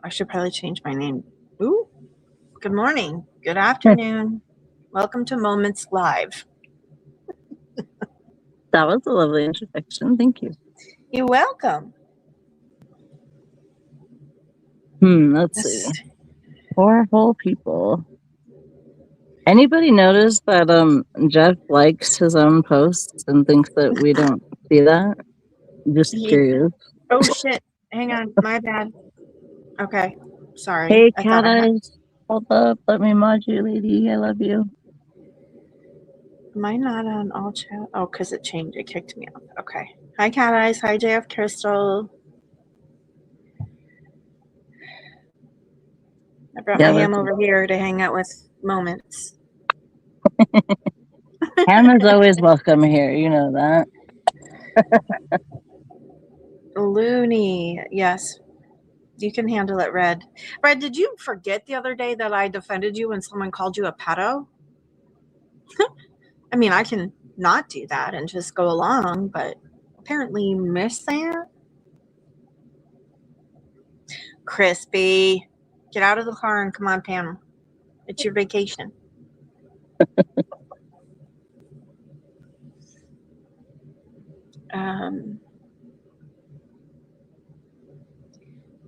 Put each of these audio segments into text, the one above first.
I should probably change my name. Ooh, good morning. Good afternoon. Welcome to Moments Live. That was a lovely introduction. Thank you. You're welcome. Let's see. 4 whole people. Anybody notice that Jeff likes his own posts and thinks that we don't see that? Just curious. Oh shit. Hang on. My bad. Okay. Sorry. Hey, Cat Eyes. Hold up. Let me mod you, lady. I love you. Am I not on all chat? Oh, because it changed. It kicked me off. Okay. Hi, Cat Eyes. Hi, JF Crystal. I brought my ham over here to hang out with Moments. Ham is always welcome here. You know that. Looney. Yes. You can handle it, Red. Red, did you forget the other day that I defended you when someone called you a pedo? I mean, I can not do that and just go along, but apparently you missed that. Crispy, get out of the car and come on, Pam. It's your vacation.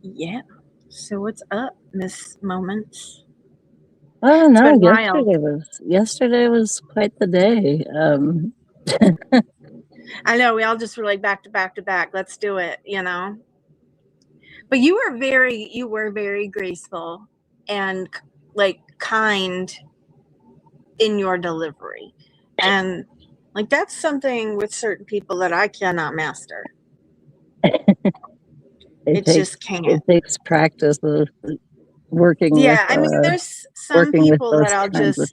Yeah. So what's up, Miss Moments? Oh no, yesterday was quite the day. I know, we all just were like back to back to back. Let's do it, you know. But you were very graceful and like kind in your delivery. And like that's something with certain people that I cannot master. It just can't. It takes practice of working with, I mean, there's some people that I'll just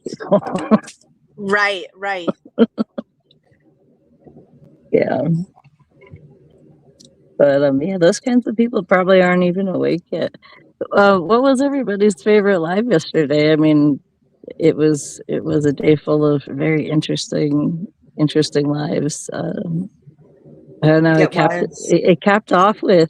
right. Yeah. But yeah, those kinds of people probably aren't even awake yet. What was everybody's favorite live yesterday? I mean, it was a day full of very interesting lives. I don't know. It capped off with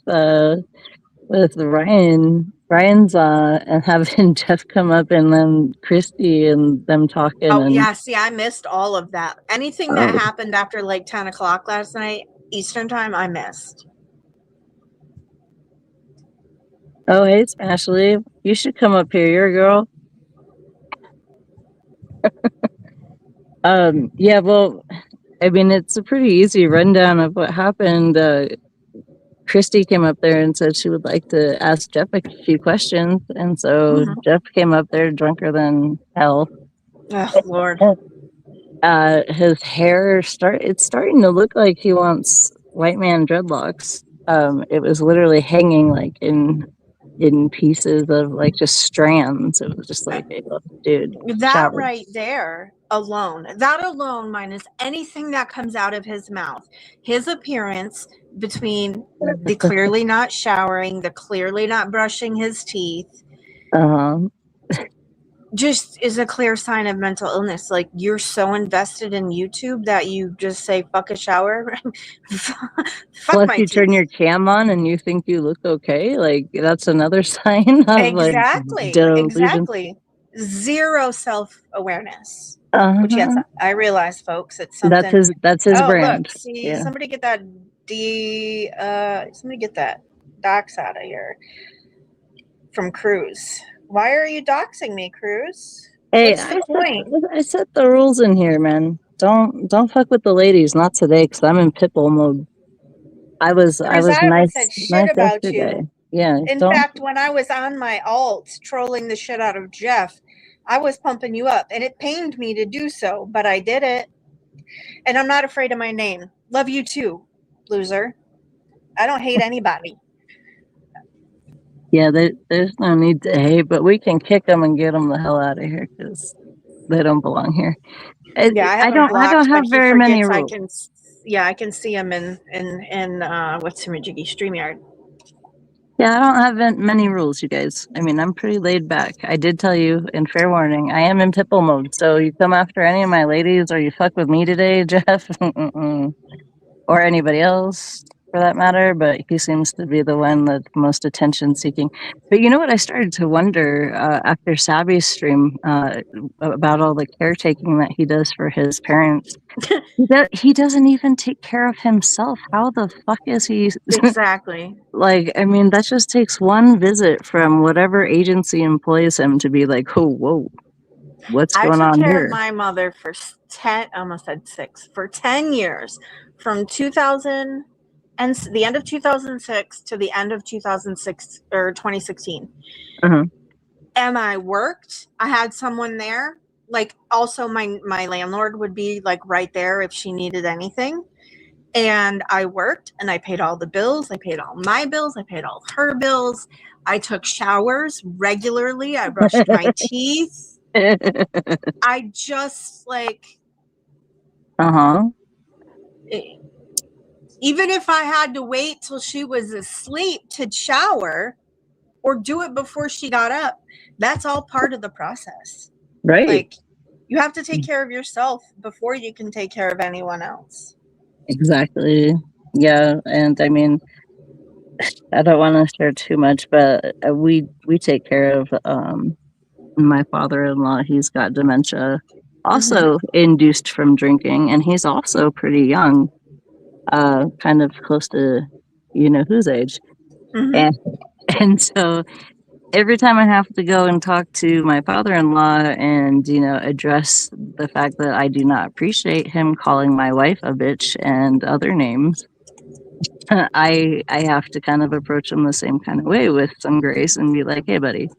Ryan's and having Jeff come up and then Christy and them talking. Oh yeah, see, I missed all of that. Anything that happened after like 10 o'clock last night Eastern time, I missed. Oh hey, Ashley, you should come up here. You're a girl. Yeah, well, I mean, it's a pretty easy rundown of what happened. Christy came up there and said she would like to ask Jeff a few questions, and so Jeff came up there drunker than hell. Oh Lord. His hair it's starting to look like he wants white man dreadlocks. It was literally hanging like in pieces of like just strands. It was just like, hey, dude, that right there alone, minus anything that comes out of his mouth, his appearance, between the clearly not showering, the clearly not brushing his teeth, just is a clear sign of mental illness. Like, you're so invested in YouTube that you just say fuck a shower. Plus you turn your cam on and you think you look okay. Like, that's another sign of exactly zero self-awareness. Which, yes, I realize, folks, it's something that's his brand. Look, see, somebody get that dox out of here from Cruz. Why are you doxing me, Cruz? Hey, I set the rules in here, man. Don't fuck with the ladies. Not today, because I'm in pitbull mode. I was nice. Said shit about yesterday. You. Yeah. In fact, when I was on my alt trolling the shit out of Jeff, I was pumping you up, and it pained me to do so, but I did it. And I'm not afraid of my name. Love you too, loser. I don't hate anybody. Yeah, there's no need to hate, but we can kick them and get them the hell out of here because they don't belong here. I don't have very many rules. I can see them in what's the Majiggy StreamYard. Yeah, I don't have many rules, you guys. I mean, I'm pretty laid back. I did tell you, in fair warning, I am in pitbull mode. So you come after any of my ladies or you fuck with me today, Jeff, or anybody else, for that matter, but he seems to be the one that's most attention seeking. But you know what? I started to wonder after Sabby's stream about all the caretaking that he does for his parents. He doesn't even take care of himself. How the fuck is he? Exactly. Like, I mean, that just takes one visit from whatever agency employs him to be like, oh, whoa, what's I going took on care here? of my mother for 10, almost said 6, for 10 years, from 2000 and the end of 2006 to the end of 2006 or 2016. Uh-huh. And I worked. I had someone there. Like, also my landlord would be like right there if she needed anything. And I worked and I paid all the bills. I paid all my bills. I paid all her bills. I took showers regularly. I brushed my teeth. I just like, Uh-huh. even if I had to wait till she was asleep to shower or do it before she got up, that's all part of the process. Right. Like, you have to take care of yourself before you can take care of anyone else. Exactly. Yeah, and I mean, I don't want to share too much, but we take care of my father-in-law. He's got dementia, also induced from drinking, and he's also pretty young, kind of close to you know whose age. And and so every time I have to go and talk to my father-in-law and you know address the fact that I do not appreciate him calling my wife a bitch and other names, I have to kind of approach him the same kind of way with some grace and be like, hey buddy,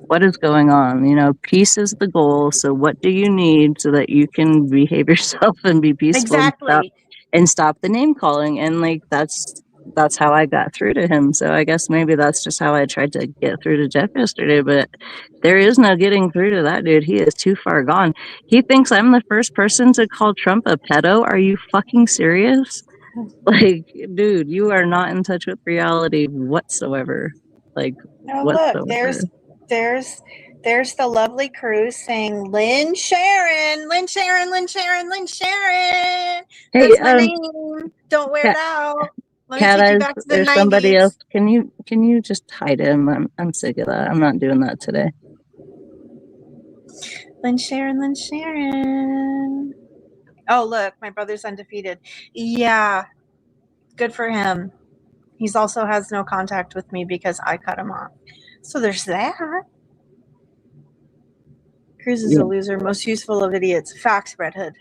what is going on? You know, peace is the goal. So what do you need so that you can behave yourself and be peaceful Exactly. and stop the name calling? And like that's how I got through to him. So I guess maybe that's just how I tried to get through to Jeff yesterday, but there is no getting through to that dude. He is too far gone. He thinks I'm the first person to call Trump a pedo. Are you fucking serious? Like, dude, you are not in touch with reality whatsoever. Like, whatsoever. Look, there's the lovely Cruz saying, Lynn Sharon, Lynn Sharon, Lynn Sharon, Lynn Sharon. Hey, That's my name. Don't wear it out. Let me take you back to the 90s. Somebody else. Can you just hide him? I'm sick of that. I'm not doing that today. Lynn Sharon, Lynn Sharon. Oh, look, my brother's undefeated. Yeah, good for him. He's also has no contact with me because I cut him off. So there's that. Cruz is a loser, most useful of idiots. Facts, Red Hood.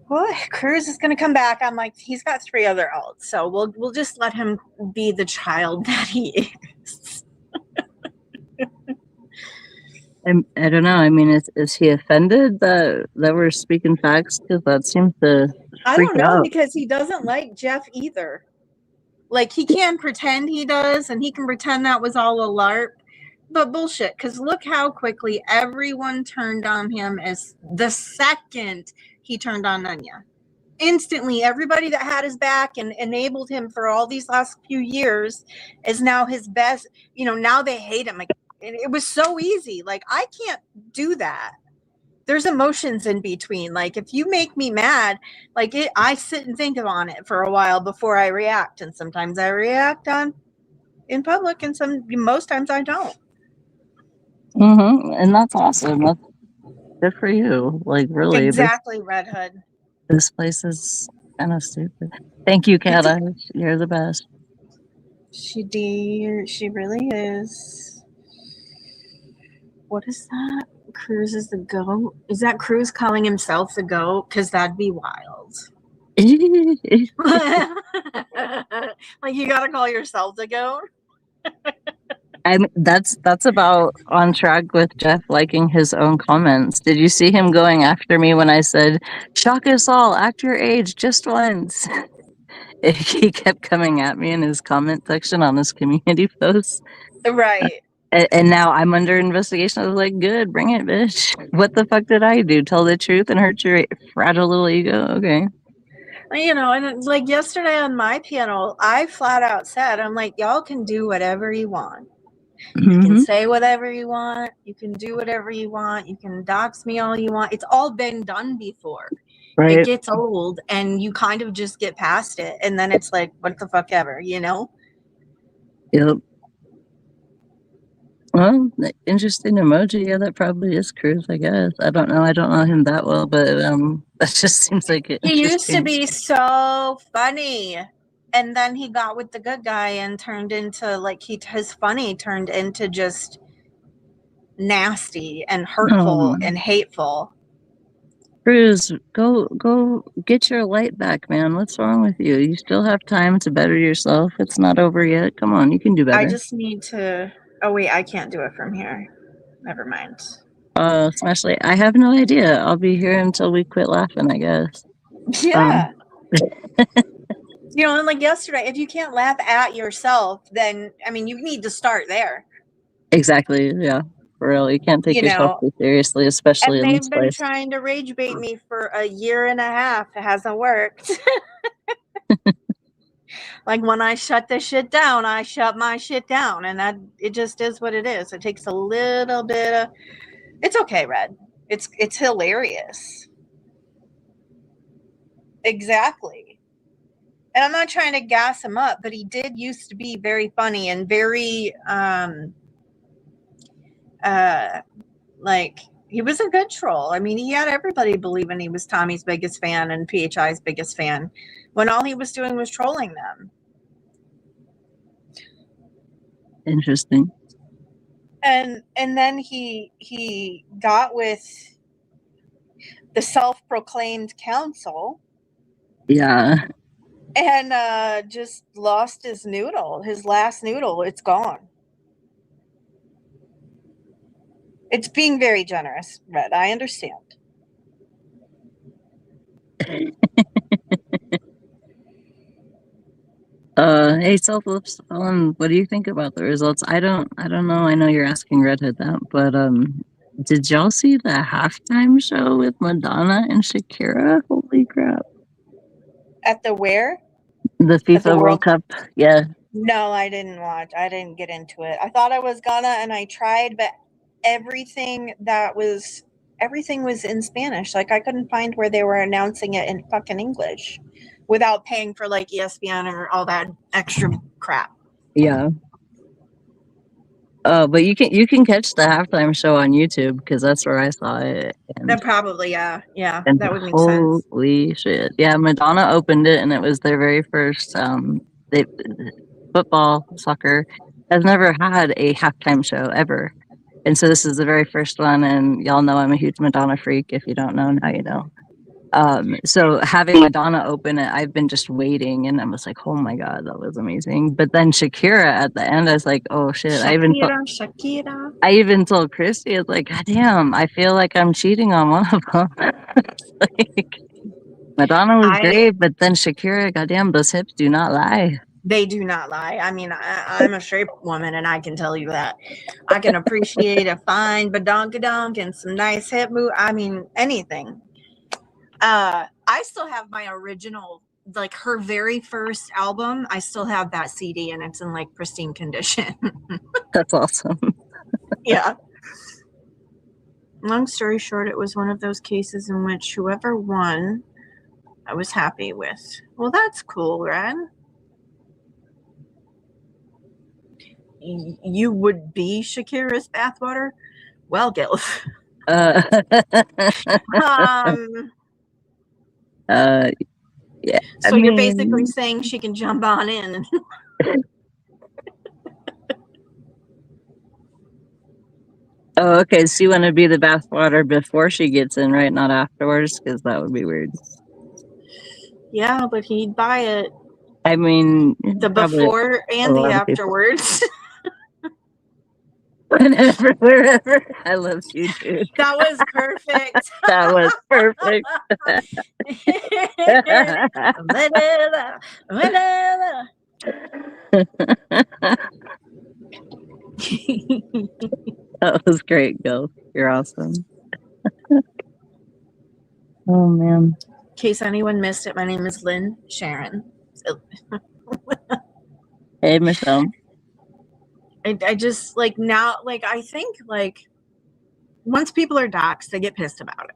Well, Cruz is going to come back. I'm like, he's got 3 other alts, so we'll just let him be the child that he is. I don't know. I mean, is he offended that we're speaking facts? Because that seems to I freak don't know out. because he doesn't like Jeff either. Like, he can pretend he does, and he can pretend that was all a LARP, but bullshit. Because look how quickly everyone turned on him as the second he turned on Anya. Instantly, everybody that had his back and enabled him for all these last few years is now his best. You know, now they hate him. Like, it was so easy. Like, I can't do that. There's emotions in between. Like, if you make me mad, like I sit and think on it for a while before I react. And sometimes I react in public, and most times I don't. And that's awesome. That's good for you. Like, really, exactly, Red Hood. This place is kind of stupid. Thank you, Kata. You're the best. She really is. What is that? Cruz is the goat? Is that Cruz calling himself the goat? Because that'd be wild. Like, you gotta call yourself the goat? That's about on track with Jeff liking his own comments. Did you see him going after me when I said, shock us all, act your age just once? He kept coming at me in his comment section on his community posts. Right. And now I'm under investigation. I was like, good, bring it, bitch. What the fuck did I do? Tell the truth and hurt your fragile little ego? Okay. You know, and like yesterday on my panel, I flat out said, I'm like, y'all can do whatever you want. You can say whatever you want. You can do whatever you want. You can dox me all you want. It's all been done before. Right. It gets old and you kind of just get past it. And then it's like, what the fuck ever, you know? Yep. Well, interesting emoji. Yeah, that probably is Cruz, I guess. I don't know. I don't know him that well, but that just seems like it. He used to be so funny. And then he got with the good guy and turned into like his funny turned into just nasty and hurtful and hateful. Cruz, go get your light back, man. What's wrong with you? You still have time to better yourself. It's not over yet. Come on, you can do better. I just need to. Oh wait, I can't do it from here. Never mind. Smashly, I have no idea. I'll be here until we quit laughing, I guess. Yeah. You know, and like yesterday, if you can't laugh at yourself, then I mean, you need to start there. Exactly. Yeah. For real, you can't take yourself too seriously, especially in this place. And they've been trying to rage bait me for a year and a half. It hasn't worked. Like when I shut this shit down, I shut my shit down, and it just is what it is. It takes a little bit of. It's okay, Red. It's hilarious. Exactly. And I'm not trying to gas him up, but he did used to be very funny and very like he was a good troll. I mean, he had everybody believing he was Tommy's biggest fan and PHI's biggest fan when all he was doing was trolling them. Interesting. And then he got with the self-proclaimed council. Yeah. And just lost his noodle, his last noodle. It's gone. It's being very generous, Red. I understand. Hey, Selfless, what do you think about the results? I don't know. I know you're asking Redhead that, but did y'all see the halftime show with Madonna and Shakira? Holy crap! At the where? The FIFA World Cup. Yeah. No, I didn't watch. I didn't get into it. I thought I was gonna, and I tried, but everything was in Spanish. Like I couldn't find where they were announcing it in fucking English without paying for like ESPN or all that extra crap. Yeah. But you can catch the halftime show on YouTube because that's where I saw it. That probably, yeah, and that would make sense. Holy shit! Yeah, Madonna opened it, and it was their very first. Football, soccer has never had a halftime show ever, and so this is the very first one. And y'all know I'm a huge Madonna freak. If you don't know, now you know. So having Madonna open it, I've been just waiting, and I was like, oh my god, that was amazing. But then Shakira at the end, I was like, oh shit. Shakira. I even told Christy, I was like, god damn, I feel like I'm cheating on one of them. Like, Madonna was great, but then Shakira, goddamn, those hips do not lie. They do not lie. I mean, I'm a straight woman, and I can tell you that. I can appreciate a fine badonkadonk and some nice hip move. I mean, anything. I still have my original, like her very first album. I still have that CD, and it's in like pristine condition. That's awesome. Yeah. Long story short, it was one of those cases in which whoever won, I was happy with. Well, that's cool, Red. You would be Shakira's bathwater? Well, Gilf. Yeah. So you're basically saying she can jump on in. Oh, okay. So you want to be the bathwater before she gets in, right? Not afterwards, because that would be weird. Yeah, but he'd buy it. I mean, the before and the afterwards. Whenever, wherever. I love you, dude. That was perfect. That was perfect. That was great, Gil. You're awesome. Oh, man. In case anyone missed it, my name is Lynn Sharon. Hey, Michelle. I just, like, now, like, I think, like, once people are doxxed, they get pissed about it.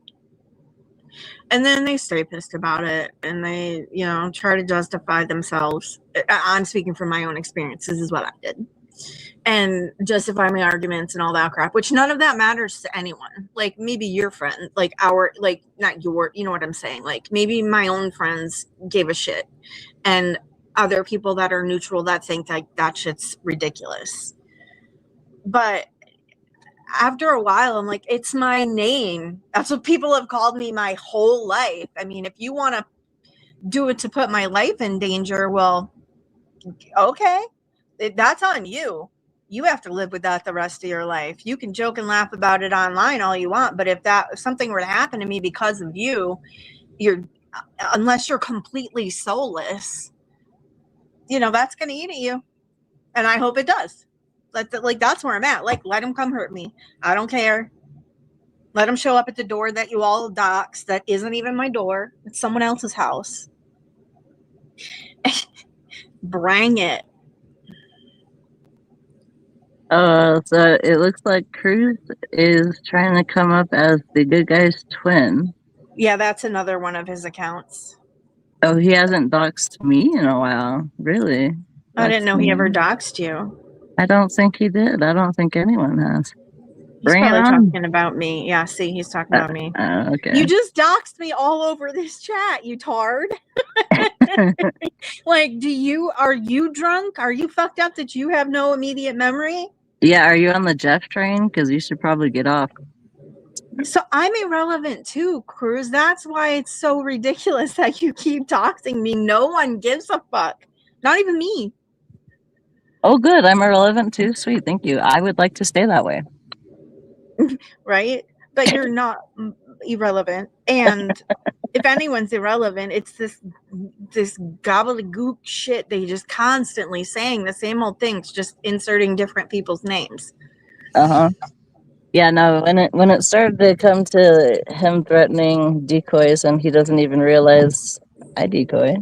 And then they stay pissed about it, and they, try to justify themselves. I'm speaking from my own experience. This is what I did. And justify my arguments and all that crap, which none of that matters to anyone. Like, maybe your friend, not your, you know what I'm saying? Like, maybe my own friends gave a shit, and other people that are neutral that think that shit's ridiculous. But after a while, I'm like, it's my name. That's what people have called me my whole life. I mean, if you want to do it to put my life in danger, well, okay, that's on you. You have to live with that the rest of your life. You can joke and laugh about it online all you want, but if something were to happen to me because of you, unless you're completely soulless, that's going to eat at you. And I hope it does. That's where I'm at. Like, let them come hurt me. I don't care. Let them show up at the door that you all dox. That isn't even my door. It's someone else's house. Bring it. So it looks like Cruz is trying to come up as the good guy's twin. Yeah, that's another one of his accounts. Oh, he hasn't doxed me in a while. Really? I didn't know he ever doxed you. I don't think he did. I don't think anyone has. He's probably talking about me. Yeah, see, he's talking about me. Okay. You just doxed me all over this chat, you tard. Like, are you drunk? Are you fucked up that you have no immediate memory? Yeah, are you on the Jeff train? Because you should probably get off. So I'm irrelevant too, Cruz. That's why it's so ridiculous that you keep doxing me. No one gives a fuck. Not even me. Oh, good. I'm irrelevant too. Sweet. Thank you. I would like to stay that way. Right? But you're not irrelevant. And if anyone's irrelevant, it's this gobbledygook shit. They just constantly saying the same old things, just inserting different people's names. Yeah, no, when it started to come to him threatening decoys and he doesn't even realize I decoy.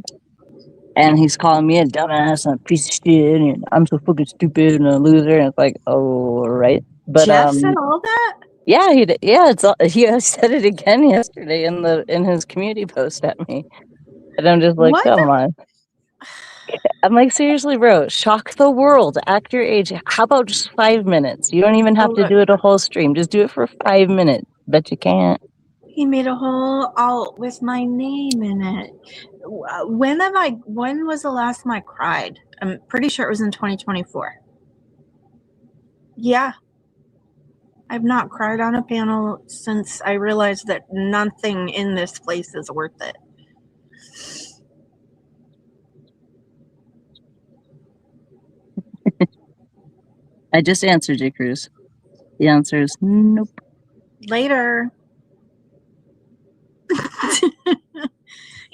And he's calling me a dumbass and a piece of shit and I'm so fucking stupid and a loser, and it's like, oh, right. But Jeff said all that? Yeah, he did. Yeah, he said it again yesterday in his community post at me. And I'm just like, come on. I'm like, seriously, bro, shock the world, act your age. How about just 5 minutes? You don't even have to do it a whole stream. Just do it for 5 minutes. Bet you can't. He made a whole alt with my name in it. When was the last time I cried? I'm pretty sure it was in 2024. Yeah. I've not cried on a panel since I realized that nothing in this place is worth it. I just answered you, Cruz. The answer is nope. Later.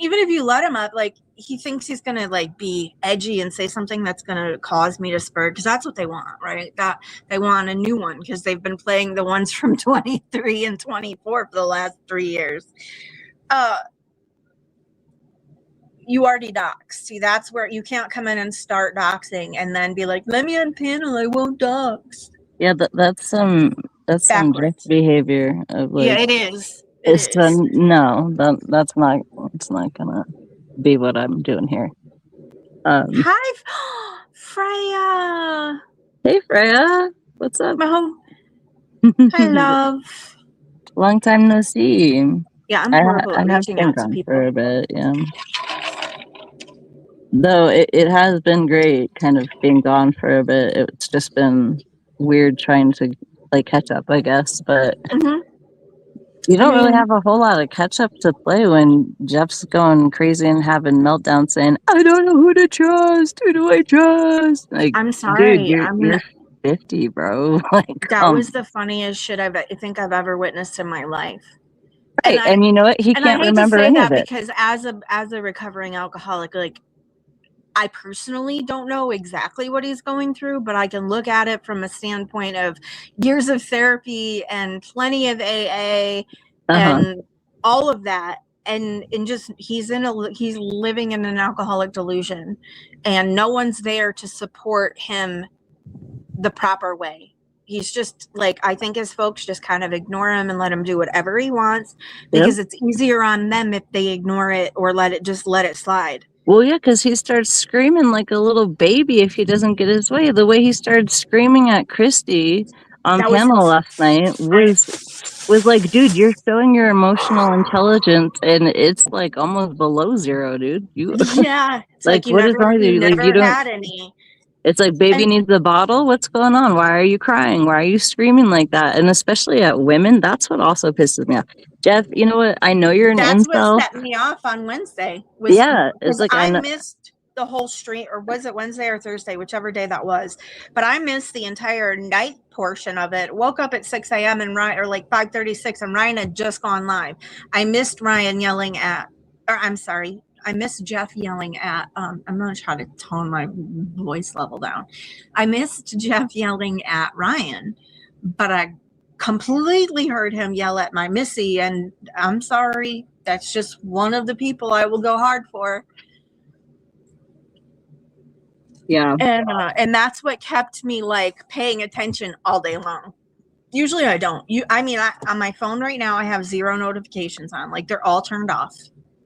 Even if you let him up, like, he thinks he's gonna like be edgy and say something that's gonna cause me to spur, because that's what they want, right? That they want a new one because they've been playing the ones from 23 and 24 for the last 3 years. You already doxed. See, that's where you can't come in and start doxing and then be like, let me on panel, I won't dox. Yeah, that's some Jeff behavior of, like, yeah, it is. No, that's not. It's not gonna be what I'm doing here. Hi, Freya. Hey, Freya. What's up? Hi, love. Long time no see. Yeah, I'm horrible at reaching out to people for a bit. Yeah. Though it has been great, kind of being gone for a bit. It's just been weird trying to like catch up, I guess. But you don't really have a whole lot of catch up to play when Jeff's going crazy and having meltdowns saying, I don't know who to trust. Who do I trust? Like, I'm sorry. Dude, you're 50, bro. Like, that was the funniest shit I think I've ever witnessed in my life. Right. And you know what? He can't remember any of it. Because as a recovering alcoholic, like, I personally don't know exactly what he's going through, but I can look at it from a standpoint of years of therapy and plenty of AA and all of that. And just he's living in an alcoholic delusion, and no one's there to support him the proper way. He's just like, I think his folks just kind of ignore him and let him do whatever he wants because it's easier on them if they ignore it or let it slide. Well, yeah, because he starts screaming like a little baby if he doesn't get his way. The way he started screaming at Christy on panel last night was like, dude, you're showing your emotional intelligence, and it's like almost below zero, dude. Yeah, it's like what is wrong with you? Like you don't had any. It's like, baby needs a bottle. What's going on? Why are you crying? Why are you screaming like that? And especially at women, that's what also pisses me off. Jeff, you know what? I know you're an incel. That's what set me off on Wednesday. It's like I missed the whole stream, or was it Wednesday or Thursday, whichever day that was. But I missed the entire night portion of it. Woke up at 6 a.m. and Ryan, or like 5:36, and Ryan had just gone live. I missed Ryan yelling at, or I'm sorry, I missed Jeff yelling at, I'm going to try to tone my voice level down. I missed Jeff yelling at Ryan, but I completely heard him yell at my Missy, and I'm sorry. That's just one of the people I will go hard for. Yeah. And that's what kept me like paying attention all day long. Usually I don't. On my phone right now, I have 0 notifications on. Like, they're all turned off.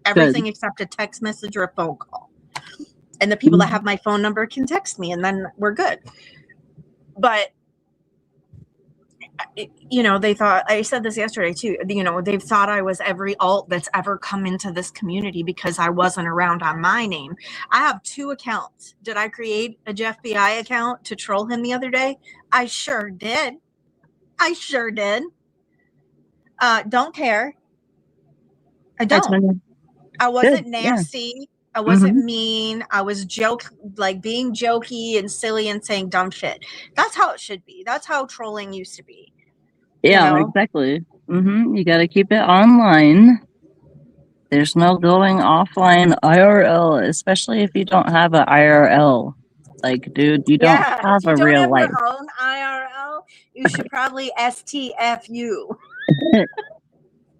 Everything except a text message or a phone call. And the people that have my phone number can text me, and then we're good. But, they thought, I said this yesterday too, they've thought I was every alt that's ever come into this community because I wasn't around on my name. I have 2 accounts. Did I create a Jeff BI account to troll him the other day? I sure did. Don't care. I don't. I wasn't nasty. Yeah. I wasn't mean. I was being jokey and silly and saying dumb shit. That's how it should be. That's how trolling used to be. Yeah, exactly. You got to keep it online. There's no going offline IRL, especially if you don't have an IRL. Like, dude, you don't have a real life. If you don't have your own IRL, you should probably STFU.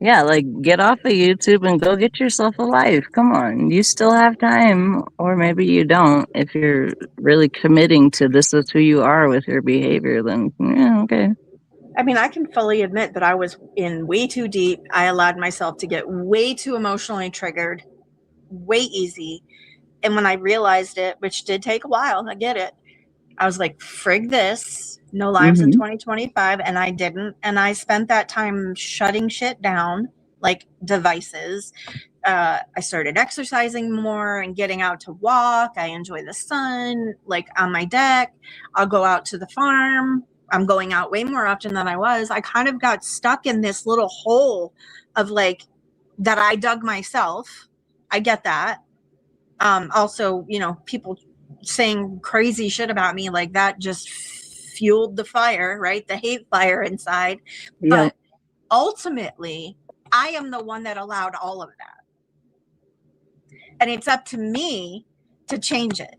Yeah, like, get off of YouTube and go get yourself a life. Come on. You still have time, or maybe you don't. If you're really committing to this is who you are with your behavior, then, yeah, okay. I mean, I can fully admit that I was in way too deep. I allowed myself to get way too emotionally triggered, way easy. And when I realized it, which did take a while, I get it. I was like, frig this, no lives in 2025. And I didn't. And I spent that time shutting shit down, like devices. I started exercising more and getting out to walk. I enjoy the sun, like on my deck. I'll go out to the farm. I'm going out way more often than I was. I kind of got stuck in this little hole of like that I dug myself. I get that. Also, people saying crazy shit about me, like that just fueled the fire, right? The hate fire inside. Yeah. But ultimately, I am the one that allowed all of that. And it's up to me to change it.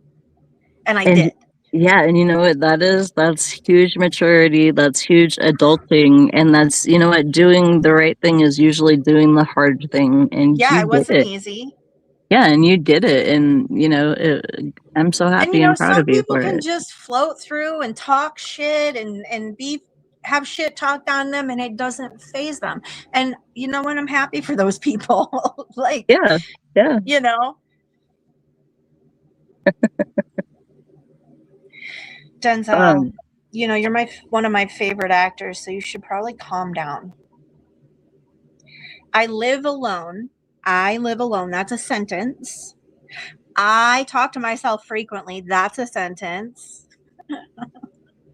And I did. Yeah, and you know what that is? That's huge maturity. That's huge adulting. And that's, you know what, doing the right thing is usually doing the hard thing. And yeah, it wasn't easy. Yeah, and you did it. And, I'm so happy and proud of you for it. Some people can just float through and talk shit and have shit talked on them, and it doesn't faze them. And you know what? I'm happy for those people. Like, yeah. Denzel, you're one of my favorite actors, so you should probably calm down. I live alone. That's a sentence. I talk to myself frequently. That's a sentence.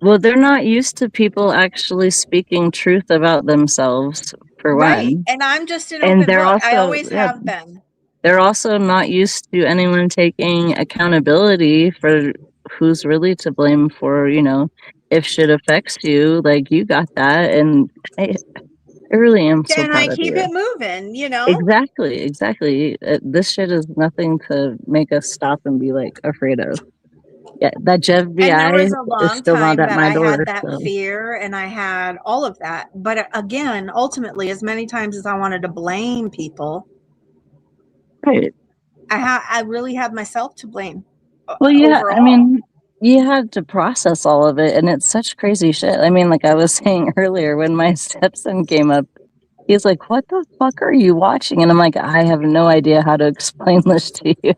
Well, they're not used to people actually speaking truth about themselves, for one. And I'm just an open book. I always have been. They're also not used to anyone taking accountability for who's really to blame for, if shit affects you. Like, you got that, and I really am so proud of you. And I keep it moving, Exactly. This shit is nothing to make us stop and be, like, afraid of. Yeah, that Jeff BI is still not at my door. I had that fear, and I had all of that. But again, ultimately, as many times as I wanted to blame people, right, I really have myself to blame. Well, yeah, overall. I mean, you had to process all of it, and it's such crazy shit. I mean, like I was saying earlier, when my stepson came up, he's like, "What the fuck are you watching?" And I'm like, "I have no idea how to explain this to you."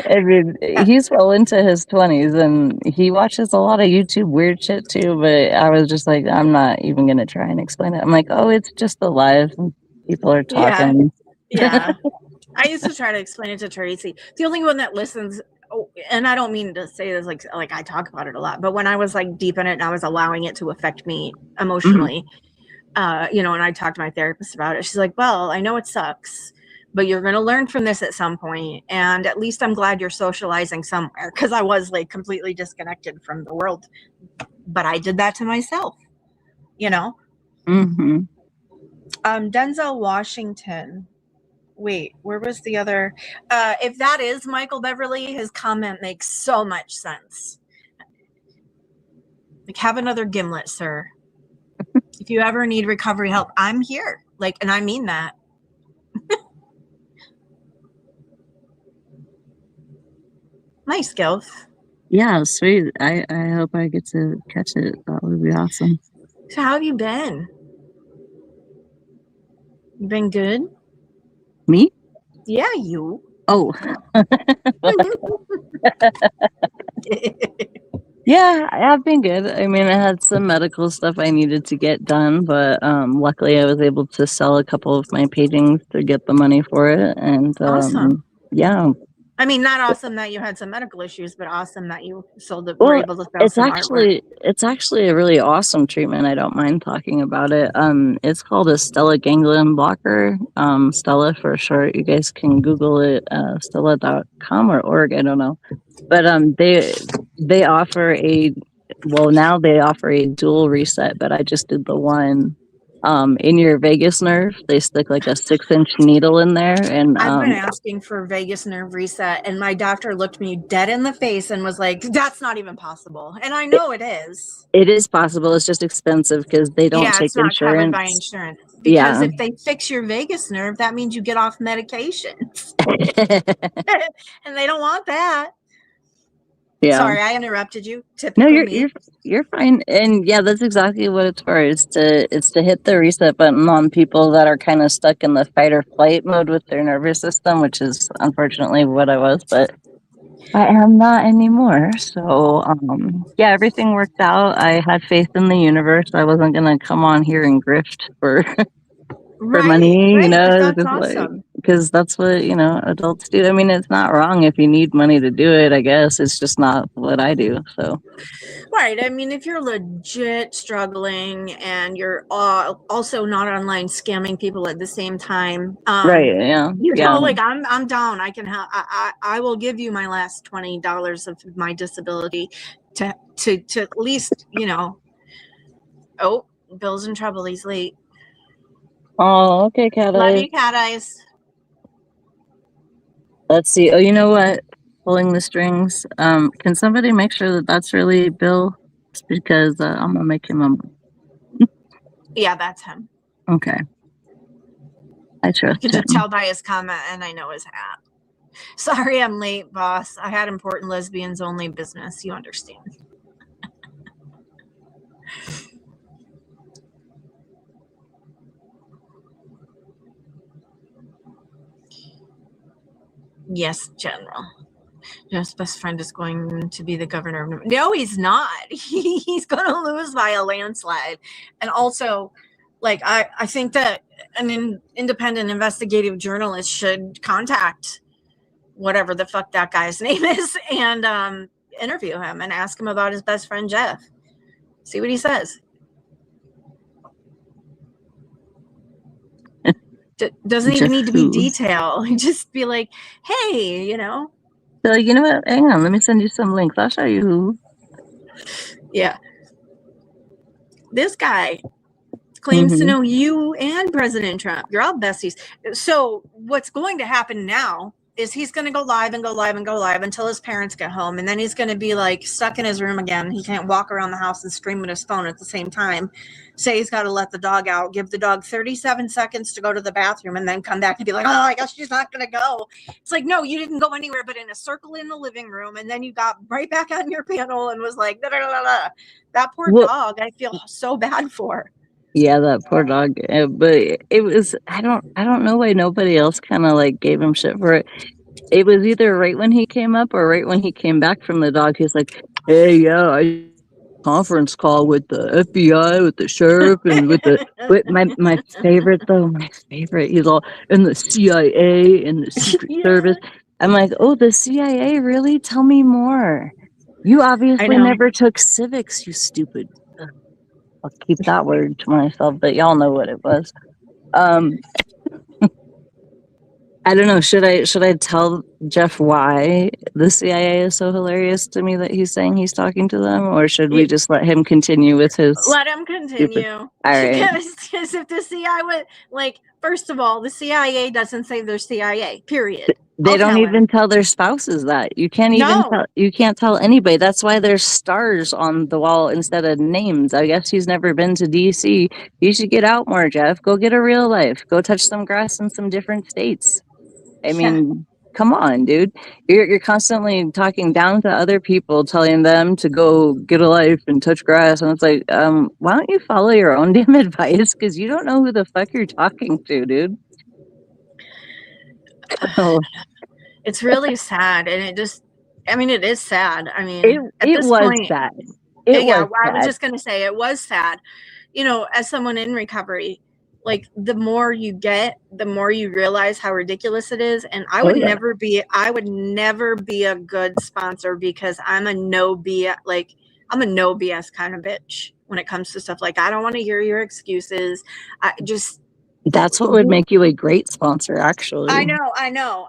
I mean, he's well into his 20s, and he watches a lot of YouTube weird shit too. But I was just like, I'm not even gonna try and explain it. I'm like, oh, it's just the live, and people are talking. Yeah. I used to try to explain it to Tracy. The only one that listens, and I don't mean to say this like I talk about it a lot, but when I was like deep in it and I was allowing it to affect me emotionally, you know, and I talked to my therapist about it, she's like, well, I know it sucks, but you're going to learn from this at some point, and at least I'm glad you're socializing somewhere, because I was like completely disconnected from the world, but I did that to myself, you know. Denzel Washington, wait, where was the other? If that is Michael Beverly, his comment makes so much sense. Like, have another gimlet, sir. If you ever need recovery help, I'm here. Like, and I mean that. Nice, Gilf. Yeah, sweet. I hope I get to catch it. That would be awesome. So how have you been? You been good? Me? Yeah, you. Oh. Yeah, I've been good. I mean, I had some medical stuff I needed to get done, but luckily I was able to sell a couple of my paintings to get the money for it. And awesome. Yeah. I mean, not awesome that you had some medical issues, but awesome that you sold it, Well, were able to sell some artwork. It's actually a really awesome treatment. I don't mind talking about it. It's called a Stella ganglion blocker. Stella for short. You guys can Google it, stella.com or org. I don't know. But they offer now they offer a dual reset, but I just did the one. In your vagus nerve, they stick like a 6-inch needle in there, and I've been asking for vagus nerve reset, and my doctor looked me dead in the face and was like, "That's not even possible." And I know it is. It is possible. It's just expensive because they don't take it's not insurance. covered by insurance. Because if they fix your vagus nerve, that means you get off medications, and they don't want that. Yeah. Sorry, I interrupted you. Typical no, you're fine. And yeah, that's exactly what it's for. It's to hit the reset button on people that are kind of stuck in the fight or flight mode with their nervous system, which is unfortunately what I was, but I am not anymore. So yeah, everything worked out. I had faith in the universe. I wasn't gonna come on here and grift for for money, you know, that's awesome. Because that's what, you know, adults do. I mean, it's not wrong if you need money to do it, I guess. It's just not what I do. So right. I mean, if you're legit struggling and you're also not online scamming people at the same time, right, yeah, you know, like I'm down. I can help. I will give you my last $20 of my disability to at least, you know. Oh, Bill's in trouble. He's late. Oh, okay, Cat Eyes. Love you, Cat Eyes. Let's see. Oh, you know what? Pulling the strings. Can somebody make sure that that's really Bill? It's because I'm gonna make him a. Yeah, that's him. Okay. I trust you can him. just tell by his comment, and I know his hat. Sorry, I'm late, boss. I had important lesbians only business. You understand. Yes, General. Jeff's best friend is going to be the governor of Nevada. No, he's not. He's going to lose by a landslide. And also, like, I think that an independent investigative journalist should contact whatever the fuck that guy's name is and interview him and ask him about his best friend, Jeff. See what he says. Doesn't even need to be detail. Just be like, hey, you know. So, you know what? Hang on. Let me send you some links. I'll show you who. Yeah. This guy claims to know you and President Trump. You're all besties. So what's going to happen now is he's going to go live and go live and go live until his parents get home. And then he's going to be like stuck in his room again. He can't walk around the house and stream with his phone at the same time. Say he's got to let the dog out, give the dog 37 seconds to go to the bathroom, and then come back and be like, oh, I guess she's not going to go. It's like, no, you didn't go anywhere but in a circle in the living room. And then you got right back on your panel and was like, da, da, da, da. That poor dog, I feel so bad for. Yeah, that poor dog. But it was, I don't know why nobody else kind of like gave him shit for it. It was either right when he came up or right when he came back from the dog. He's like, hey, yeah, I conference call with the FBI, with the sheriff, and with my favorite though, he's all, and the CIA and the Secret Service. I'm like, oh, the CIA, really? Tell me more. You obviously never took civics, you stupid. I'll keep that word to myself, but y'all know what it was. I don't know. Should I tell Jeff why the CIA is so hilarious to me that he's saying he's talking to them, or should we just let him continue with his? Let him continue. All right. Because if the CIA would, like, first of all, the CIA doesn't say they're CIA. Period. They don't even tell their spouses that. You can't even tell. You can't tell anybody. That's why there's stars on the wall instead of names. I guess he's never been to DC. You should get out more, Jeff. Go get a real life. Go touch some grass in some different states. I mean, come on, dude. You're constantly talking down to other people, telling them to go get a life and touch grass. And it's like, why don't you follow your own damn advice? Because you don't know who the fuck you're talking to, dude. Oh. It's really sad. And it is sad. I mean, at this point, sad. I was just going to say it was sad. You know, as someone in recovery, like the more you get, the more you realize how ridiculous it is. And I would never be a good sponsor because I'm a no BS kind of bitch when it comes to stuff. Like, I don't want to hear your excuses. That's what would make you a great sponsor, actually. I know.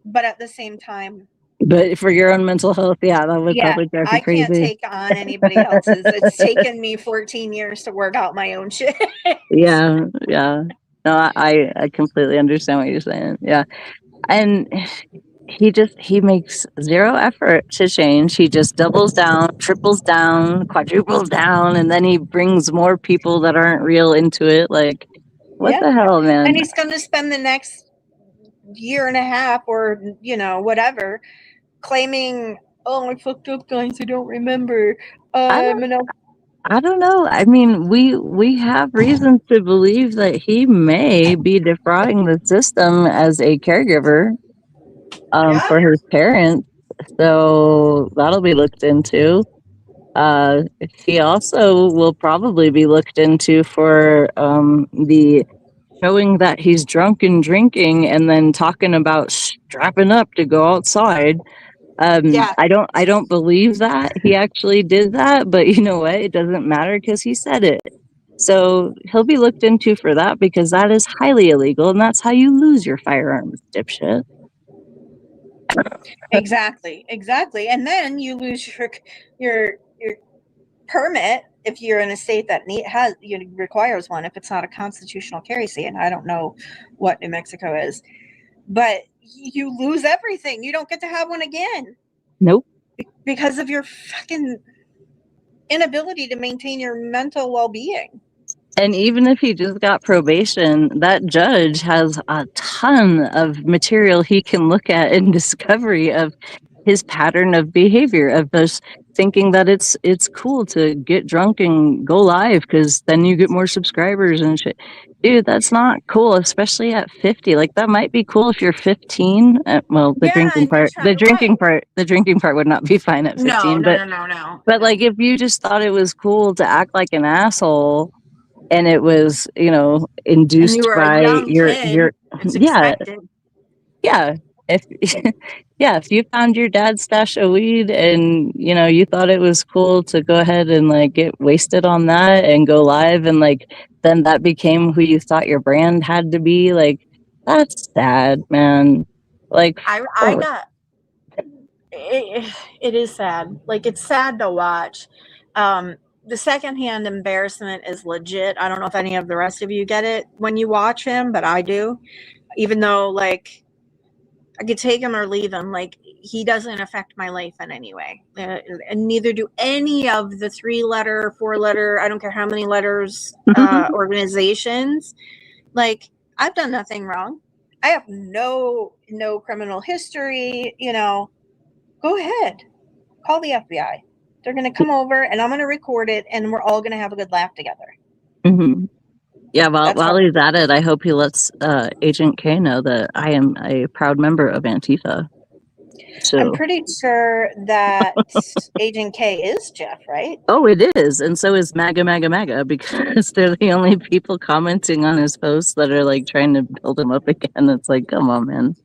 But at the same time. But for your own mental health, that would probably drive you crazy. I can't take on anybody else's. It's taken me 14 years to work out my own shit. Yeah. No, I completely understand what you're saying. Yeah. And he makes zero effort to change. He just doubles down, triples down, quadruples down, and then he brings more people that aren't real into it. Like, what the hell, man? And he's going to spend the next year and a half or, whatever, claiming, oh, I fucked up, guys, I don't remember. I don't know. I mean, we have reasons to believe that he may be defrauding the system as a caregiver for his parents. So that'll be looked into. He also will probably be looked into for the showing that he's drunk and drinking and then talking about strapping up to go outside. I don't believe that he actually did that, but you know what? It doesn't matter because he said it. So he'll be looked into for that because that is highly illegal, and that's how you lose your firearms, dipshit. Exactly. And then you lose your permit if you're in a state that requires one, if it's not a constitutional carry state. And I don't know what New Mexico is, but you lose everything. You don't get to have one again. Nope. Because of your fucking inability to maintain your mental well-being. And even if he just got probation, that judge has a ton of material he can look at in discovery of his pattern of behavior, of just thinking that it's cool to get drunk and go live because then you get more subscribers and shit. Dude, that's not cool, especially at 50. Like, that might be cool if you're 15. Drinking part would not be fine at 15. No. But like, if you just thought it was cool to act like an asshole, and it was, induced by your if you found your dad's stash of weed and you thought it was cool to go ahead and like get wasted on that and go live, and like then that became who you thought your brand had to be, like, that's sad, man. Like, it is sad. Like, it's sad to watch. The secondhand embarrassment is legit. I don't know if any of the rest of you get it when you watch him, but I do. even though like I could take him or leave him, like he doesn't affect my life in any way. And neither do any of the 3-letter, 4-letter, I don't care how many letters, organizations. Like, I've done nothing wrong. I have no criminal history, you know. Go ahead. Call the FBI. They're going to come over and I'm going to record it and we're all going to have a good laugh together. Mm-hmm. Yeah, while how he's at it, I hope he lets Agent K know that I am a proud member of Antifa. So I'm pretty sure that Agent K is Jeff, right? Oh, it is. And so is MAGA, because they're the only people commenting on his posts that are like trying to build him up again. It's like, come on, man.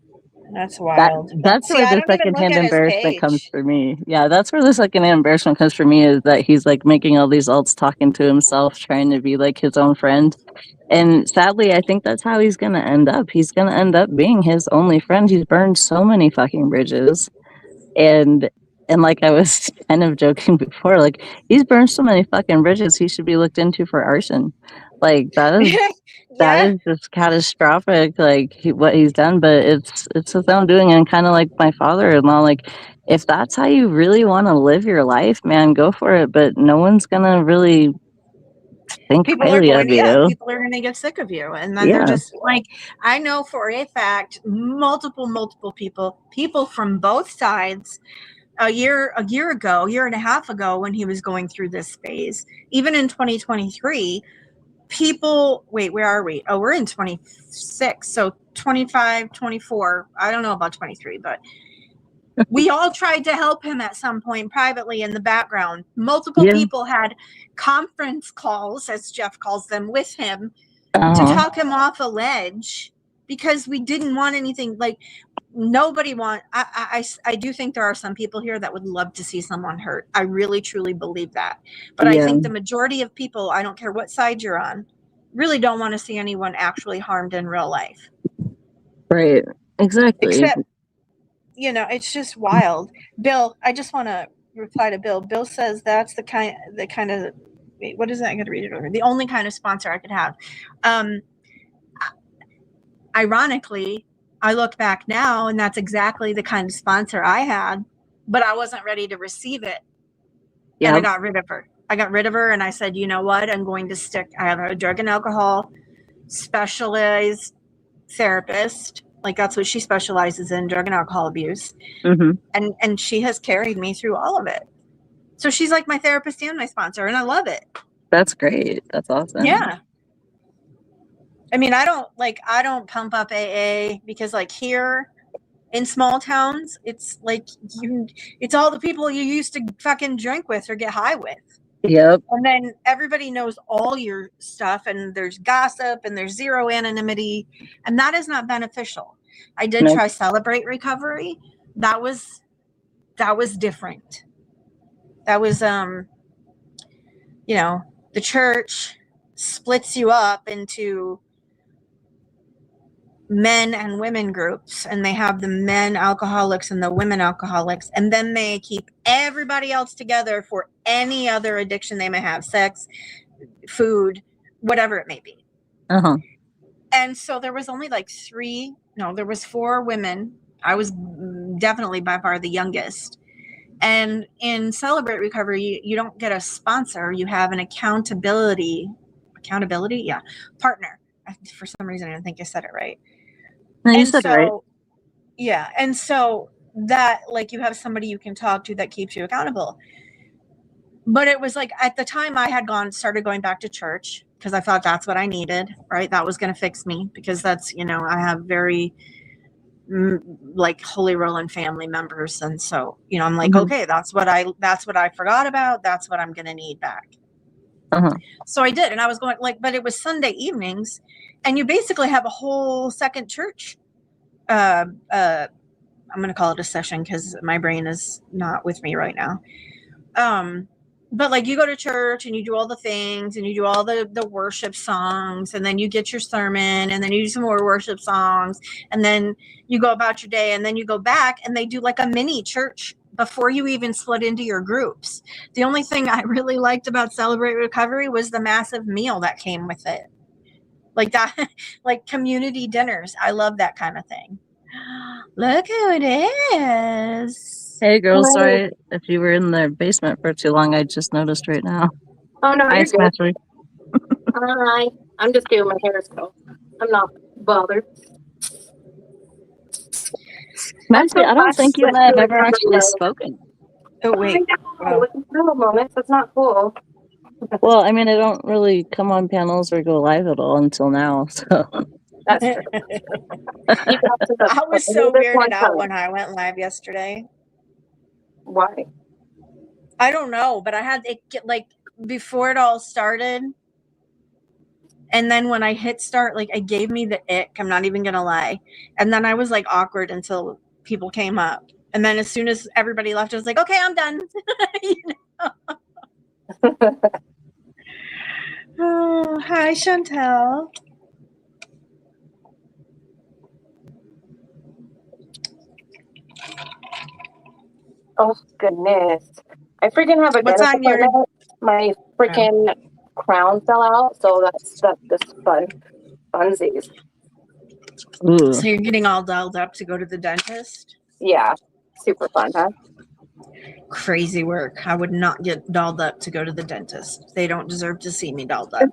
That's wild. That's See, where I the don't even look secondhand at his embarrassment comes page. for me. Yeah, that's where the secondhand embarrassment comes for me, is that he's like making all these alts, talking to himself, trying to be like his own friend. And sadly, I think that's how he's going to end up. He's going to end up being his only friend. He's burned so many fucking bridges. And like I was kind of joking before, like he's burned so many fucking bridges, he should be looked into for arson. Like that is that is just catastrophic, like what he's done. But it's his own doing, and kind of like my father-in-law, like if that's how you really want to live your life, man, go for it. But no one's gonna really think highly of you. People are going to get sick of you, and then they're just like, I know for a fact, multiple people from both sides. A year and a half ago, when he was going through this phase, even in 2023, people, wait, where are we? Oh, we're in 26. So 25, 24. I don't know about 23, but we all tried to help him at some point privately in the background. Multiple people had conference calls, as Jeff calls them, with him to talk him off a ledge, because we didn't want anything. Like, nobody I do think there are some people here that would love to see someone hurt. I really truly believe that. But I think the majority of people, I don't care what side you're on, really don't want to see anyone actually harmed in real life. Right. Exactly. Except, you know, it's just wild. Bill, I just want to reply to Bill. Bill says that's the kind of, wait, what is that? I got to read it over. The only kind of sponsor I could have. Ironically, I look back now, and that's exactly the kind of sponsor I had, but I wasn't ready to receive it. Yep. And I got rid of her. And I said, you know what? I'm going to I have a drug and alcohol specialized therapist. Like, that's what she specializes in, drug and alcohol abuse. Mm-hmm. And she has carried me through all of it. So she's like my therapist and my sponsor, and I love it. That's great. That's awesome. Yeah. I mean, I don't pump up AA, because like here in small towns, it's like it's all the people you used to fucking drink with or get high with. Yep. And then everybody knows all your stuff, and there's gossip, and there's zero anonymity, and that is not beneficial. I did try Celebrate Recovery. That was different. That was you know, the church splits you up into men and women groups, and they have the men alcoholics and the women alcoholics, and then they keep everybody else together for any other addiction they may have, sex, food, whatever it may be. Uh-huh. And so there was only like there was 4 women. I was definitely by far the youngest. And in Celebrate Recovery, you don't get a sponsor. You have an accountability, partner. For some reason, I don't think I said it right. No, you said it right. Yeah. And so that, like, you have somebody you can talk to that keeps you accountable. But it was like, at the time I had started going back to church, because I thought that's what I needed, right? That was going to fix me, because that's, you know, I have very like holy rolling family members. And so, you know, I'm like, okay, that's what I forgot about. That's what I'm going to need back. Uh-huh. So I did. And I was going but it was Sunday evenings, and you basically have a whole second church. I'm going to call it a session, because my brain is not with me right now. But like, you go to church and you do all the things, and you do all the worship songs, and then you get your sermon, and then you do some more worship songs, and then you go about your day, and then you go back, and they do like a mini church before you even split into your groups. The only thing I really liked about Celebrate Recovery was the massive meal that came with it. like that, like community dinners. I love that kind of thing. Look who it is. Hey, girls, sorry if you were in the basement for too long. I just noticed right now. Oh, no, Hi, you're good. Smasher. Hi. I'm just doing my hair, so I'm not bothered. Smasher, I don't think you and I have ever actually spoken. Oh, wait. Wow. It's a moment. That's not cool. Well, I mean, I don't really come on panels or go live at all until now, so. That's true. I was so weirded out when I went live yesterday. Why? I don't know, but I had it get like before it all started. And then when I hit start, like it gave me the ick. I'm not even going to lie. And then I was like awkward until people came up. And then as soon as everybody left, I was like, okay, I'm done. You know? Oh, hi, Chantel. Oh, goodness. I freaking have a What's dentist on your... appointment. My freaking crown fell out, so that's just funsies. Ooh. So you're getting all dolled up to go to the dentist? Yeah. Super fun, huh? Crazy work. I would not get dolled up to go to the dentist. They don't deserve to see me dolled up.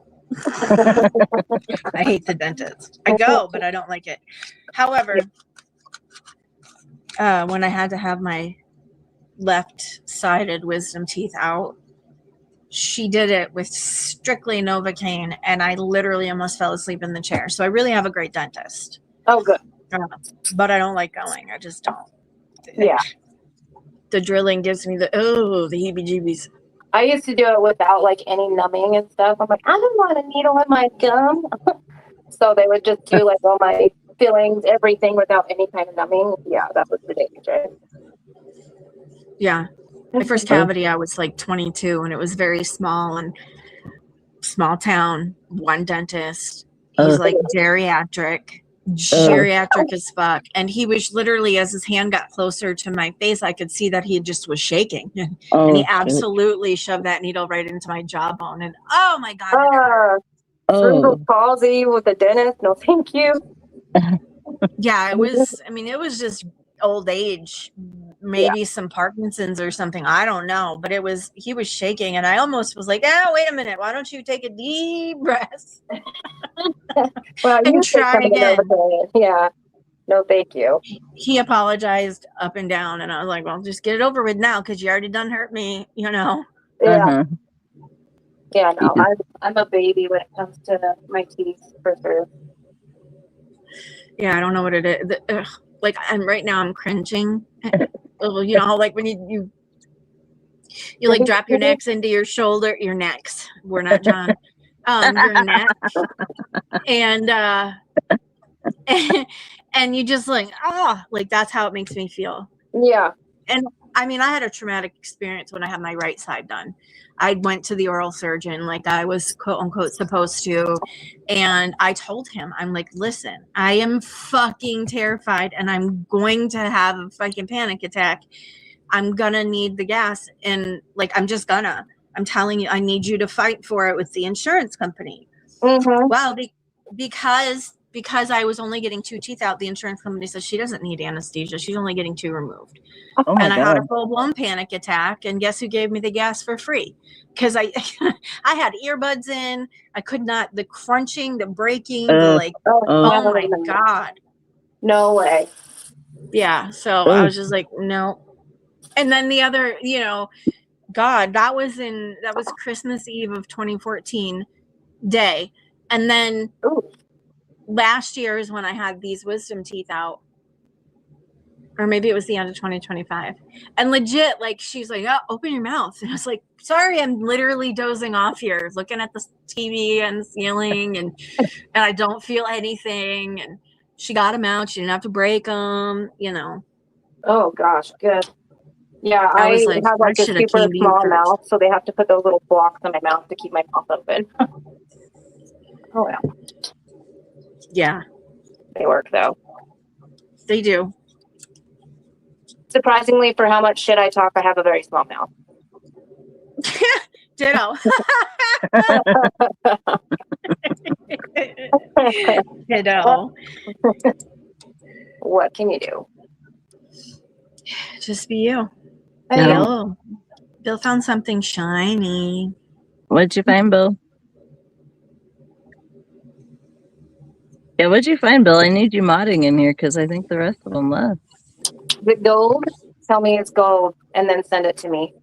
I hate the dentist. I go, but I don't like it. However, when I had to have my left-sided wisdom teeth out, she did it with strictly Novocaine, and I literally almost fell asleep in the chair. So I really have a great dentist. Oh, good. But I don't like going. I just don't. Yeah. The drilling gives me the heebie-jeebies. I used to do it without like any numbing and stuff. I'm like, I don't want a needle in my gum. So they would just do like all my fillings, everything without any kind of numbing. Yeah, that was ridiculous. Yeah. My first cavity, I was like 22, and it was very small and small town, one dentist. He's like geriatric as fuck. And he was literally, as his hand got closer to my face, I could see that he just was shaking. And he absolutely shoved that needle right into my jawbone. And oh my God. Cerebral palsy with a dentist? No, thank you. Yeah, it was just old age, maybe some Parkinson's or something. I don't know, but he was shaking, and I almost was like, oh, wait a minute. Why don't you take a deep breath? Well, and try again. Yeah. No, thank you. He apologized up and down, and I was like, well, just get it over with now, because you already done hurt me, you know? Yeah. Yeah, no, I'm a baby when it comes to my teeth, for sure. Yeah, I don't know what it is. Like, right now I'm cringing. You know, like when you like drop your necks into your necks. We're not John. Your neck. And and you just like, like that's how it makes me feel. Yeah. And I mean, I had a traumatic experience when I had my right side done. I went to the oral surgeon like I was quote unquote supposed to. And I told him, I'm like, listen, I am fucking terrified and I'm going to have a fucking panic attack. I'm gonna need the gas. And like, I'm telling you, I need you to fight for it with the insurance company. Mm-hmm. Well, because I was only getting 2 teeth out, the insurance company says she doesn't need anesthesia. She's only getting 2 removed. Oh my God. I had a full-blown panic attack, and guess who gave me the gas for free? Because I had earbuds in. I could not, the crunching, the breaking, oh my God. No way. Yeah, so I was just like, no. And then the other, God, that was Christmas Eve of 2014 day. And then last year is when I had these wisdom teeth out. Or maybe it was the end of 2025. And legit, like, she's like, oh, open your mouth. And I was like, sorry, I'm literally dozing off here, looking at the TV and the ceiling, and I don't feel anything. And she got them out. She didn't have to break them, Oh, gosh, good. Yeah, I have like a super small mouth, so they have to put those little blocks in my mouth to keep my mouth open. Oh, yeah. Yeah. They work, though. They do. Surprisingly, for how much shit I talk, I have a very small mouth. Ditto. Kiddo. What can you do? Just be you. Yeah. Bill found something shiny. What'd you find, Bill? Yeah, what'd you find, Bill? I need you modding in here because I think the rest of them left. Is it gold? Tell me it's gold and then send it to me.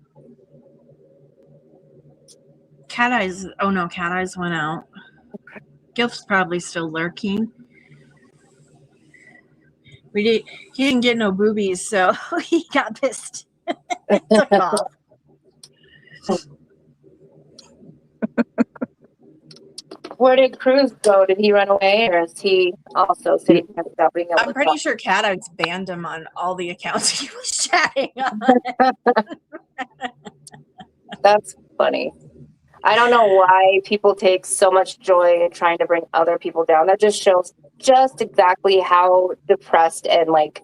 Cat Eyes. Oh no, Cat Eyes went out. Gilf's probably still lurking. He didn't get no boobies, so he got pissed. Took off. Where did Cruz go? Did he run away, or is he also sitting here without being able I'm to pretty talk? sure Cat Eyes banned him on all the accounts he was chatting on. That's funny. I don't know why people take so much joy in trying to bring other people down. That just shows just exactly how depressed and like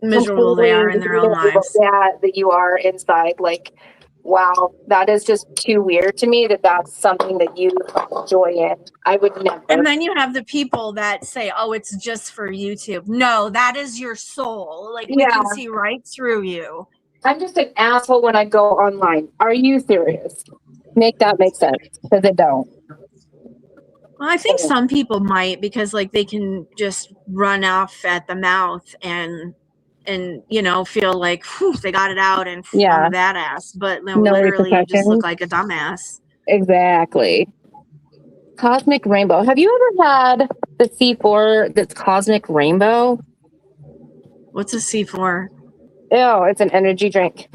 Miserable they are in their own lives. Yeah, that you are inside. Like, wow, that is just too weird to me that that's something that you find joy in. I would never. And then you have the people that say, oh, it's just for YouTube. No, that is your soul. Like, we can see right through you. I'm just an asshole when I go online. Are you serious? Make that make sense, because it don't. Well, I think some people might, because like they can just run off at the mouth and you know, feel like whew, they got it out and I'm a badass, but no, literally you just look like a dumbass. Exactly. Cosmic Rainbow. Have you ever had the C4 that's Cosmic Rainbow? What's a C4? Oh, it's an energy drink.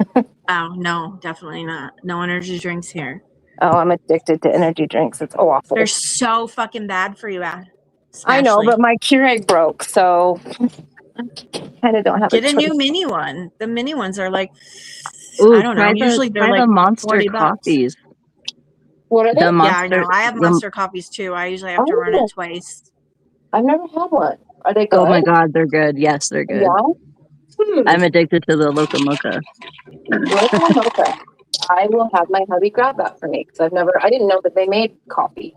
Oh, no, definitely not. No energy drinks here. Oh, I'm addicted to energy drinks. It's awful. They're so fucking bad for you, I know, but my Keurig broke, so I kind of don't have Get a a new choice. mini one. The mini ones are like, Ooh, I don't know. Usually they're like the Monster $40. Coffees. What are they? Yeah, I know. I have Monster coffees too. I usually have to run it twice. I've never had one. Are they good? Oh my god, they're good. Yes, they're good. Yeah? I'm addicted to the Loca Mocha. Loca Mocha. I will have my hubby grab that for me because I didn't know that they made coffee.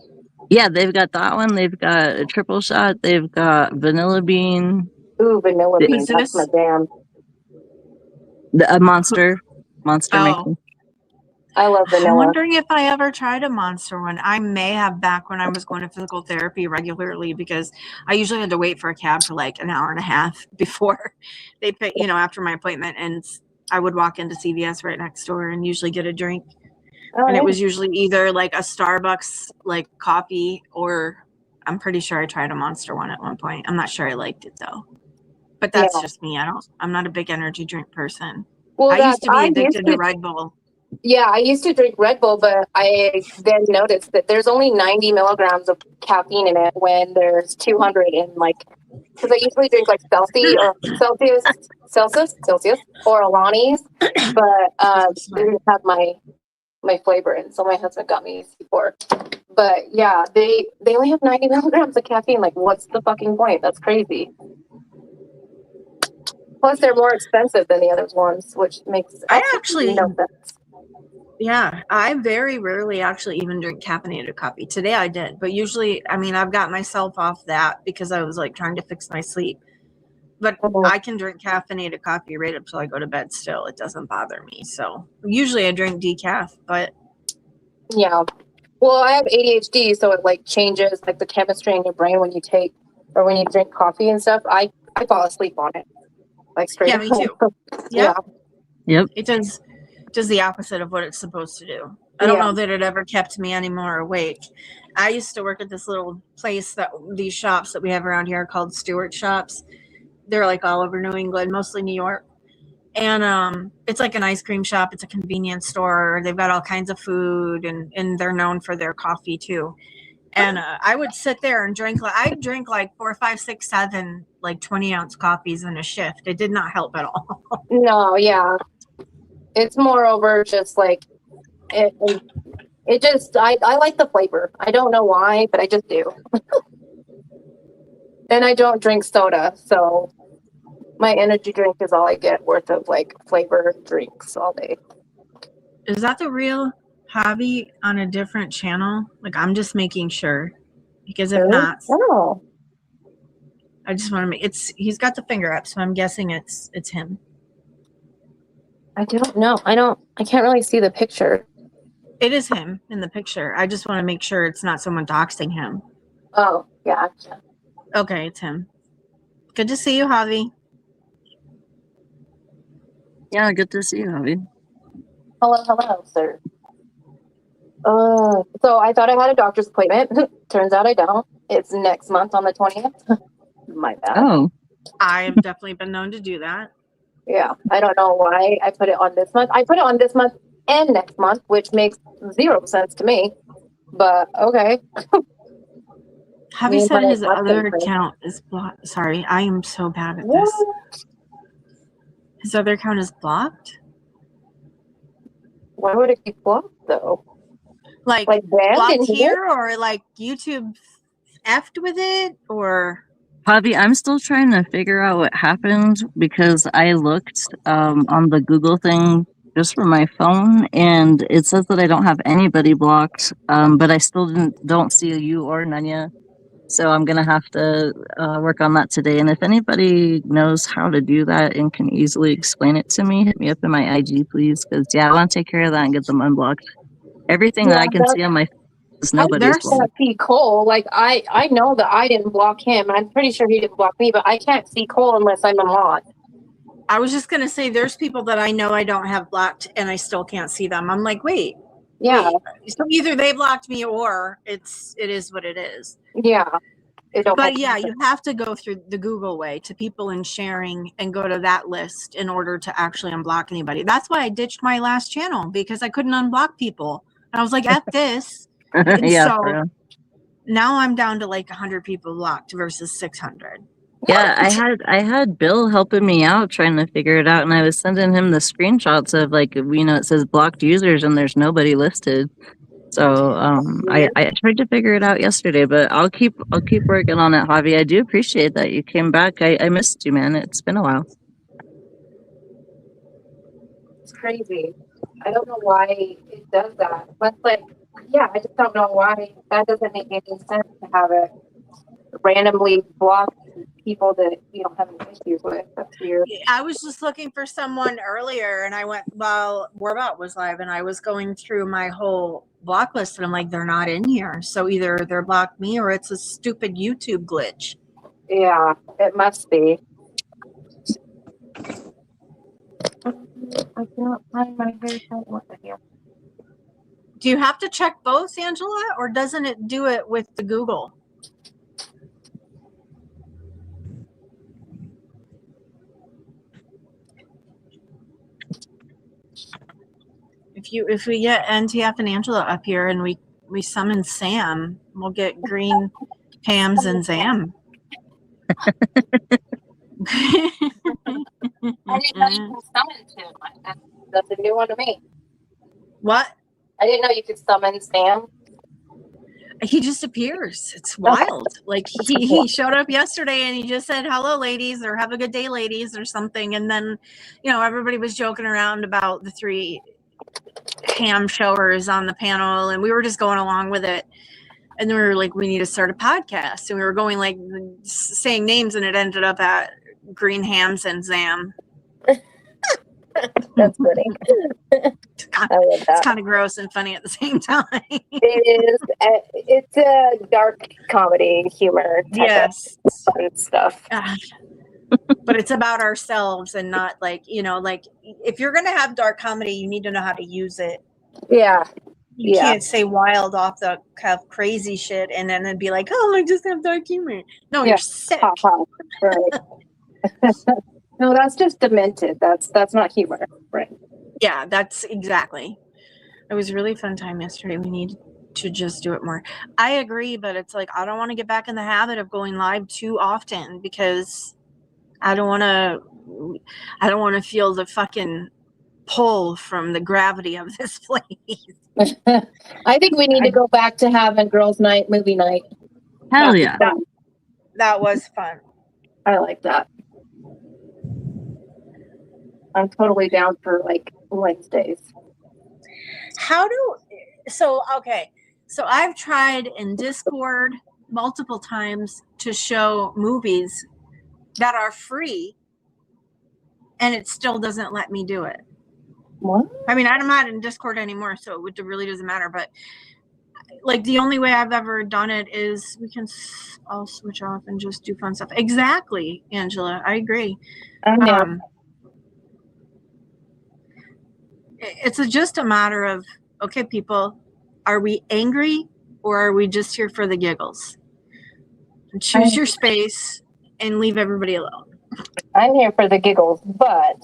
Yeah, they've got that one. They've got a triple shot. They've got vanilla bean. Ooh, vanilla bean. That's my jam. A Monster making. I love vanilla. I'm wondering if I ever tried a Monster one. I may have back when I was going to physical therapy regularly, because I usually had to wait for a cab for like an hour and a half before they pick, you know, after my appointment, and I would walk into CVS right next door and usually get a drink. And it was usually either like a Starbucks like coffee, or I'm pretty sure I tried a Monster one at one point. I'm not sure I liked it though. But that's just me. I'm not a big energy drink person. Well, I used to be addicted to Red Bull. Yeah, I used to drink Red Bull, but I then noticed that there's only 90 milligrams of caffeine in it when there's 200 in, like, because I usually drink like Celsius or Alani's, but they didn't have my flavor in, so my husband got me C4. But yeah, they only have 90 milligrams of caffeine. Like, what's the fucking point? That's crazy. Plus, they're more expensive than the other ones, which makes no sense. Yeah, I very rarely actually even drink caffeinated coffee. Today I did, but usually, I mean, I've got myself off that because I was like trying to fix my sleep. But I can drink caffeinated coffee right up till I go to bed still. It doesn't bother me. So usually I drink decaf, but yeah. Well, I have ADHD, so it like changes like the chemistry in your brain when you take or when you drink coffee and stuff. I fall asleep on it. Like straight up. Yeah, me too. Yeah. Yep. It does the opposite of what it's supposed to do. I don't know that it ever kept me any more awake. I used to work at this little place these shops that we have around here are called Stewart shops. They're like all over New England, mostly New York. And it's like an ice cream shop. It's a convenience store. They've got all kinds of food, and they're known for their coffee too. And I would sit there and drink like 4, 5, 6, 7 like 20-ounce coffees in a shift. It did not help at all. No, yeah. It's moreover just like it just I like the flavor. I don't know why, but I just do. And I don't drink soda, so my energy drink is all I get worth of like flavor drinks all day. Is that the real hobby on a different channel? Like, I'm just making sure. Because if not, Oh, I just want to make he's got the finger up, so I'm guessing it's him. I don't know. I can't really see the picture. It is him in the picture. I just want to make sure it's not someone doxing him. Oh, yeah. Okay, it's him. Good to see you, Javi. Yeah, good to see you, Javi. Hello, sir. So I thought I had a doctor's appointment. Turns out I don't. It's next month on the 20th. My bad. Oh, I've definitely been known to do that. Yeah, I don't know why I put it on this month. I put it on this month and next month, which makes 0 sense to me. But okay. Javi said his other account is blocked. Sorry, I am so bad at this. His other account is blocked? Why would it be blocked though? Like blocked here, or like YouTube effed with it, or? Javi, I'm still trying to figure out what happened because I looked on the Google thing just for my phone, and it says that I don't have anybody blocked, but I still don't see you or Nanya. So I'm gonna have to work on that today. And if anybody knows how to do that and can easily explain it to me, hit me up in my IG, please. Because I want to take care of that and get them unblocked. Everything that I can see on my is nobody's blocked. See Cole. Like I know that I didn't block him. I'm pretty sure he didn't block me, but I can't see Cole unless I'm a mod. I was just gonna say, there's people that I know I don't have blocked, and I still can't see them. I'm like, wait. Yeah. Wait. So either they blocked me, or it is what it is. Yeah. But yeah, you have to go through the Google way to people and sharing and go to that list in order to actually unblock anybody. That's why I ditched my last channel, because I couldn't unblock people. And I was like, F this. Yeah. So now I'm down to like 100 people blocked versus 600. Yeah, I had Bill helping me out trying to figure it out, and I was sending him the screenshots of like, it says blocked users and there's nobody listed. So I tried to figure it out yesterday, but I'll keep working on it, Javi. I do appreciate that you came back. I missed you, man. It's been a while. It's crazy. I don't know why it does that. But like, yeah, I just don't know why. That doesn't make any sense to have it randomly block people that you don't have any issues with. That's weird. I was just looking for someone earlier, and I went while Warbot was live, and I was going through my whole block list, and I'm like, they're not in here. So either they're blocked me, or it's a stupid YouTube glitch. Yeah, it must be. I cannot find my very what the hell. Do you have to check both, Angela, or doesn't it do it with the Google? If we get NTF and Angela up here and we summon Sam, we'll get green Pams and Zam. I didn't know you could summon Sam. That's a new one to me. What? I didn't know you could summon Sam. He just appears. It's wild. Like he showed up yesterday and he just said, hello, ladies, or have a good day, ladies, or something. And then, everybody was joking around about the 3 ham showers on the panel, and we were just going along with it. And then we were like, we need to start a podcast. And we were going like saying names, and it ended up at Green Hams and Zam. That's funny. It's kind of gross and funny at the same time. It is. It's a dark comedy humor. Yes. Fun stuff. But it's about ourselves and not like, like if you're going to have dark comedy, you need to know how to use it. Yeah. You can't say wild off the cuff crazy shit and then be like, oh, I just have dark humor. No, you're sick. Right. No, that's just demented. That's not humor. Right. Yeah, that's exactly. It was a really fun time yesterday. We need to just do it more. I agree, but it's like, I don't want to get back in the habit of going live too often because I don't want to feel the fucking pull from the gravity of this place. I think we need to go back to having girls' night, movie night. Hell yeah. That was fun. I like that. I'm totally down for like Wednesdays. So I've tried in Discord multiple times to show movies that are free, and it still doesn't let me do it. What? I mean, I'm not in Discord anymore, so it really doesn't matter. But like, the only way I've ever done it is we can all switch off and just do fun stuff. Exactly, Angela. I agree. I know. It's just a matter of, okay, people, are we angry or are we just here for the giggles? Choose your space and leave everybody alone. I'm here for the giggles, but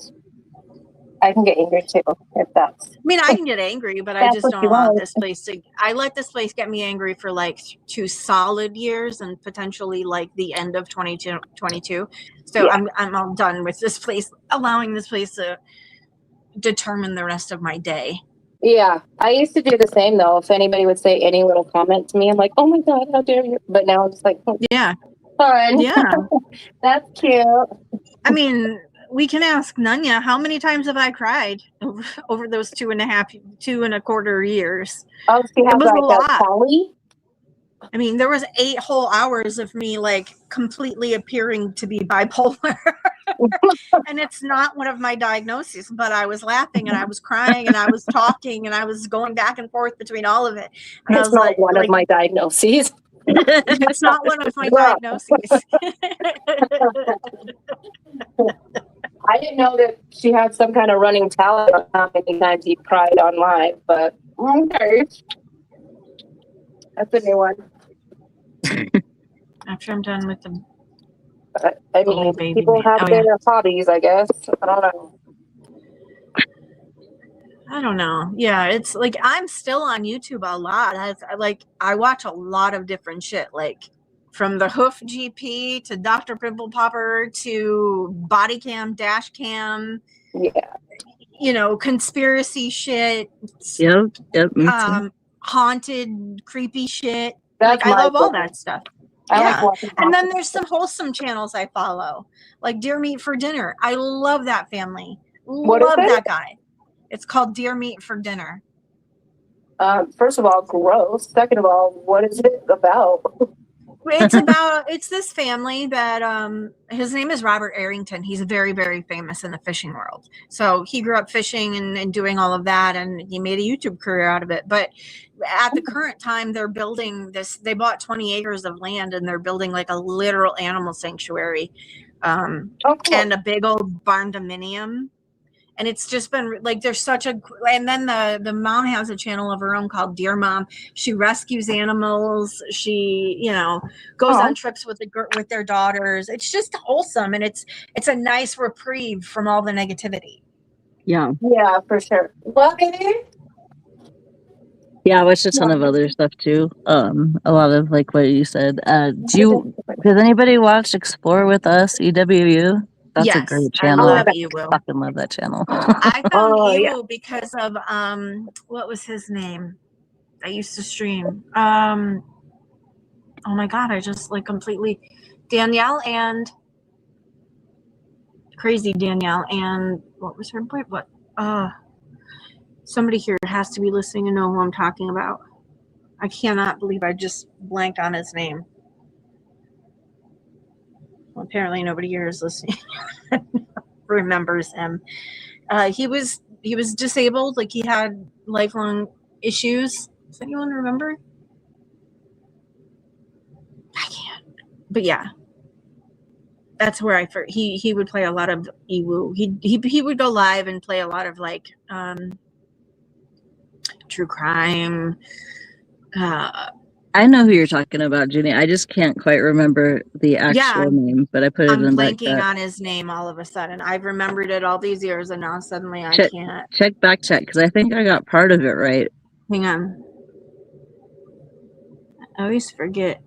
I can get angry too if that's. I mean, I can get angry, but I just don't allow this place to. I let this place get me angry for like 2 solid years and potentially like the end of 2022. So yeah. I'm all done with this place, allowing this place to determine the rest of my day. Yeah, I used to do the same though. If anybody would say any little comment to me, I'm like, "Oh my god, how dare you!" But now it's like, yeah, fun. Yeah, that's cute. I mean, we can ask Nunya, how many times have I cried over those 2.25 years? Oh, she has it was like a lot. Kelly? I mean, there was 8 whole hours of me like completely appearing to be bipolar. And it's not one of my diagnoses, but I was laughing and I was crying and I was talking and I was going back and forth between all of it. And it's I was not one of my diagnoses. It's not one of my diagnoses. I didn't know that she had some kind of running tally on how many times you cried on live, but okay. That's a new one. After I'm done with them. I mean, people have their hobbies, I guess. I don't know. I don't know. Yeah, it's like I'm still on YouTube a lot. I watch a lot of different shit, like from the Hoof GP to Dr. Pimple Popper to body cam, dash cam. Yeah. You know, conspiracy shit. Yep. Me too. Haunted, creepy shit. That's I love all that stuff. I like watching. And then there's some wholesome channels I follow, like Deer Meat for Dinner. I love that family. Love that guy. It's called Deer Meat for Dinner. First of all, gross. Second of all, what is it about? It's this family that his name is Robert Arrington. He's very, very famous in the fishing world. So he grew up fishing and doing all of that, and he made a YouTube career out of it. But at the current time, they're building this. They bought 20 acres of land, and they're building like a literal animal sanctuary, and a big old barn dominium. And it's just been like, there's such a, and then the mom has a channel of her own called Dear Mom. She rescues animals. She, goes on trips with their daughters. It's just wholesome. And it's a nice reprieve from all the negativity. Yeah. Yeah, for sure. What, baby? Yeah, I watched a ton of other stuff too. A lot of like what you said. Does anybody watch Explore With Us, EWU? That's a great channel. I fucking love that channel. I found EWU because of what was his name? I used to stream. Oh my god, I just like completely Danielle and crazy Danielle and what was her point? What somebody here has to be listening and know who I'm talking about. I cannot believe I just blanked on his name. Well, apparently nobody here is listening. Remembers him. He was disabled, like he had lifelong issues. Does anyone remember? I can't. But yeah, that's where he would play a lot of EWU. He would go live and play a lot of like true crime. I know who you're talking about, Junie. I just can't quite remember the actual name, but I put it in the I'm blanking on his name all of a sudden. I've remembered it all these years, and now suddenly I can't. Check, because I think I got part of it right. Hang on. I always forget.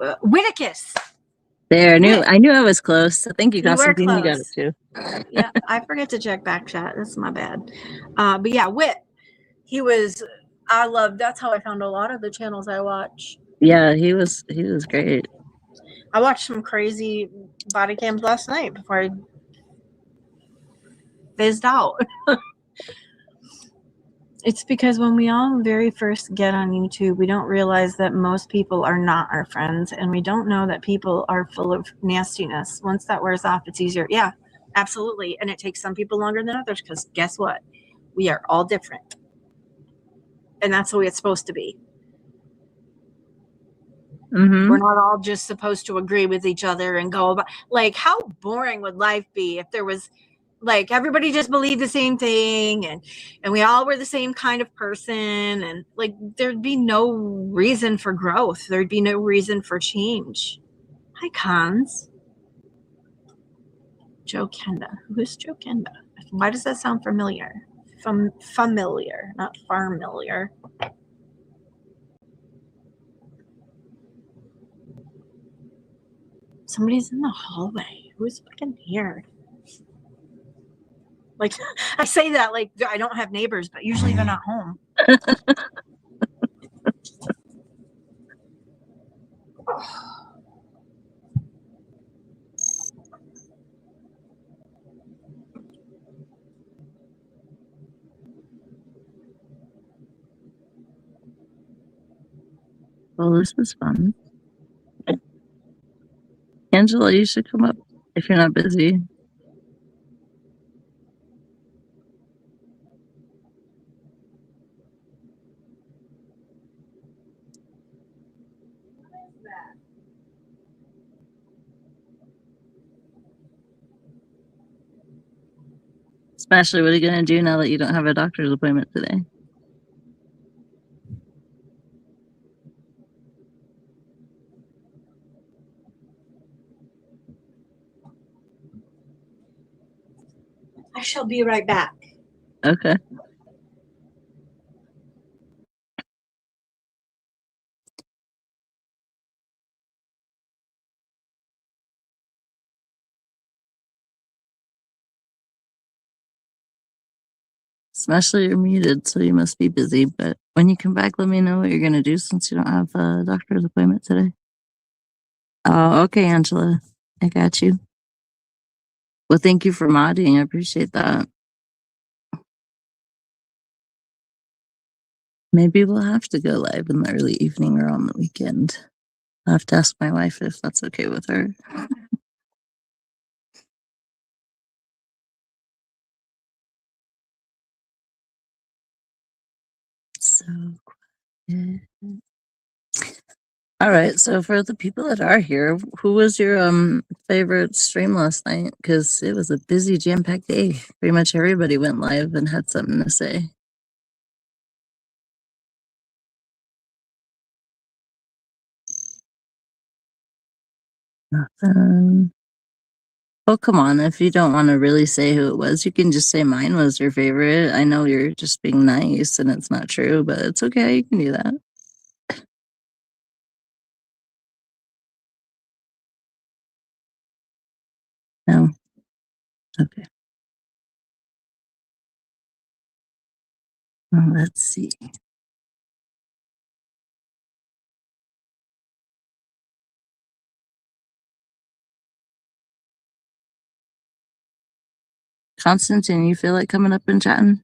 Whittakis. There, I knew I was close. So thank you, Constantine. You got it too. Yeah, I forget to check back chat. That's my bad. But yeah, Whit. That's how I found a lot of the channels I watch. Yeah, he was great. I watched some crazy body cams last night before I fizzed out. It's because when we all very first get on YouTube, we don't realize that most people are not our friends, and we don't know that people are full of nastiness. Once that wears off, it's easier. Yeah, absolutely. And it takes some people longer than others because guess what? We are all different. And that's the way it's supposed to be. Mm-hmm. We're not all just supposed to agree with each other and go about, like, how boring would life be if there was, like, everybody just believed the same thing and we all were the same kind of person, and like there'd be no reason for growth. There'd be no reason for change. Hi, Cons. Joe Kenda. Who is Joe Kenda? Why does that sound familiar? Familiar, not familiar. Somebody's in the hallway. Who's fucking here? Like, I say that like I don't have neighbors, but usually they're not home. Well, this is fun. Angela, you should come up if you're not busy. Especially, what are you going to do now that you don't have a doctor's appointment today? I shall be right back. Okay. Especially, you're muted, so you must be busy. But when you come back, let me know what you're going to do since you don't have a doctor's appointment today. Oh, okay, Angela. I got you. Well, thank you for modding. I appreciate that. Maybe we'll have to go live in the early evening or on the weekend. I'll have to ask my wife if that's okay with her. So quiet. All right, so for the people that are here, who was your favorite stream last night? Because it was a busy, jam-packed day. Pretty much everybody went live and had something to say. Oh, come on. If you don't want to really say who it was, you can just say mine was your favorite. I know you're just being nice and it's not true, but it's okay. You can do that. No. Okay. Well, let's see. Constantine, you feel like coming up and chatting?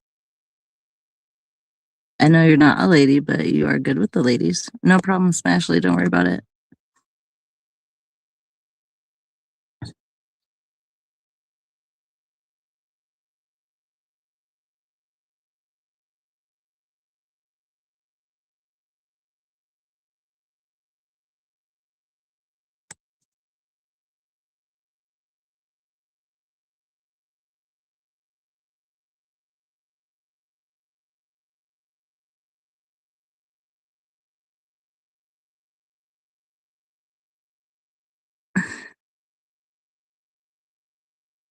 I know you're not a lady, but you are good with the ladies. No problem, Smashley. Don't worry about it.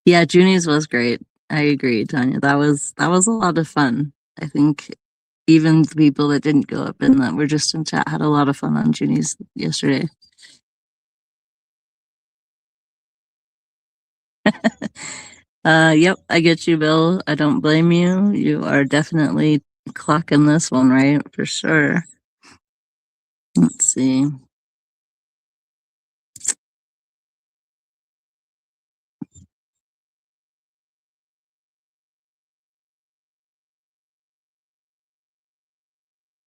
Yeah, Junie's was great. I agree, Tanya. That was a lot of fun. I think even the people that didn't go up and that were just in chat had a lot of fun on Junie's yesterday. Yep, I get you, Bill. I don't blame you. You are definitely clocking this one right for sure. Let's see.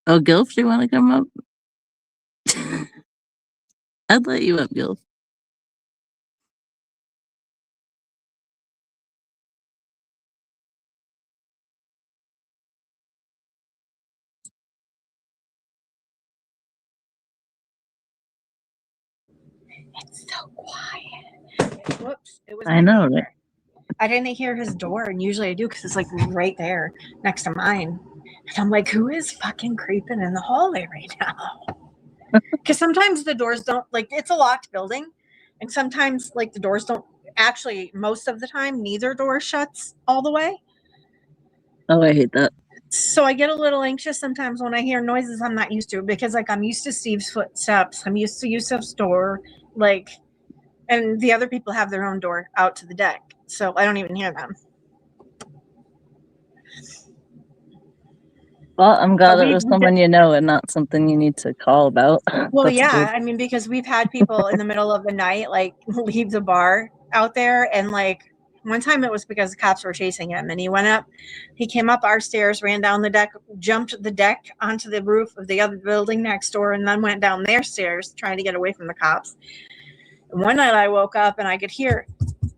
Oh, Gilf, do you want to come up? I'd let you up, Gilf. It's so quiet. Whoops. It was I know, right? I didn't hear his door, and usually I do because it's like right there next to mine. And I'm like, who is fucking creeping in the hallway right now? Because sometimes the doors don't, like, it's a locked building, and sometimes, like, the doors don't actually, most of the time, neither door shuts all the way. Oh, I hate that. So I get a little anxious sometimes when I hear noises I'm not used to, because, like, I'm used to Steve's footsteps, I'm used to Yusuf's door, like, and the other people have their own door out to the deck, so I don't even hear them. Well, I'm glad it was someone you know and not something you need to call about. Well, yeah, I mean, because we've had people in the middle of the night, like, leave the bar out there, and, like, one time it was because the cops were chasing him, and he came up our stairs, ran down the deck, jumped the deck onto the roof of the other building next door, and then went down their stairs trying to get away from the cops. And one night I woke up and I could hear,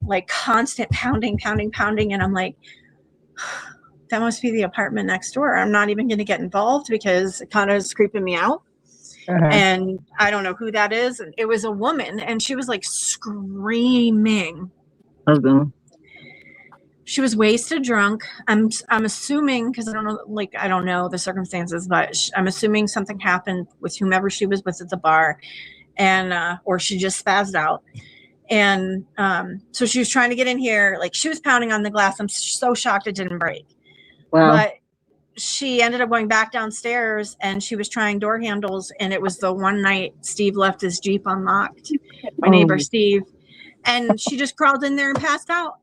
like, constant pounding, and I'm like, that must be the apartment next door. I'm not even going to get involved because it kind of is creeping me out. And I don't know who that is. And it was a woman, and she was like screaming. She was wasted drunk. I'm assuming, because I don't know the circumstances, but I'm assuming something happened with whomever she was with at the bar, and or she just spazzed out. And so she was trying to get in here, like, she was pounding on the glass. I'm so shocked it didn't break. Wow. But she ended up going back downstairs, and she was trying door handles, and it was the one night Steve left his Jeep unlocked, my neighbor Steve, and she just crawled in there and passed out.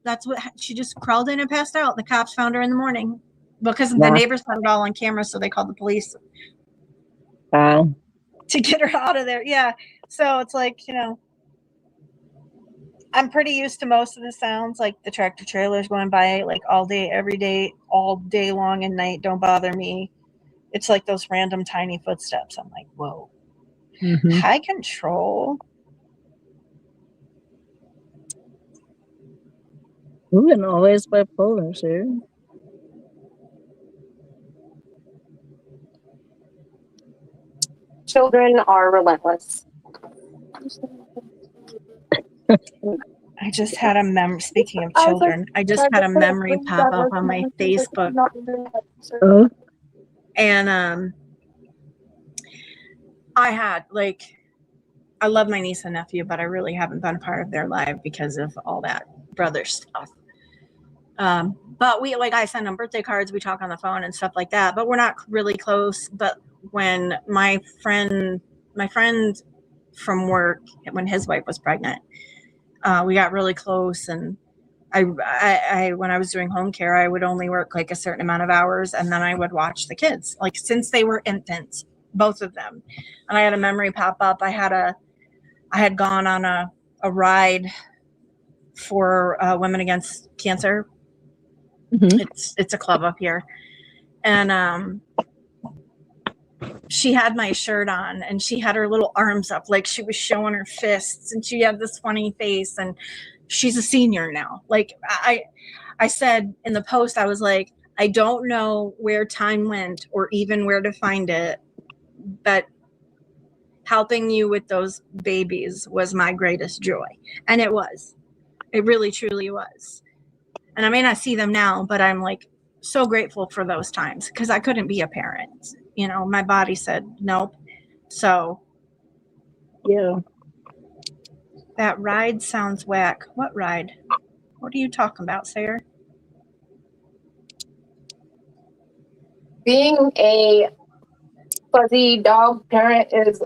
She just crawled in and passed out. The cops found her in the morning because the neighbors had it all on camera, so they called the police to get her out of there. Yeah, so it's like, you know, I'm pretty used to most of the sounds, like the tractor trailers going by, like, all day, every day, all day long and night. Don't bother me. It's like those random tiny footsteps. I'm like, whoa. Mm-hmm. High control. Ooh, and always bipolar, sir. Children are relentless. I just had a memory. Speaking of children, I just had a memory pop up on my Facebook. And I love my niece and nephew, but I really haven't been a part of their life because of all that brother stuff. But we, like, I send them birthday cards, we talk on the phone and stuff like that, but we're not really close. But when my friend from work, when his wife was pregnant, we got really close, and I when I was doing home care, I would only work like a certain amount of hours, and then I would watch the kids, like, since they were infants, both of them. And I had a memory pop up. I had gone on a ride for Women Against Cancer. Mm-hmm. It's a club up here, and she had my shirt on, and she had her little arms up, like she was showing her fists, and she had this funny face, and she's a senior now. Like, I said in the post, I was like, I don't know where time went or even where to find it, but helping you with those babies was my greatest joy. And it was. It really, truly was. And I may not see them now, but I'm, like, so grateful for those times, because I couldn't be a parent. You know, my body said nope. So, yeah. That ride sounds whack. What ride? What are you talking about, Sarah? Being a fuzzy dog parent is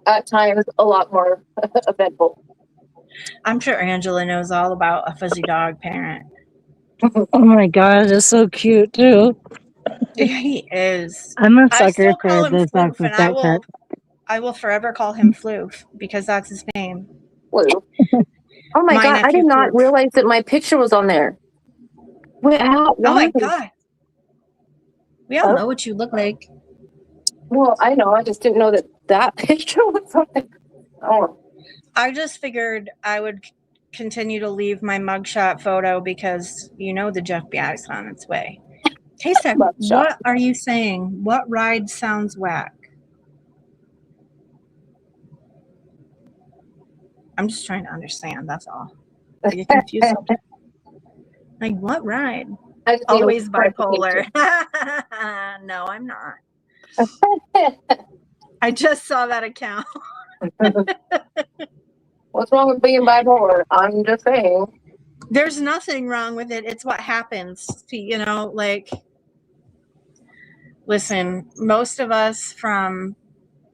at times a lot more eventful. I'm sure Angela knows all about a fuzzy dog parent. Oh my God, it's so cute too. He is. I'm a sucker for the dog with that pet. I will forever call him Floof, because that's his name. Floof. Oh my God, I did not realize that my picture was on there. Oh my God. We all know what you look like. Well, I know. I just didn't know that picture was something. Oh, I just figured I would continue to leave my mugshot photo because the FBI is on its way. K-Sec, what are you saying? What ride sounds whack? I'm just trying to understand. That's all. I get confused sometimes. Like, what ride? Always bipolar. No, I'm not. I just saw that account. What's wrong with being bipolar? I'm just saying. There's nothing wrong with it. It's what happens to, like, listen, most of us and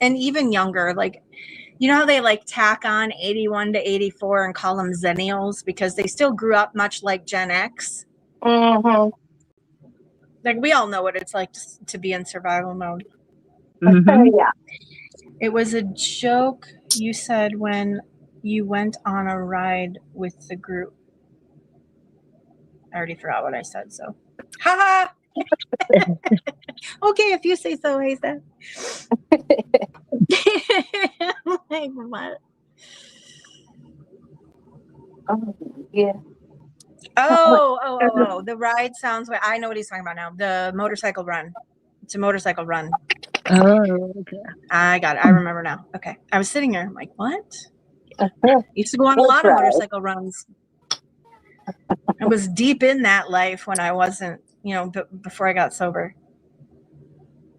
even younger, like, how they like tack on 81 to 84 and call them Zennials because they still grew up much like Gen X. Mm-hmm. Like, we all know what it's like to be in survival mode. Mm-hmm. Yeah. It was a joke you said when you went on a ride with the group. I already forgot what I said, so. Ha ha! Okay, if you say so, I said. Like, what? Oh, yeah. Oh, the ride sounds like I know what he's talking about now. The motorcycle run. It's a motorcycle run. Oh, okay. I got it. I remember now. Okay. I was sitting here. I'm like, what? I used to go on a lot of motorcycle runs. I was deep in that life when I wasn't, before I got sober.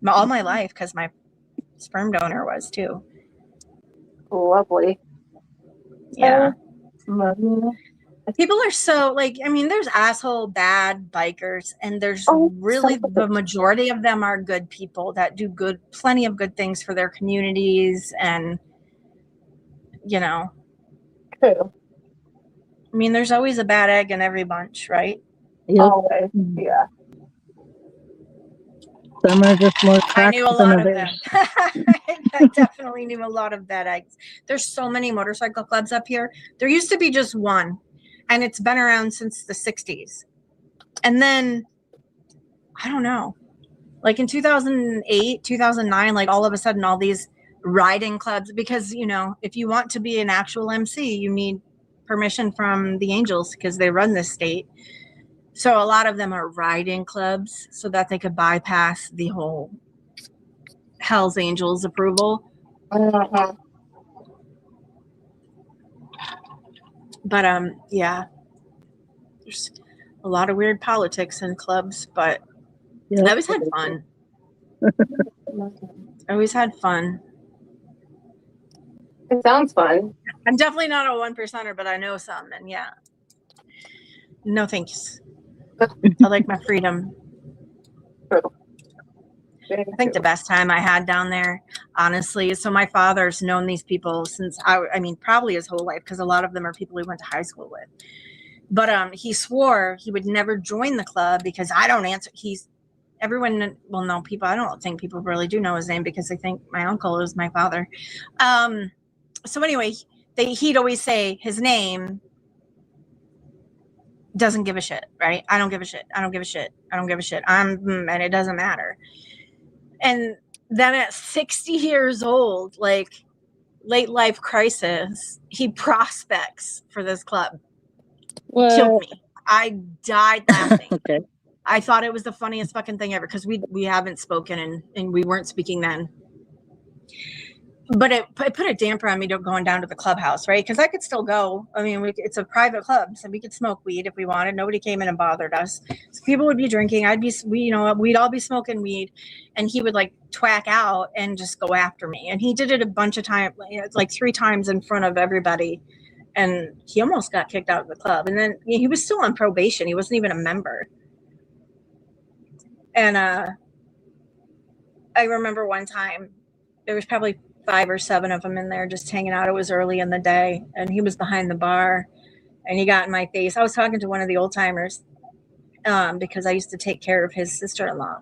All my life, because my sperm donor was too. Lovely. Yeah. People are so, like, I mean, there's asshole bad bikers, and there's really the majority of them are good people that do plenty of good things for their communities, and True. I mean, there's always a bad egg in every bunch, right? Yep. Always. Yeah. Some are just more I knew a cracked than lot of them. others. I definitely knew a lot of bad eggs. There's so many motorcycle clubs up here. There used to be just one, and it's been around since the 60s. And then, I don't know, like in 2008, 2009, like all of a sudden all these riding clubs, because, if you want to be an actual MC, you need permission from the Angels because they run this state. So a lot of them are riding clubs so that they could bypass the whole Hell's Angels approval. Mm-hmm. But yeah, there's a lot of weird politics in clubs, but I always had fun. I always had fun. It sounds fun. I'm definitely not a 1%er, but I know some, and yeah. No thanks. I like my freedom. True. I think the best time I had down there, honestly, so my father's known these people since probably his whole life, because a lot of them are people he went to high school with. But he swore he would never join the club because I don't answer. Everyone will know people. I don't think people really do know his name because they think my uncle is my father. So anyway, he'd always say his name. Doesn't give a shit, right? I don't give a shit. I don't give a shit. I don't give a shit. And it doesn't matter. And then at 60 years old, like late life crisis, he prospects for this club. Killed me. I died laughing. Okay. I thought it was the funniest fucking thing ever because we haven't spoken and we weren't speaking then. But it put a damper on me going down to the clubhouse, right? Because I could still go. I mean, it's a private club, so we could smoke weed if we wanted. Nobody came in and bothered us. So people would be drinking. We'd all be smoking weed, and he would like twack out and just go after me. And he did it a bunch of times, like 3 times in front of everybody. And he almost got kicked out of the club. And then he was still on probation. He wasn't even a member. And I remember one time there was probably 5 or 7 of them in there just hanging out. It was early in the day, and he was behind the bar, and he got in my face. I was talking to one of the old timers because I used to take care of his sister-in-law.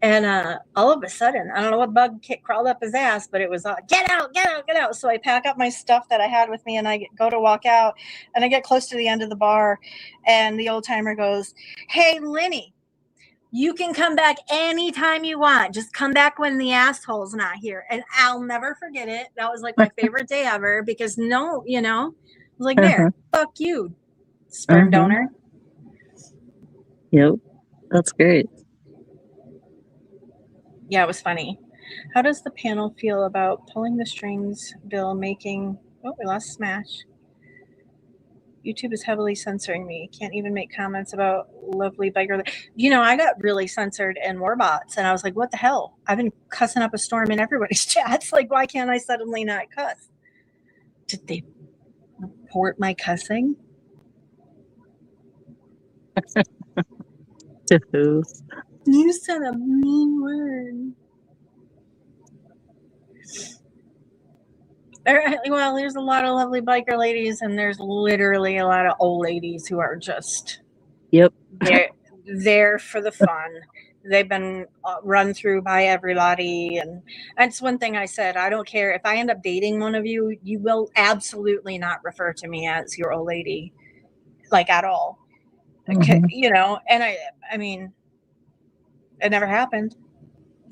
And all of a sudden, I don't know what bug crawled up his ass, but it was get out, get out, get out. So I pack up my stuff that I had with me, and I go to walk out, and I get close to the end of the bar, and the old timer goes, "Hey, Lenny, You can come back anytime you want. Just come back when the asshole's not here. And I'll never forget it. That was like my favorite day ever because I was like, there, fuck you, sperm donor. Yep. That's great. Yeah, it was funny. How does the panel feel about pulling the strings, Bill, making... Oh, we lost Smash. YouTube is heavily censoring me. Can't even make comments about lovely biker. I got really censored in Warbots, and I was like, what the hell? I've been cussing up a storm in everybody's chats. Like, why can't I suddenly not cuss? Did they report my cussing? To who? You said a mean word. Well, there's a lot of lovely biker ladies, and there's literally a lot of old ladies who are just they're there for the fun. They've been run through by everybody, and that's one thing I said. I don't care if I end up dating one of you. You will absolutely not refer to me as your old lady, like at all. Okay, and I mean, it never happened.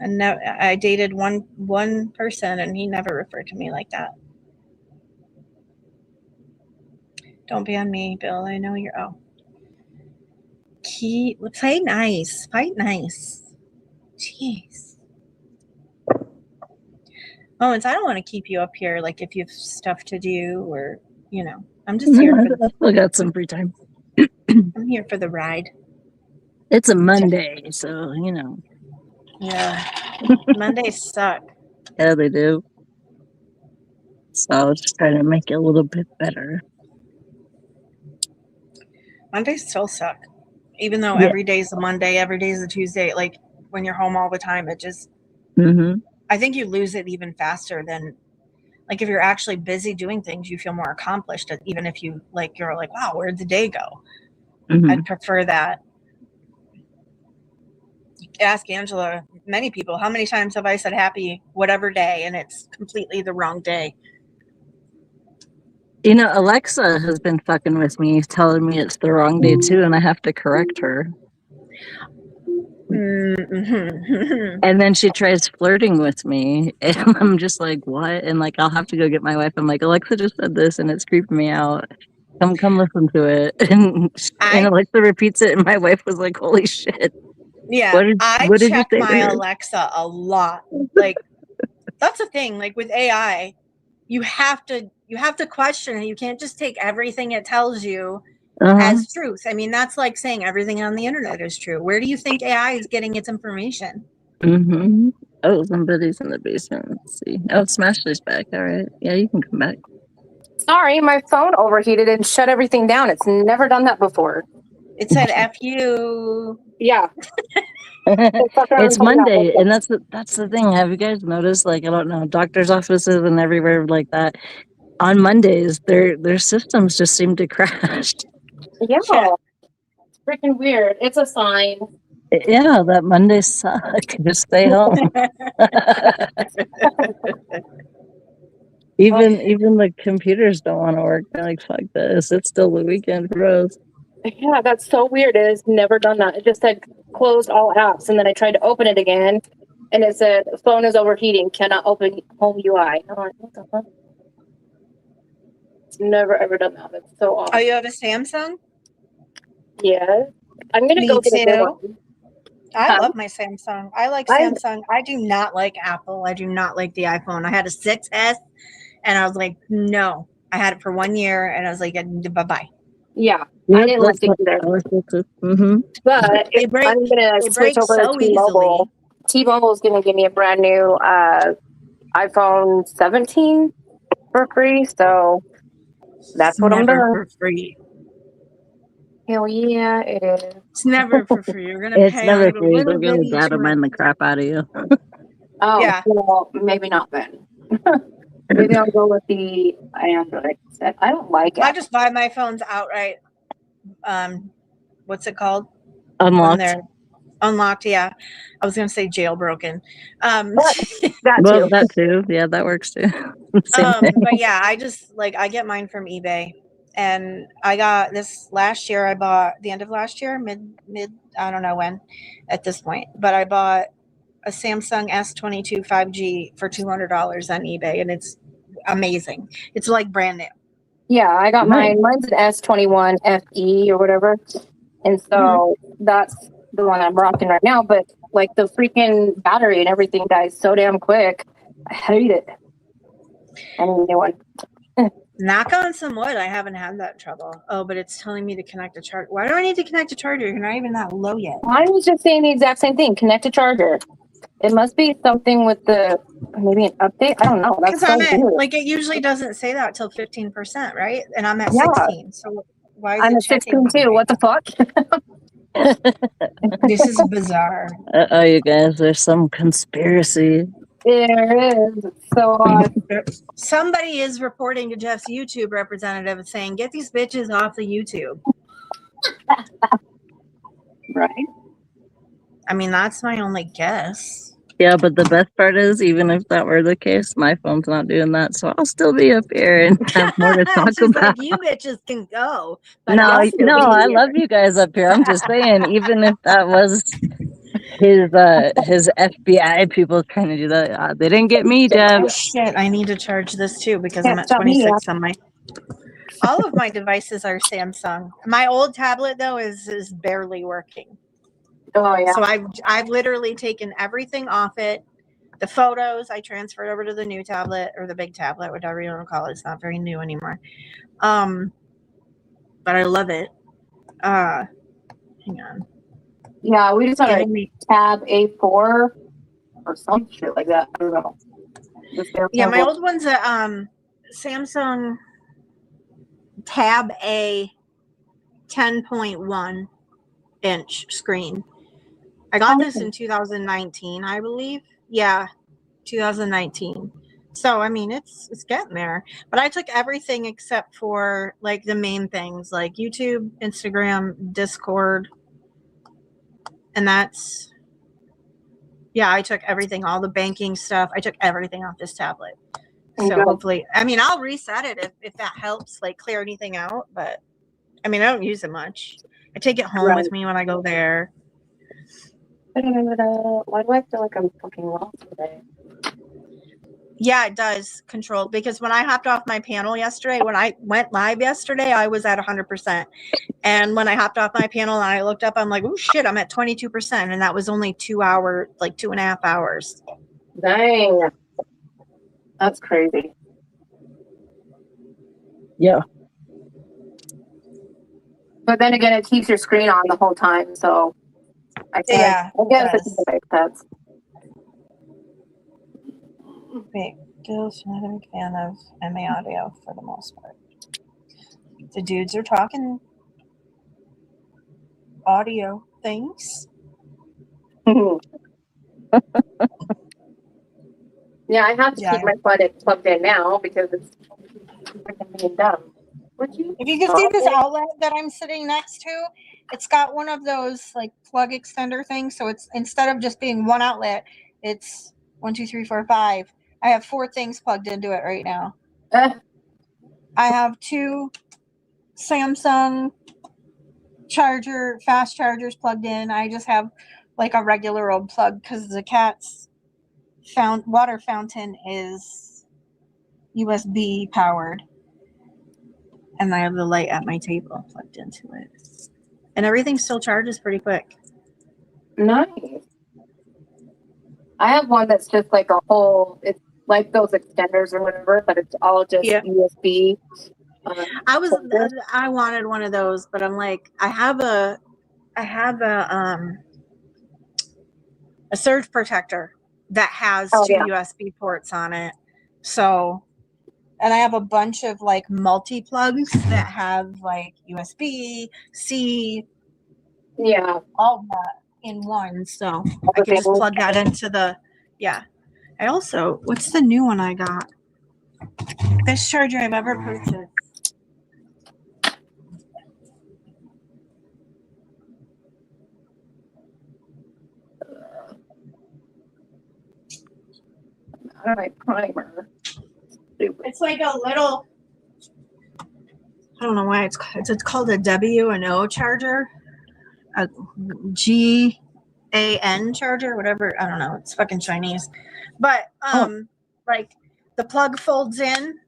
And I dated one person, and he never referred to me like that. Don't be on me, Bill. I know you're... Oh. Play nice. Fight nice. Jeez. Moments, I don't want to keep you up here, like if you have stuff to do or, I'm just here for I got some free time. I'm here for the ride. It's a Monday, so, Yeah. Mondays suck. Yeah, they do. So I was just trying to make it a little bit better. Mondays still suck. Even though every day is a Monday, every day is a Tuesday, like when you're home all the time, it just... I think you lose it even faster than... Like if you're actually busy doing things, you feel more accomplished, even if you're like, wow, where'd the day go? I'd prefer that. Ask Angela, many people, how many times have I said happy whatever day and it's completely the wrong day? Alexa has been fucking with me, telling me it's the wrong day too, and I have to correct her. And then she tries flirting with me, and I'm just like, what? And like, I'll have to go get my wife. I'm like, Alexa just said this, and it's creeping me out. Come listen to it. And Alexa repeats it, and my wife was like, holy shit. Yeah, I check my Alexa a lot. Like, that's the thing. Like with AI, you have to question it. You can't just take everything it tells you as truth. I mean, that's like saying everything on the internet is true. Where do you think AI is getting its information? Oh, somebody's in the basement. Let's see. Oh, Smashley's back. All right. Yeah, you can come back. Sorry, my phone overheated and shut everything down. It's never done that before. It said F you. Yeah. It's Monday, and that's the thing. Have you guys noticed, like, I don't know, doctors' offices and everywhere like that, on Mondays, their systems just seem to crash. Yeah. It's freaking weird. It's a sign. Yeah, that Mondays suck. Just stay home. Even the computers don't want to work. They're like, fuck this. It's still the weekend for us. Yeah, that's so weird. It has never done that. It just said closed all apps, and then I tried to open it again, and it said phone is overheating, cannot open home UI. I'm like, what the fuck? It's never ever done that. That's so awesome. Oh, you have a Samsung? Yeah. I'm gonna go get a new one. I love my Samsung. I like Samsung. I do not like Apple. I do not like the iPhone. I had a 6S, and I was like, no. I had it for 1 year, and I was like, bye-bye. Yeah. I didn't like it either. But I'm going to switch over to T-Mobile. T-Mobile is going to give me a brand new iPhone 17 for free, so that's what I'm doing. For free. Hell yeah, it is. It's never for free. You're going to pay a little bit. They're going to data mine the crap out of you. Oh, yeah. Well, maybe not then. Maybe I'll go with the Android. I don't like it. I just buy my phones outright. What's it called? Unlocked. When they're unlocked, yeah. I was going to say jailbroken. That too. Yeah, that works too. But yeah, I just I get mine from eBay, And I got this last year. I bought the end of last year, mid. I don't know when, at this point. But I bought a Samsung S22 5G for $200 on eBay, and it's amazing. It's like brand new. Yeah, I got Nice. mine. Mine's an S21 FE or whatever, and so that's the one I'm rocking right now. But like the freaking battery and everything dies so damn quick. I hate it. I need a new one. Knock on some wood. I haven't had that trouble. Oh, but it's telling me to connect a charger. Why do I need to connect a charger? You're not even that low yet. Mine was just saying the exact same thing. Connect a charger. It must be something with the maybe an update. I don't know. That's Because so I'm at, weird. like, it usually doesn't say that till 15%, right? And I'm at Yeah. 16. So why is I'm it at 16 checking? too. What the fuck? This is bizarre. Oh, you guys, there's some conspiracy. There is. It's so odd. Somebody is reporting to Jeff's YouTube representative saying, "Get these bitches off the YouTube." Right. I mean, that's my only guess. Yeah, but the best part is, even if that were the case, my phone's not doing that, so I'll still be up here and have more to talk She's about. like, you bitches can go. But No, I'll still be I here. love you guys up here. I'm just saying, even if that was his FBI people trying to do that, they didn't get me, Jeff. Oh shit! I need to charge this too because Can't I'm at stop me, 26 on my. All of my devices are Samsung. My old tablet though is barely working. Oh yeah. So I've literally taken everything off it. The photos I transferred over to the new tablet or the big tablet, whatever you want to call it. It's not very new anymore. But I love it. Hang on. Yeah, we just had Getting a me. Tab A4 or some shit like that. I don't know. Yeah, my old one's a Samsung Tab A 10.1 inch screen. I got this in 2019, I believe. Yeah, 2019. So I mean, it's getting there. But I took everything except for like the main things, like YouTube, Instagram, Discord, and that's. Yeah, I took everything, all the banking stuff. I took everything off this tablet. So hopefully, I mean, I'll reset it if that helps, like clear anything out. But I mean, I don't use it much. I take it home with me when I go there. Why do I feel like I'm fucking lost today? Yeah, it does control because when I hopped off my panel yesterday, when I went live yesterday, I was at 100%. And when I hopped off my panel and I looked up, I'm like, oh shit, I'm at 22%. And that was only 2 hours, like 2.5 hours. Dang. That's crazy. Yeah. But then again, it keeps your screen on the whole time, so I guess it makes sense. Wait, Gil's not a big fan of MA audio for the most part. The dudes are talking audio things. Yeah, I have to keep my plug plugged in now because it's freaking being dumb. If you can see this outlet that I'm sitting next to, it's got one of those like plug extender things. So it's instead of just being one outlet, it's 1, 2, 3, 4, 5. I have 4 things plugged into it right now. I have 2 Samsung fast chargers plugged in. I just have like a regular old plug because the cat's water fountain is USB powered. And I have the light at my table plugged into it. And everything still charges pretty quick. Nice. I have one that's just like a whole, it's like those extenders or whatever, but it's all just USB. I wanted one of those, but I'm like, I have a surge protector that has 2 USB ports on it. So, and I have a bunch of like multi plugs that have like USB, C, all that in one. So I can just plug that into the, I also, what's the new one I got? Best charger I've ever purchased. All right, primer. It's like a little I don't know why it's called a W and O charger, a GAN charger, whatever. I don't know. It's fucking Chinese, but like the plug folds in,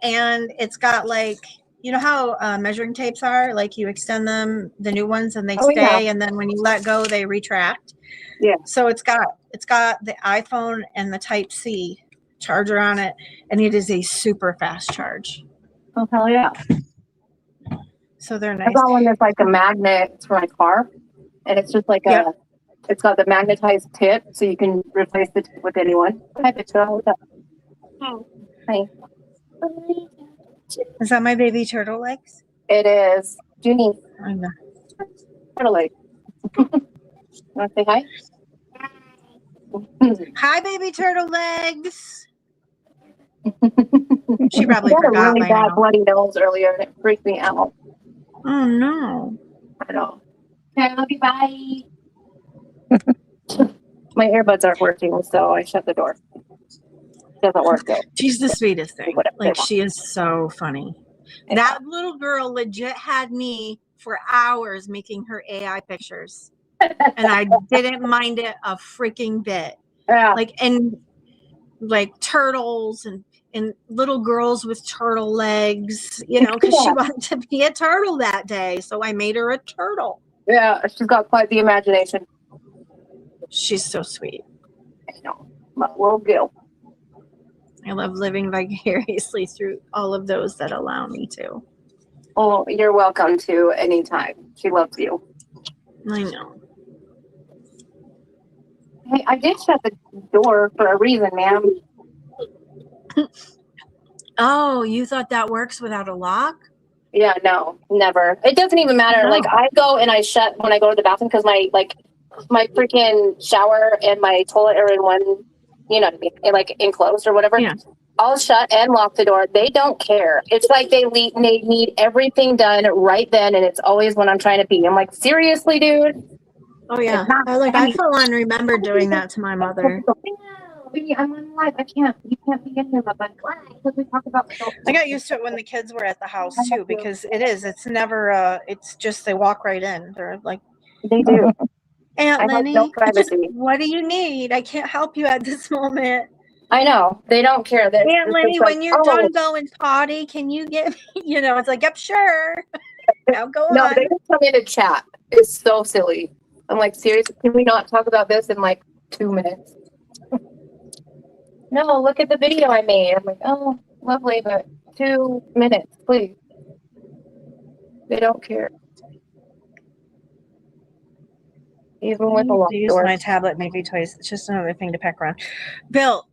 and it's got like, you know how measuring tapes are, like you extend them, the new ones, and they stay, and then when you let go, they retract. Yeah. So it's got the iPhone and the Type-C charger on it, and it is a super fast charge. Oh, hell yeah. So they're nice. I got one that's like a magnet for my car, and it's just like it's got the magnetized tip, so you can replace the tip with anyone. Hi, Victor. What's up? Hi. Is that my baby turtle legs? It is. Junie. I know. Turtle leg. Want to say hi? Hi, baby turtle legs. She probably got forgot a really by bad now. bloody nose earlier, and it freaked me out. Oh no. I know. Okay, love you. Bye. My earbuds aren't working, so I shut the door. Doesn't work though. She's the sweetest thing. Whatever Like, she is so funny. That little girl legit had me for hours making her AI pictures. And I didn't mind it a freaking bit. Yeah. Like turtles and little girls with turtle legs, you know, because she wanted to be a turtle that day. So I made her a turtle. Yeah, she's got quite the imagination. She's so sweet. I know. My little girl. I love living vicariously through all of those that allow me to. Oh, you're welcome to anytime. She loves you. I know. Hey, I did shut the door for a reason, ma'am. Oh, you thought that works without a lock? Yeah, no, never. It doesn't even matter. No. Like, I go and I shut when I go to the bathroom because my freaking shower and my toilet are in one, you know what I mean, like enclosed or whatever. Yeah. I'll shut and lock the door. They don't care. It's like they need everything done right then, and it's always when I'm trying to pee. I'm like, seriously, dude? Oh yeah. I full on remember doing that to my mother. I'm on live. You can't be in here, but why? Because we talk about. I got used to it when the kids were at the house too, because it's never it's just they walk right in. They're like, they do. Aunt Lenny, no privacy. What do you need? I can't help you at this moment. I know. They don't care. Aunt Lenny, when you're done going potty, can you get me? You know, it's like, yep, sure. Now go on. No, they just come in to chat. It's so silly. I'm like, seriously, can we not talk about this in like 2 minutes? No, look at the video I made. I'm like, oh, lovely, but 2 minutes, please. They don't care. Even with a locked use door. my tablet maybe twice. It's just another thing to peck around. Bill,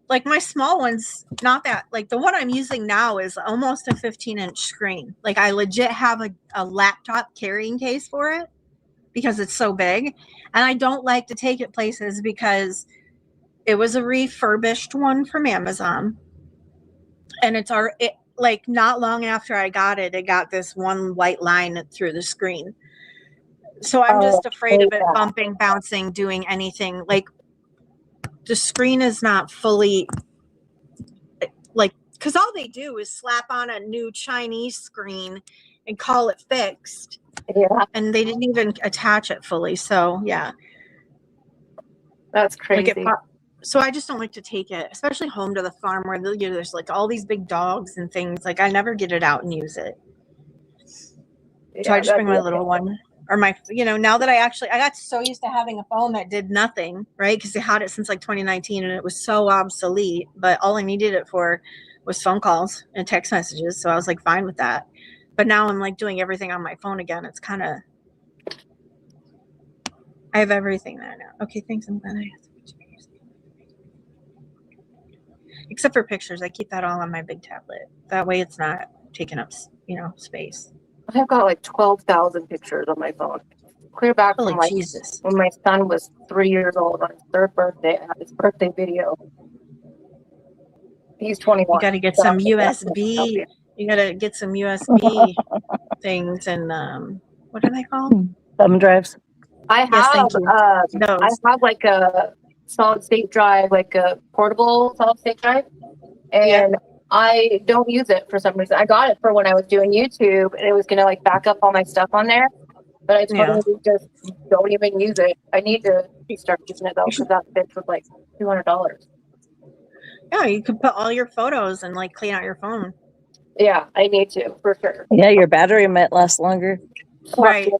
like my small one's not that, like the one I'm using now is almost a 15-inch screen. Like I legit have a laptop carrying case for it because it's so big. And I don't like to take it places because it was a refurbished one from Amazon. And it like not long after I got it, it got this one white line through the screen. So I'm just afraid of it bumping, bouncing, doing anything. Like the screen is not fully like, because all they do is slap on a new Chinese screen and call it fixed. Yeah. And they didn't even attach it fully. So yeah. That's crazy. So I just don't like to take it, especially home to the farm where there's like all these big dogs and things. Like I never get it out and use it. So I just bring my little one. Or my, now that I got so used to having a phone that did nothing, right? Because they had it since like 2019 and it was so obsolete. But all I needed it for was phone calls and text messages. So I was like fine with that. But now I'm like doing everything on my phone again. It's kind of, I have everything there now. Okay, thanks. I'm glad I have except for pictures. I keep that all on my big tablet. That way it's not taking up, space. I've got like 12,000 pictures on my phone. Clear back from like Jesus. When my son was 3 years old on his 3rd birthday. I had his birthday video. He's 21. You got to get some USB. You got to get some USB things and what are they called? Thumb drives. I have like a solid state drive, like a portable solid state drive, and I don't use it for some reason. I got it for when I was doing YouTube, and it was gonna like back up all my stuff on there. But I totally just don't even use it. I need to start using it though, because that bitch was like $200. Yeah, you could put all your photos and like clean out your phone. Yeah, I need to for sure. Yeah, your battery might last longer. Right.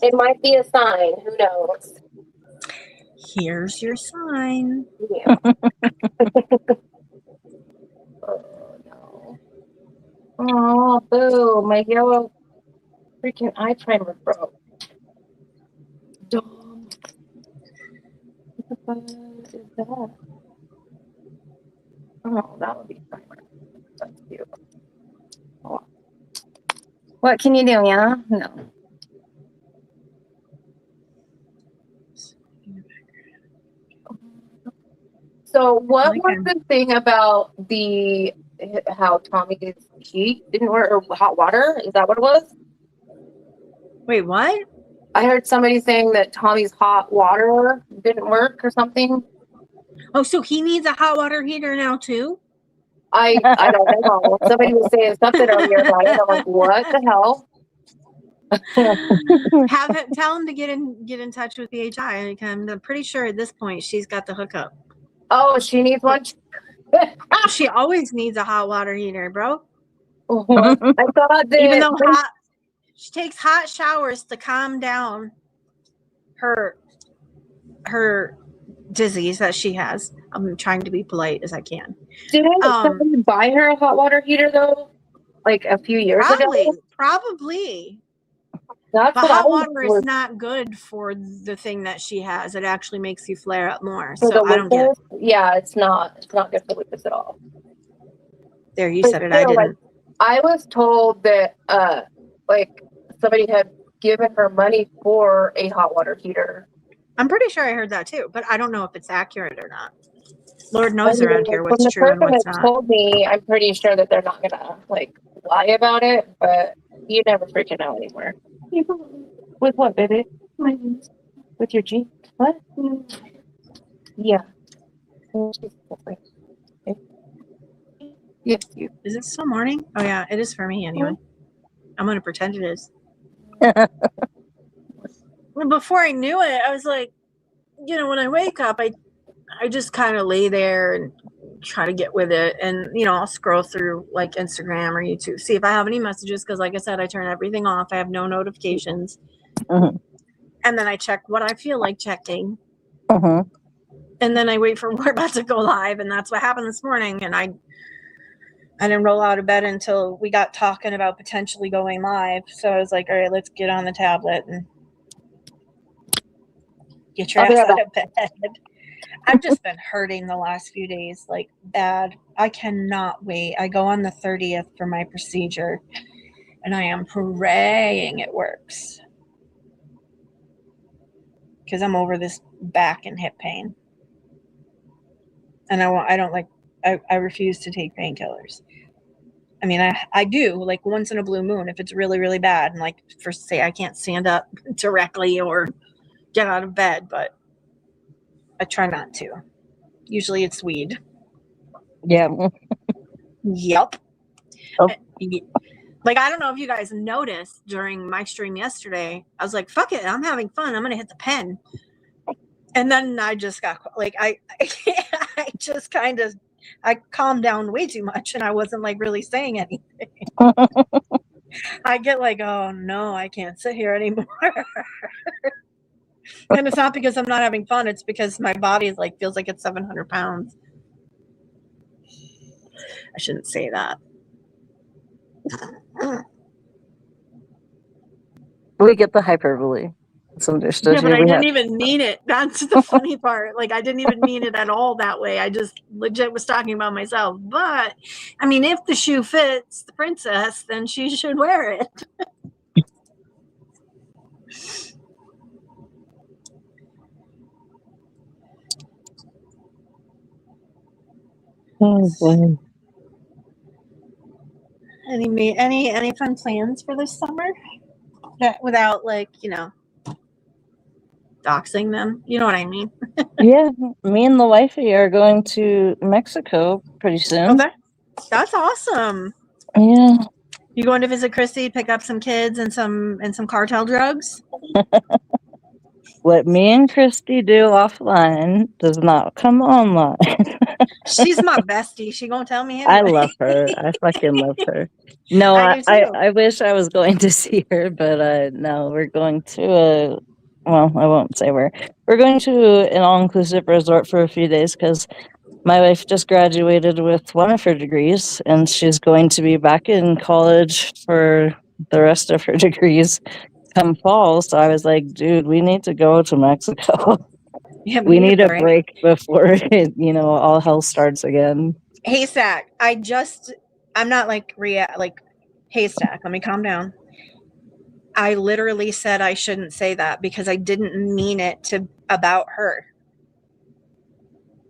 It might be a sign. Who knows? Here's your sign. Yeah. Oh no. Oh, boo. My yellow freaking eye primer broke. Dumb. What the fuck is that? Oh, that would be primer. That's cute. Oh. What can you do, yeah? No. So what was the thing about how Tommy's heat didn't work, or hot water? Is that what it was? Wait, what? I heard somebody saying that Tommy's hot water didn't work or something. Oh, so he needs a hot water heater now too? I don't know. Somebody was saying something earlier about it. I'm like, what the hell? Tell him to get in touch with the HI. I'm pretty sure at this point she's got the hookup. Oh, she needs one. She always needs a hot water heater, bro. I thought that even though she takes hot showers to calm down her disease that she has. I'm trying to be polite as I can. Didn't somebody buy her a hot water heater though? Like a few years ago? Probably. That's but hot water is not good for the thing that she has. It actually makes you flare up more. So I don't get it. Yeah, it's not good for lupus at all. There, you said it. I didn't. Like, I was told that like somebody had given her money for a hot water heater. I'm pretty sure I heard that too, but I don't know if it's accurate or not. Lord knows around here what's true and what's not. Told me, I'm pretty sure that they're not gonna like lie about it, but you never freaking know anymore. With what, baby? With your jeans? What? Yeah. Yes, you. Is it still morning? Oh yeah, it is for me anyway. I'm gonna pretend it is. Before I knew it, I was like, when I wake up, I just kind of lay there and try to get with it, and I'll scroll through like Instagram or YouTube, see if I have any messages, because like I said, I turn everything off. I have no notifications. And then I check what I feel like checking. And then I wait for we're about to go live, and that's what happened this morning. And I didn't roll out of bed until we got talking about potentially going live. So I was like, all right, let's get on the tablet and get your ass out of bed. I've just been hurting the last few days, like bad. I cannot wait. I go on the 30th for my procedure, and I am praying it works, because I'm over this back and hip pain. And I refuse to take painkillers. I mean, I do, like once in a blue moon, if it's really, really bad, and like say I can't stand up directly or get out of bed, but I try not to. Usually it's weed. Yeah. Yep. Oh. Like, I don't know if you guys noticed during my stream yesterday, I was like, fuck it, I'm having fun. I'm going to hit the pen. And then I just got like, I just kind of, I calmed down way too much, and I wasn't like really saying anything. I get like, oh no, I can't sit here anymore. And it's not because I'm not having fun. It's because my body is like, feels like it's 700 pounds. I shouldn't say that. We get the hyperbole. It's understood. Yeah, but I didn't even mean it. That's the funny part. Like, I didn't even mean it at all that way. I just legit was talking about myself. But, I mean, if the shoe fits the princess, then she should wear it. Oh, boy. Any fun plans for this summer? Without, like, doxing them. You know what I mean? Yeah, me and the wifey are going to Mexico pretty soon. Oh, that's awesome. Yeah. You going to visit Christy, pick up some kids and some cartel drugs? What me and Christy do offline does not come online. She's my bestie. She gonna tell me I anyway. love her. I fucking love her. No, I do too. I wish I was going to see her, but no, we're going to well, I won't say where. We're going to an all-inclusive resort for a few days because my wife just graduated with one of her degrees, and she's going to be back in college for the rest of her degrees come fall. So I was like, dude, we need to go to Mexico. Yeah, We need a right? break before all hell starts again. Haystack. I'm not like Haystack. Let me calm down. I literally said I shouldn't say that because I didn't mean it about her.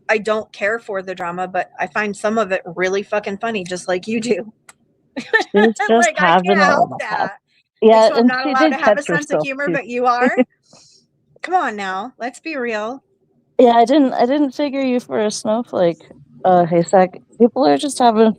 I don't care for the drama, but I find some of it really fucking funny, just like you do. She's just like I having can't a help laugh. that. Yeah, so I'm and not she allowed did to have a catch sense of herself humor, too. but you are. Come on now, let's be real. Yeah, I didn't figure you for a snowflake, Haystack. People are just having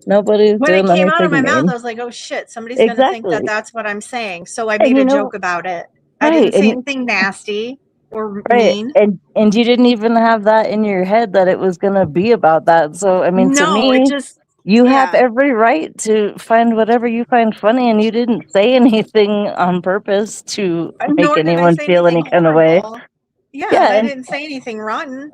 nobody's When it doing came out of anything my mouth, mean. I was like, "Oh shit, somebody's gonna think that Exactly. that's what I'm saying." So I And made a joke about it. I right, didn't say and anything nasty or right, mean. and you didn't even have that in your head that it was gonna be about that. So I mean, to No, it me, just you have every right to find whatever you find funny, and you didn't say anything on purpose to make Nor did I anyone say feel anything any kind of way. horrible. Yeah, Yeah, and I and didn't say anything rotten.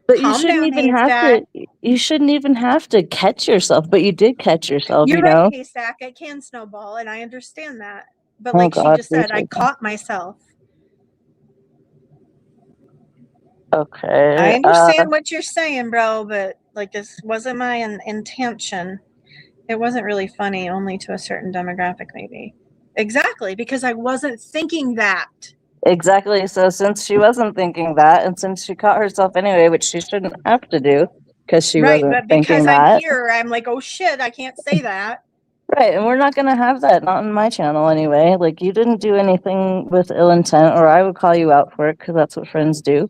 but Calm down, Haystack. you shouldn't even have to catch yourself, but you did catch yourself, You're right, Haystack. I can snowball, and I understand that. But Oh like she God, just said, I caught myself. Okay. I understand what you're saying, bro, but like this wasn't my intention. It wasn't really funny, only to a certain demographic, maybe. Exactly, because I wasn't thinking that. Exactly. So since she wasn't thinking that, and since she caught herself anyway, which she shouldn't have to do, because she wasn't but thinking because I'm that. here, I'm like, oh shit, I can't say that. Right, and we're not going to have that, not on my channel anyway. Like, you didn't do anything with ill intent, or I would call you out for it, because that's what friends do.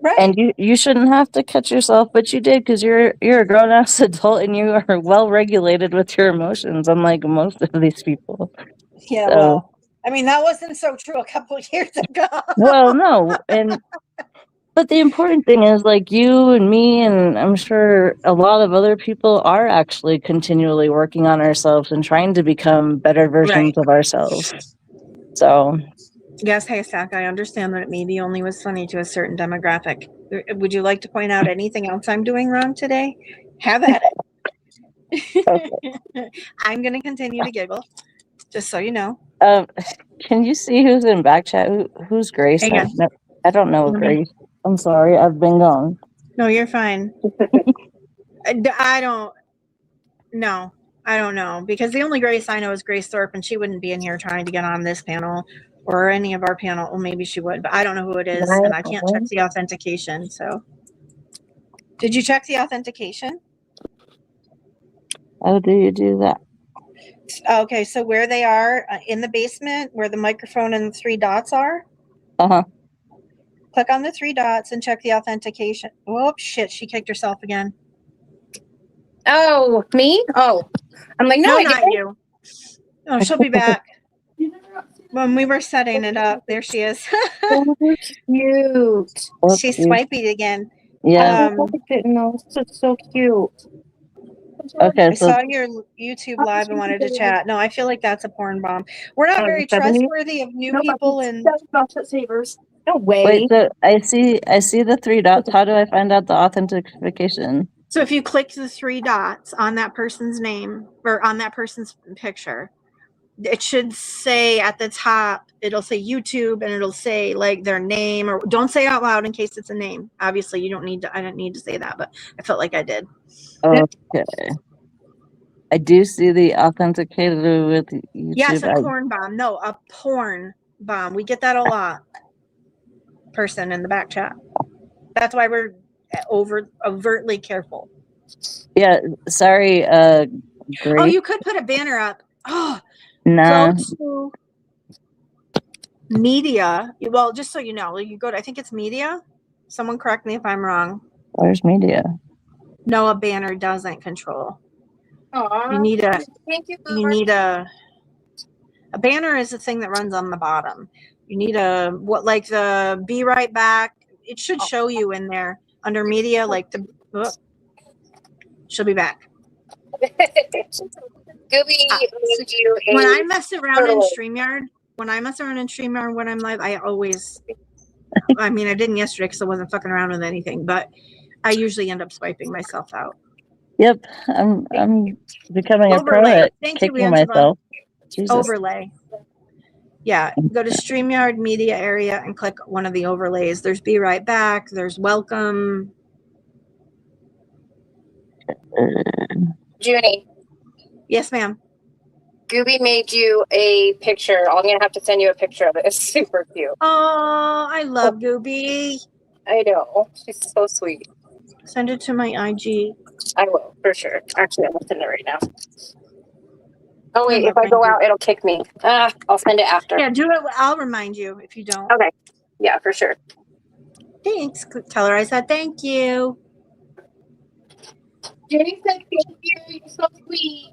Right. And you shouldn't have to catch yourself, but you did, because you're a grown-ass adult, and you are well-regulated with your emotions, unlike most of these people. Yeah, well, I mean, that wasn't so true a couple of years ago. Well, no, but the important thing is, like, you and me, and I'm sure a lot of other people are actually continually working on ourselves and trying to become better versions of ourselves. So, yes, Haystack, I understand that it maybe only was funny to a certain demographic. Would you like to point out anything else I'm doing wrong today? Have at it. Okay. I'm going to continue to giggle, just so you know. Can you see who's in back chat? Who's Grace? I don't know Grace. I'm sorry, I've been gone. No, you're fine. I don't know, because the only Grace I know is Grace Thorpe, and she wouldn't be in here trying to get on this panel or any of our panel. Well, maybe she would, but I don't know who it is, and I can't check the authentication. So, did you check the authentication? How do you do that? Okay, so where they are in the basement, where the microphone and the 3 dots are. Click on the 3 dots and check the authentication. Oh shit! She kicked herself again. Oh, me? Oh, I'm like, no, not you. Oh, she'll be back. When we were setting it up, there she is. So cute. She's swipey again. Yeah. It's so cute. Okay, I saw your YouTube live and wanted to chat. No, I feel like that's a porn bomb. We're not very trustworthy of new people and savers. No way. Wait, so I see the 3 dots. How do I find out the authentication? So if you click the 3 dots on that person's name or on that person's picture, it should say at the top, it'll say YouTube and it'll say like their name, or don't say out loud in case it's a name. Obviously you don't need to, I don't need to say that, but I felt like I did. Okay. I do see the authenticated with YouTube. Yes, a corn bomb. No, a porn bomb. We get that a lot. Person in the back chat. That's why we're overtly careful. Yeah, sorry, Grace. Oh, you could put a banner up. Oh, no. go to Media. Well, just so you know, you go to, I think it's media. Someone correct me if I'm wrong. Where's media? No, a banner doesn't control. Aww. You need a. Thank you, You Boomer. need a banner is the thing that runs on the bottom. You need a like the be right back. It should show you in there under media, like the. Oh, she'll be back. Gooby made you a When I mess around in turtle. StreamYard, when I'm live, I always. I mean, I didn't yesterday because I wasn't fucking around with anything, but I usually end up swiping myself out. Yep, I'm becoming a pro Overlay. at Thank you, kicking Angela. myself. Jesus. Overlay. Yeah, go to StreamYard media area and click one of the overlays. There's be right back. There's welcome. Junie, Yes, ma'am. Gooby made you a picture. I'm gonna have to send you a picture of it. It's super cute. Oh, I love Gooby. I know. She's so sweet. Send it to my IG. I will, for sure. Actually, I'm gonna send it right now. Oh wait, I if I go out, it'll kick me. I'll send it after. Yeah, do it. I'll remind you if you don't. Okay. Yeah, for sure. Thanks. Tell her I said thank you. Junie said thank you. You're so sweet.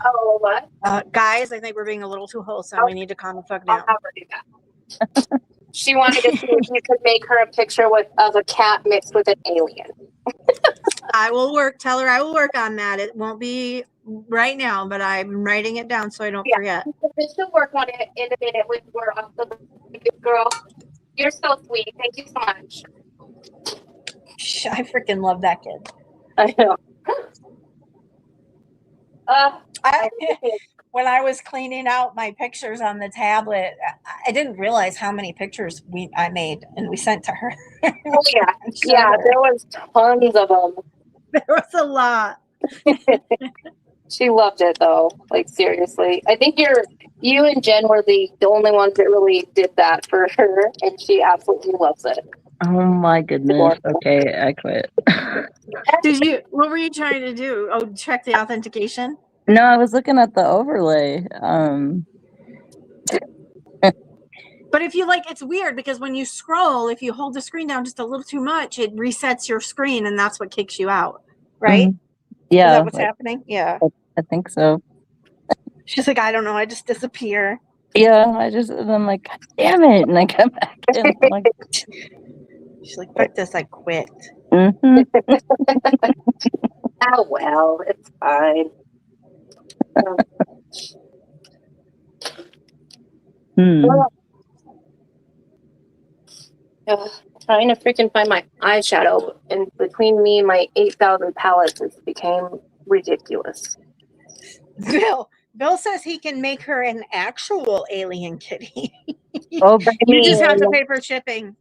Oh, what? Guys, I think we're being a little too wholesome. We need to calm the fuck I'll down. have her do that. She wanted to see if you could make her a picture of a cat mixed with an alien. I will work. Tell her I will work on that. It won't be right now, but I'm writing it down so I don't forget. She'll work on it in a minute when we're off the good girl. You're so sweet. Thank you so much. I freaking love that kid. I know. When I was cleaning out my pictures on the tablet, I didn't realize how many pictures I made and we sent to her. Oh yeah, yeah. There was tons of them. There was a lot. She loved it though. Like seriously, I think you and Jen were the only ones that really did that for her, and she absolutely loves it. Oh my goodness. Okay, I quit. What were you trying to do? Oh, check the authentication? No, I was looking at the overlay. But if you it's weird because when you scroll, if you hold the screen down just a little too much, it resets your screen and that's what kicks you out. Right? Mm-hmm. Yeah. Is that what's happening? Yeah. I think so. She's like, I don't know. I just disappear. Yeah, I'm like, God damn it. And I come back in. I'm like, she's like, fuck this, I quit. Mm-hmm. Oh, well, it's fine. Trying to freaking find my eyeshadow, and between me and my 8,000 palettes, it became ridiculous. Bill says he can make her an actual alien kitty. Oh, you just have to pay for shipping.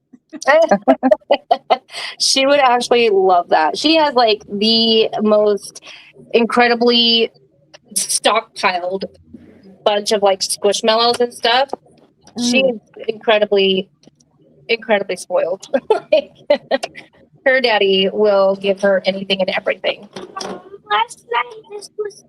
She would actually love that. She has like the most incredibly stockpiled bunch of like squishmallows and stuff. She's incredibly spoiled. Her daddy will give her anything and everything. Last night this was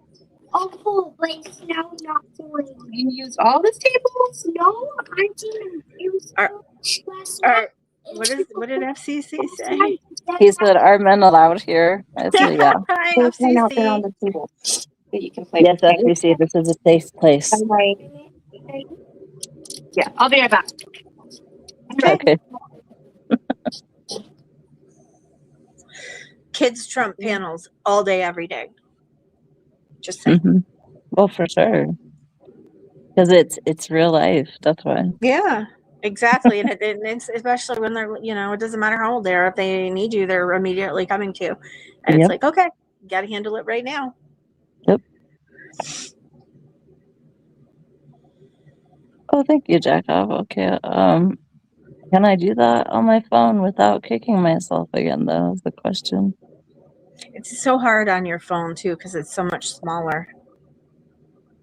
awful, but it's now not doing. You used all the tables? No, I didn't use last night. What did FCC say? He said, "Are men allowed here?" I said, "Yeah." Hi, FCC. Out there on the table. So you can play. Yes, FCC. This is a safe place. Yeah, I'll be right back. Okay. Kids Trump panels all day, every day. Just saying. Mm-hmm. Well, for sure, because it's real life. That's why. Yeah, exactly, and it's especially when they're it doesn't matter how old they are. If they need you, they're immediately coming to you, and it's like, okay, you got to handle it right now. Yep. Oh, thank you, Jacob. Okay. Can I do that on my phone without kicking myself again, though, is the question. It's so hard on your phone, too, because it's so much smaller.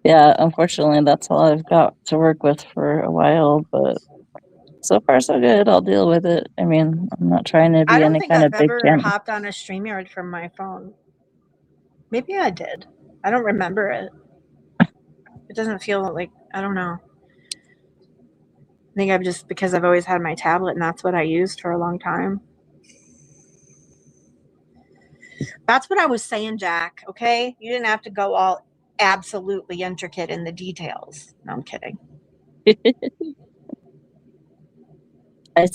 Yeah, unfortunately, that's all I've got to work with for a while, but so far, so good. I'll deal with it. I mean, I'm not trying to be any kind of big I've channel. ever hopped on a StreamYard from my phone. Maybe I did. I don't remember it. It doesn't feel like, I don't know. I think because I've always had my tablet and that's what I used for a long time. That's what I was saying, Jack. Okay. You didn't have to go all absolutely intricate in the details. No, I'm kidding. I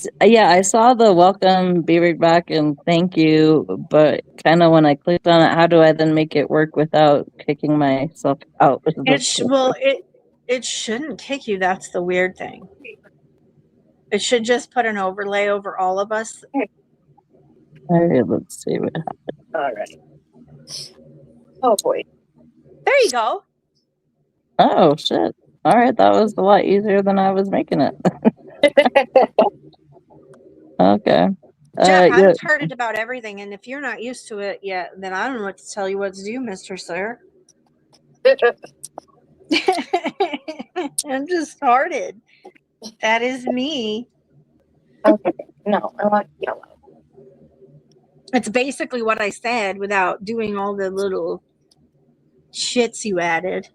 saw the welcome, be right back, and thank you, but kind of when I clicked on it, how do I then make it work without kicking myself out? It shouldn't kick you. That's the weird thing. It should just put an overlay over all of us. All right, let's see what happens. All right. Oh boy. There you go. Oh shit! All right, that was a lot easier than I was making it. Okay. Jeff, I've heard about everything, and if you're not used to it yet, then I don't know what to tell you what to do, Mr. Sir. I'm just started. That is me. Okay. No, I want yellow. It's basically what I said without doing all the little shits you added.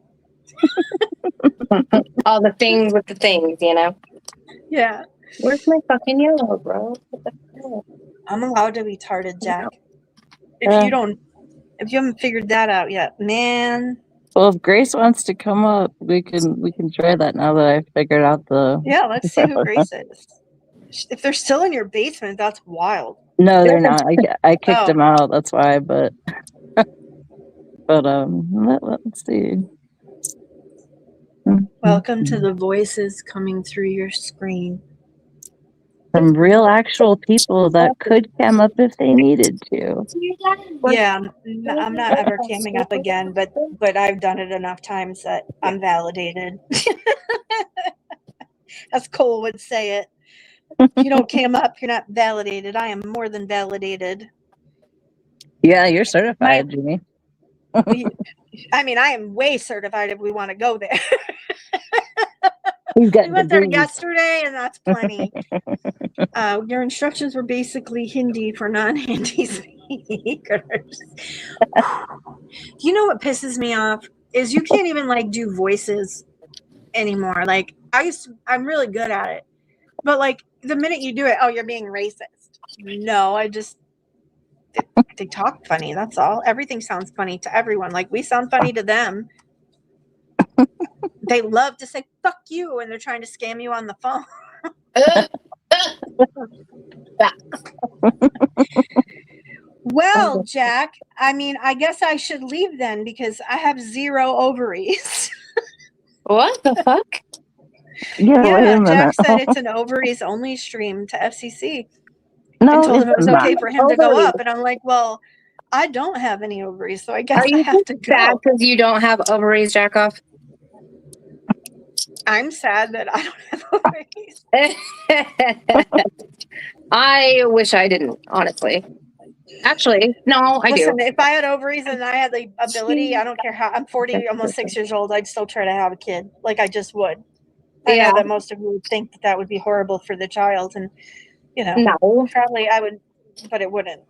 All the things with the things, you know? Yeah. Where's my fucking yellow, bro? I'm allowed to be retarded, Jack. If you haven't figured that out yet, man. Well, if Grace wants to come up, we can try that now that I've figured out the. Yeah, let's see who Grace is. If they're still in your basement, that's wild. No, they're not. I kicked them out. That's why. But let's see. Welcome to the voices coming through your screen. Some real actual people that could cam up if they needed to. Yeah, I'm not ever camming up again, but I've done it enough times that I'm validated. As Cole would say it. If you don't cam up, you're not validated. I am more than validated. Yeah, you're certified, Jimmy. I mean, I am way certified if we want to go there. We went there yesterday, and that's plenty. Your instructions were basically Hindi for non-Hindi speakers. You know what pisses me off is you can't even like do voices anymore. Like I'm really good at it, but like the minute you do it, oh, you're being racist. No, they talk funny. That's all. Everything sounds funny to everyone. Like we sound funny to them. They love to say "fuck you" when they're trying to scam you on the phone. Well, Jack, I mean, I guess I should leave then because I have 0 ovaries. What the fuck? Yeah, Jack said it's an ovaries only stream to FCC. No, and told him it was okay for him to go up. And I'm like, well, I don't have any ovaries, so I guess I have to go. Are you sad because you don't have ovaries, jack off? I'm sad that I don't have ovaries. I wish I didn't, honestly. Actually, no, I do. If I had ovaries and I had the ability, I don't care how, I'm 40, almost 6 years old, I'd still try to have a kid. Like I just would. I know that most of you would think that would be horrible for the child. And, you know, no. Probably I would, but it wouldn't.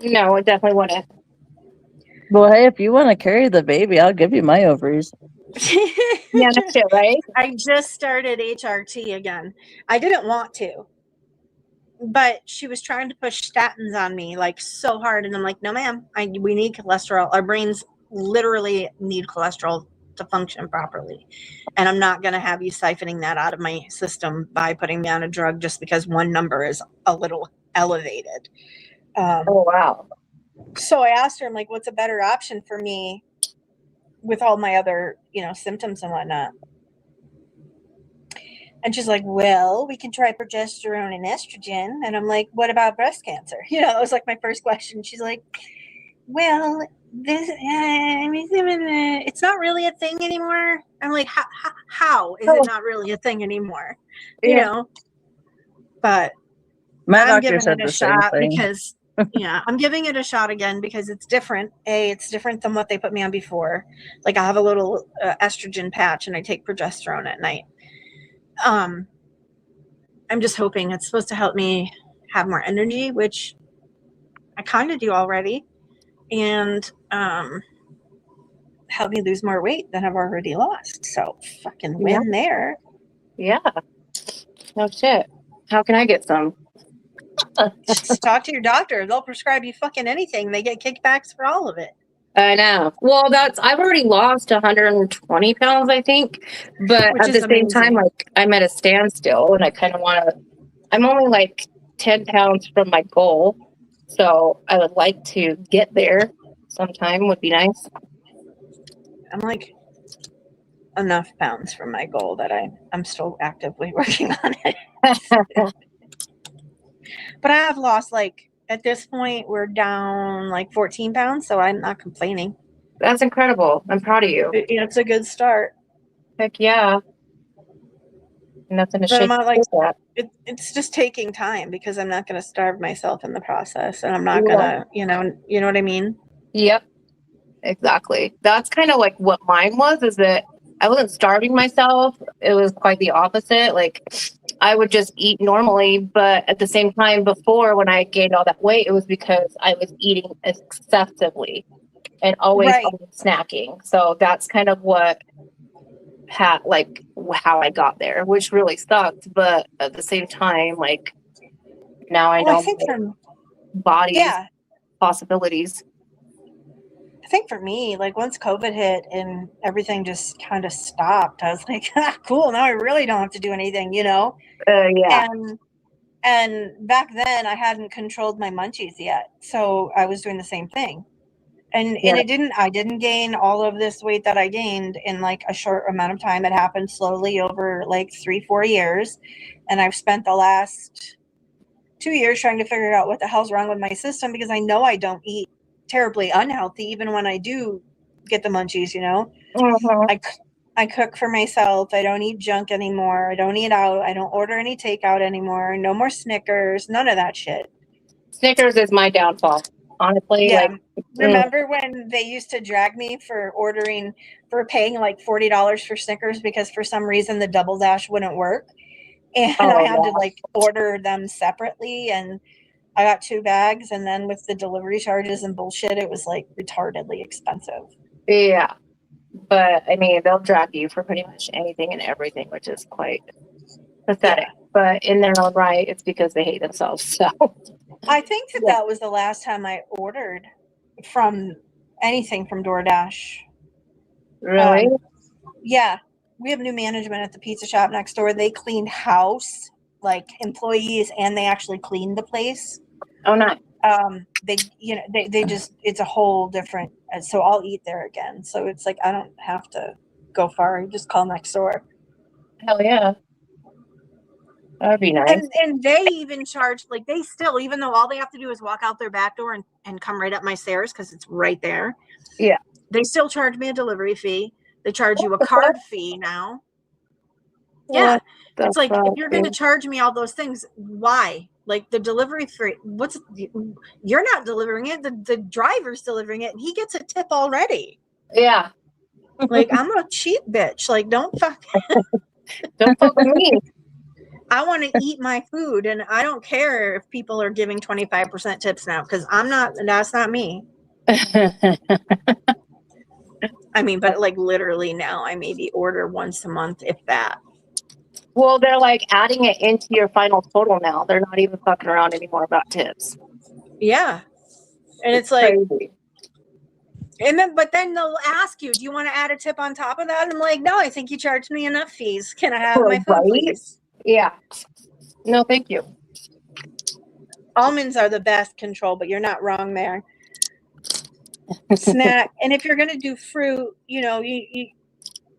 No, it definitely wouldn't. Well, hey, if you want to carry the baby, I'll give you my ovaries. Yeah, that's it, right? I just started HRT again. I didn't want to, but she was trying to push statins on me like so hard, and I'm like, no, ma'am. We need cholesterol. Our brains literally need cholesterol to function properly, and I'm not going to have you siphoning that out of my system by putting me on a drug just because one number is a little elevated. Oh wow! So I asked her, I'm like, what's a better option for me with all my other, symptoms and whatnot? And she's like, well, we can try progesterone and estrogen. And I'm like, what about breast cancer? That was like my first question. She's like, well, it's not really a thing anymore. I'm like, how is it not really a thing anymore? But my I'm doctor giving said it a the same shot thing. because I'm giving it a shot again because it's different. It's different than what they put me on before. Like I have a little estrogen patch and I take progesterone at night. I'm just hoping it's supposed to help me have more energy, which I kind of do already, and help me lose more weight than I've already lost. So fucking win there. Yeah. No shit. How can I get some? Just talk to your doctor. They'll prescribe you fucking anything. They get kickbacks for all of it. I know. Well, I've already lost 120 pounds, I think. But Which at is the same time, amazing. like, I'm at a standstill and I kind of want to, I'm only like 10 pounds from my goal. So I would like to get there sometime, would be nice. I'm like enough pounds from my goal that I'm still actively working on it. But I have lost, like, at this point, we're down like 14 pounds, so I'm not complaining. That's incredible. I'm proud of you. It's a good start. Heck yeah. Nothing to But shake I'm not like, that. it's just taking time because I'm not going to starve myself in the process, and I'm not Yeah. going to, you know what I mean? Yep. Exactly. That's kind of like what mine was, is that I wasn't starving myself. It was quite the opposite. Like, I would just eat normally, but at the same time, before, when I gained all that weight, it was because I was eating excessively and always snacking. So that's kind of what how I got there, which really sucked. But at the same time, like, now I know I think my body's possibilities. I think for me, like, once COVID hit and everything just kind of stopped, I was like, cool, now I really don't have to do anything, you know? Yeah. And back then I hadn't controlled my munchies yet. So I was doing the same thing. And I didn't gain all of this weight that I gained in like a short amount of time. It happened slowly over like 3-4 years. And I've spent the last 2 years trying to figure out what the hell's wrong with my system, because I know I don't eat terribly unhealthy, even when I do get the munchies, you know. Mm-hmm. I cook for myself. I don't eat junk anymore. I don't eat out. I don't order any takeout anymore. No more Snickers. None of that shit. Snickers is my downfall, honestly. Yeah. Like, remember when they used to drag me for paying like $40 for Snickers because for some reason the Double Dash wouldn't work, and I had to like order them separately, and I got 2 bags, and then with the delivery charges and bullshit, it was like retardedly expensive. Yeah. But I mean, they'll drag you for pretty much anything and everything, which is quite pathetic. Yeah. But in their own right, it's because they hate themselves. So I think that was the last time I ordered from anything from DoorDash. Really? Yeah. We have new management at the pizza shop next door. They cleaned house, like employees, and they actually cleaned the place. Oh, nice. They just, it's a whole different, so I'll eat there again. So it's like, I don't have to go far. You just call next door. Hell yeah. That'd be nice. And they even charge, like, they still, even though all they have to do is walk out their back door and come right up my stairs because it's right there. Yeah. They still charge me a delivery fee. They charge you a card fee now. Yeah. It's like, if you're going to charge me all those things, why? Like, the delivery fee, you're not delivering it. The driver's delivering it, and he gets a tip already. Yeah. Like, I'm a cheap bitch. Like, don't fuck with me. I want to eat my food, and I don't care if people are giving 25% tips now, because that's not me. I mean, but like literally now I maybe order once a month, if that. Well, they're like adding it into your final total now. They're not even fucking around anymore about tips. Yeah. And it's like, crazy. But then they'll ask you, do you want to add a tip on top of that? And I'm like, no, I think you charged me enough fees. Can I have my food, please? Yeah. No, thank you. Almonds are the best control, but you're not wrong there. Snack. And if you're going to do fruit, you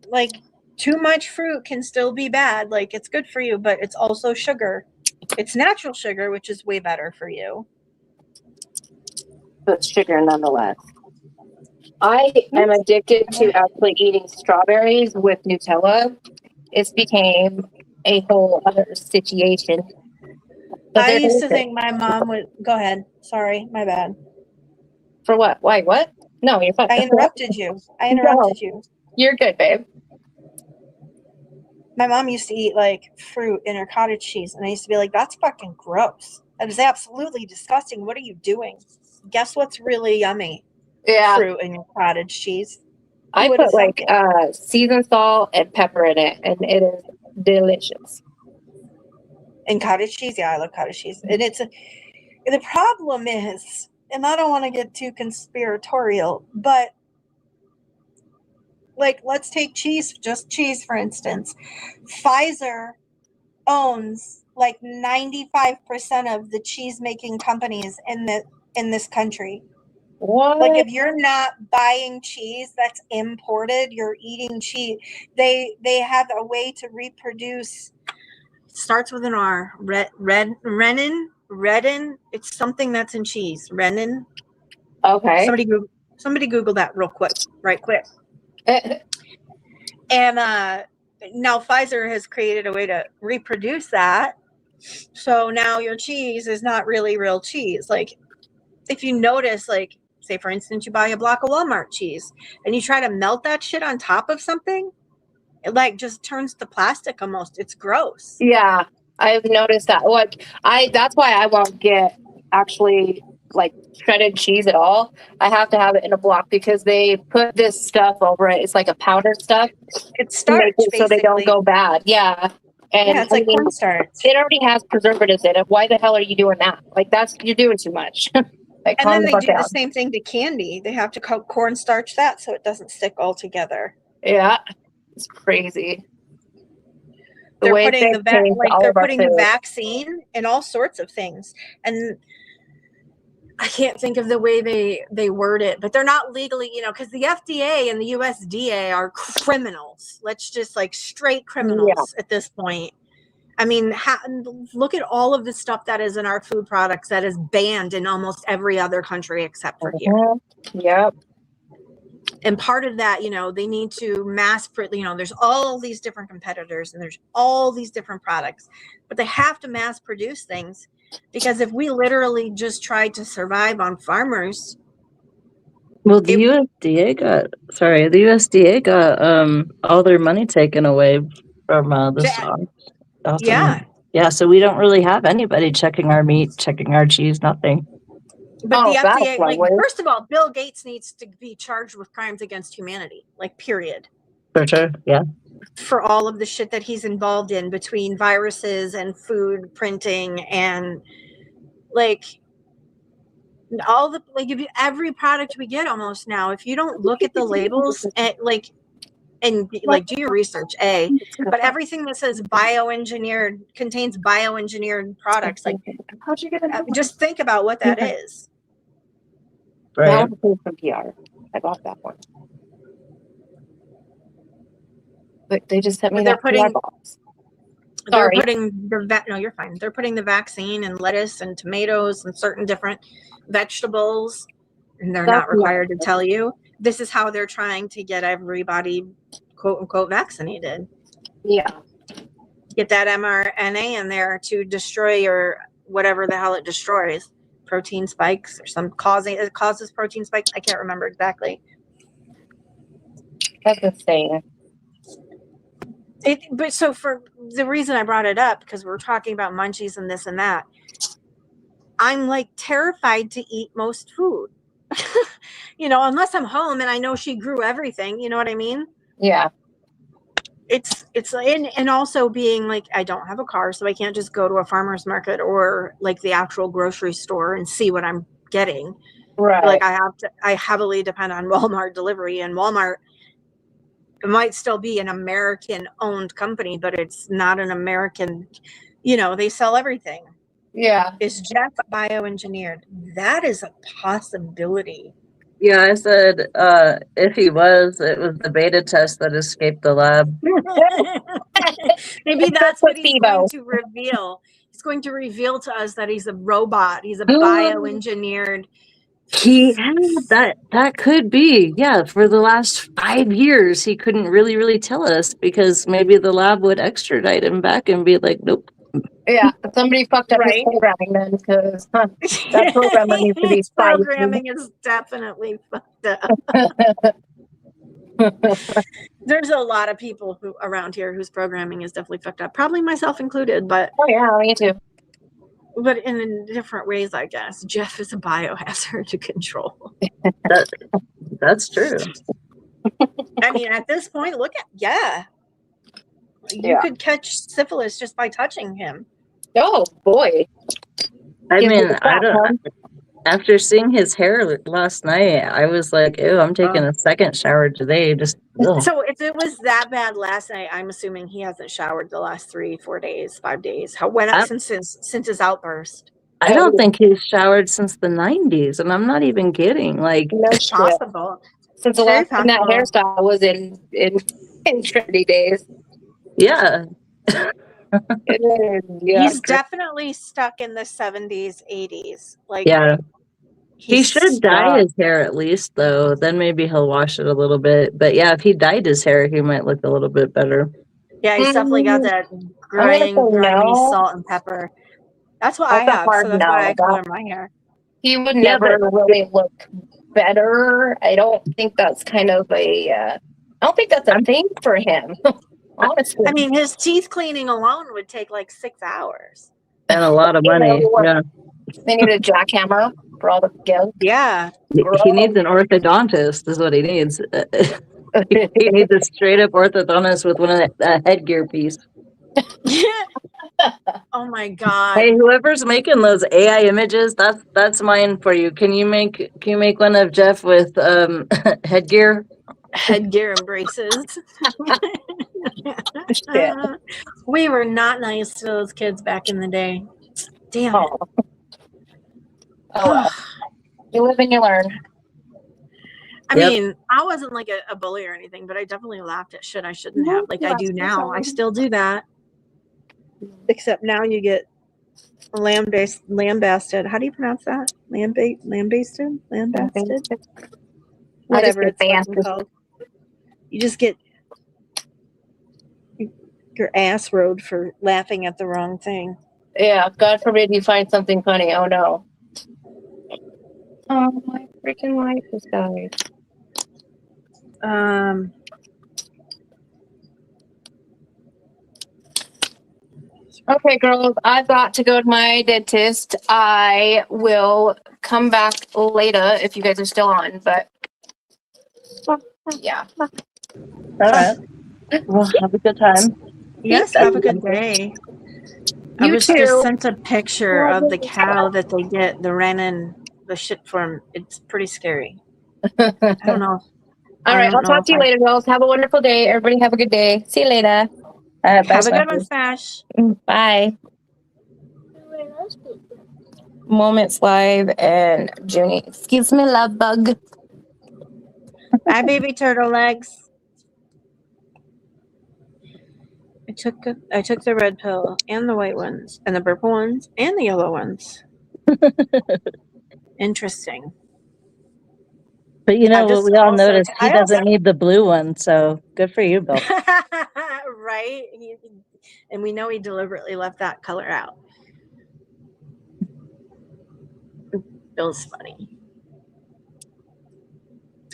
like, too much fruit can still be bad. Like, it's good for you, but it's also sugar. It's natural sugar, which is way better for you. But sugar nonetheless. I am addicted to actually eating strawberries with Nutella. It's became a whole other situation. But I used to think my mom would... Go ahead. Sorry, my bad. For what? Why? What? No, you're fine. I interrupted you. You. You're good, babe. My mom used to eat, like, fruit in her cottage cheese, and I used to be like, that's fucking gross. That is absolutely disgusting. What are you doing? Guess what's really yummy? Yeah. Fruit in your cottage cheese. I Who put would've like seasoned salt and pepper in it, and it is delicious. And cottage cheese, yeah, I love cottage cheese. And the problem is, and I don't want to get too conspiratorial, but like, let's take just cheese, for instance. Pfizer owns like 95% of the cheese making companies in this country. What? Like, if you're not buying cheese that's imported, you're eating cheese. They have a way to reproduce. Starts with an R. Renin. It's something that's in cheese. Renin. Okay. Somebody Google that real quick, right quick. And now Pfizer has created a way to reproduce that. So now your cheese is not really real cheese. Like, if you notice, like, say, for instance, you buy a block of Walmart cheese and you try to melt that shit on top of something, it like just turns to plastic almost. It's gross. Yeah, I've noticed that. Like, that's why I won't get actually like shredded cheese at all. I have to have it in a block because they put this stuff over it. It's like a powdered stuff. It's starch, so they don't go bad. Yeah. And yeah, it's like cornstarch. It already has preservatives in it. Why the hell are you doing that? Like, you're doing too much. Like, and then they do the same thing to candy. They have to cornstarch that so it doesn't stick all together. Yeah, it's crazy. They're putting the vaccine in all sorts of things, and I can't think of the way they word it, but they're not legally, because the FDA and the USDA are criminals. Let's just like straight criminals at this point. I mean, look at all of the stuff that is in our food products that is banned in almost every other country except for here. Yep. And part of that, they need to there's all these different competitors and there's all these different products, but they have to mass produce things, because if we literally just tried to survive on farmers. Well, the USDA got all their money taken away from the stocks. Yeah. Yeah, so we don't really have anybody checking our meat, checking our cheese, nothing. But the FDA, first of all, Bill Gates needs to be charged with crimes against humanity, period. For sure, yeah. For all of the shit that he's involved in between viruses and food printing and every product we get almost now, if you don't look at the labels and do your research, but everything that says contains bioengineered products, how'd you get it? Just think about what that is. Right. That was from PR. I bought that one. But they just sent me that PR box. They're putting no, you're fine. They're putting the vaccine in lettuce and tomatoes and certain different vegetables, and they're not required to tell you. This is how they're trying to get everybody, quote unquote, vaccinated. Yeah. Get that mRNA in there to destroy or whatever the hell it destroys. Protein spikes or it causes protein spikes. I can't remember exactly. That's insane. But so for the reason I brought it up, because we're talking about munchies and this and that, I'm terrified to eat most food. Unless I'm home and I know she grew everything, you know what I mean? Yeah. It's and also being I don't have a car, so I can't just go to a farmer's market or the actual grocery store and see what I'm getting. Right. I heavily depend on Walmart delivery, and Walmart, it might still be an American owned company, but it's not an American, they sell everything. Yeah. Is Jeff bioengineered? That is a possibility. Yeah, I said if he was, it was the beta test that escaped the lab. Maybe that's what he's going to reveal. He's going to reveal to us that he's a robot. He's a bioengineered. That could be. Yeah, for the last 5 years, he couldn't really tell us, because maybe the lab would extradite him back and be like, nope. Yeah, somebody fucked up his programming then, because that programmer needs to be fired. Programming is definitely fucked up. There's a lot of people around here whose programming is definitely fucked up, probably myself included. But yeah, me too. But in different ways, I guess. Jeff is a biohazard to control. That's true. I mean, at this point, look at you could catch syphilis just by touching him. Oh boy. I Give mean, it a I shot, don't. Mom. After seeing his hair last night, I was like, "Ew, I'm taking a second shower today." Just ugh. So if it was that bad last night, I'm assuming he hasn't showered the last 3, 4 days, 5 days. Since his outburst. I don't think he's showered since the 90s, and I'm not even kidding. Like, No It's shit. possible. Since the Very last time that possible. hairstyle was in Trinity days. yeah, He's definitely stuck in the 70s, 80s. Like, yeah. He he's should dye stuck. his hair at least, though. Then maybe he'll wash it a little bit. But yeah, if he dyed his hair, he might look a little bit better. Yeah, he's definitely got that grimy no. salt and pepper. That's what That's I a have, so hard that's no. why I color my hair. He would Yeah, never really look better. I don't think that's kind of I don't think that's a thing for him. Honestly. I mean, his teeth cleaning alone would take like 6 hours. And a lot of money. Yeah. They need a jackhammer for all the gunk. Yeah. He needs an orthodontist, is what he needs. He needs a straight up orthodontist with one of that headgear piece. Oh my God. Hey, whoever's making those AI images, that's mine for you. Can you make one of Jeff with headgear? Headgear and braces. We were not nice to those kids back in the day. Damn it. Oh well. You live and you learn. I mean, I wasn't like a bully or anything, but I definitely laughed at shit I shouldn't have, like I do now. I still do that. Except now you get lambasted. How do you pronounce that? Lambasted? Whatever it's fucking called. You just get your ass rode for laughing at the wrong thing. Yeah, God forbid you find something funny. Oh no. Oh, my freaking life is dying. Okay, girls, I've got to go to my dentist. I will come back later if you guys are still on, but yeah. All right. Well, have a good time. Yes, have a good day. I You was too. just sent a picture of the cow that they get the Renin, the shit from. It's pretty scary. I don't know. All right, I'll talk to you later, girls. Have a wonderful day. Everybody have a good day. See you later. Have a good one, Smash. Bye. Moments Live and Junie. Excuse me, love bug. Bye, baby turtle legs. I took the red pill and the white ones and the purple ones and the yellow ones. Interesting. But you know what we all noticed? He doesn't need the blue one, so good for you, Bill. Right? And we know he deliberately left that color out. Bill's funny.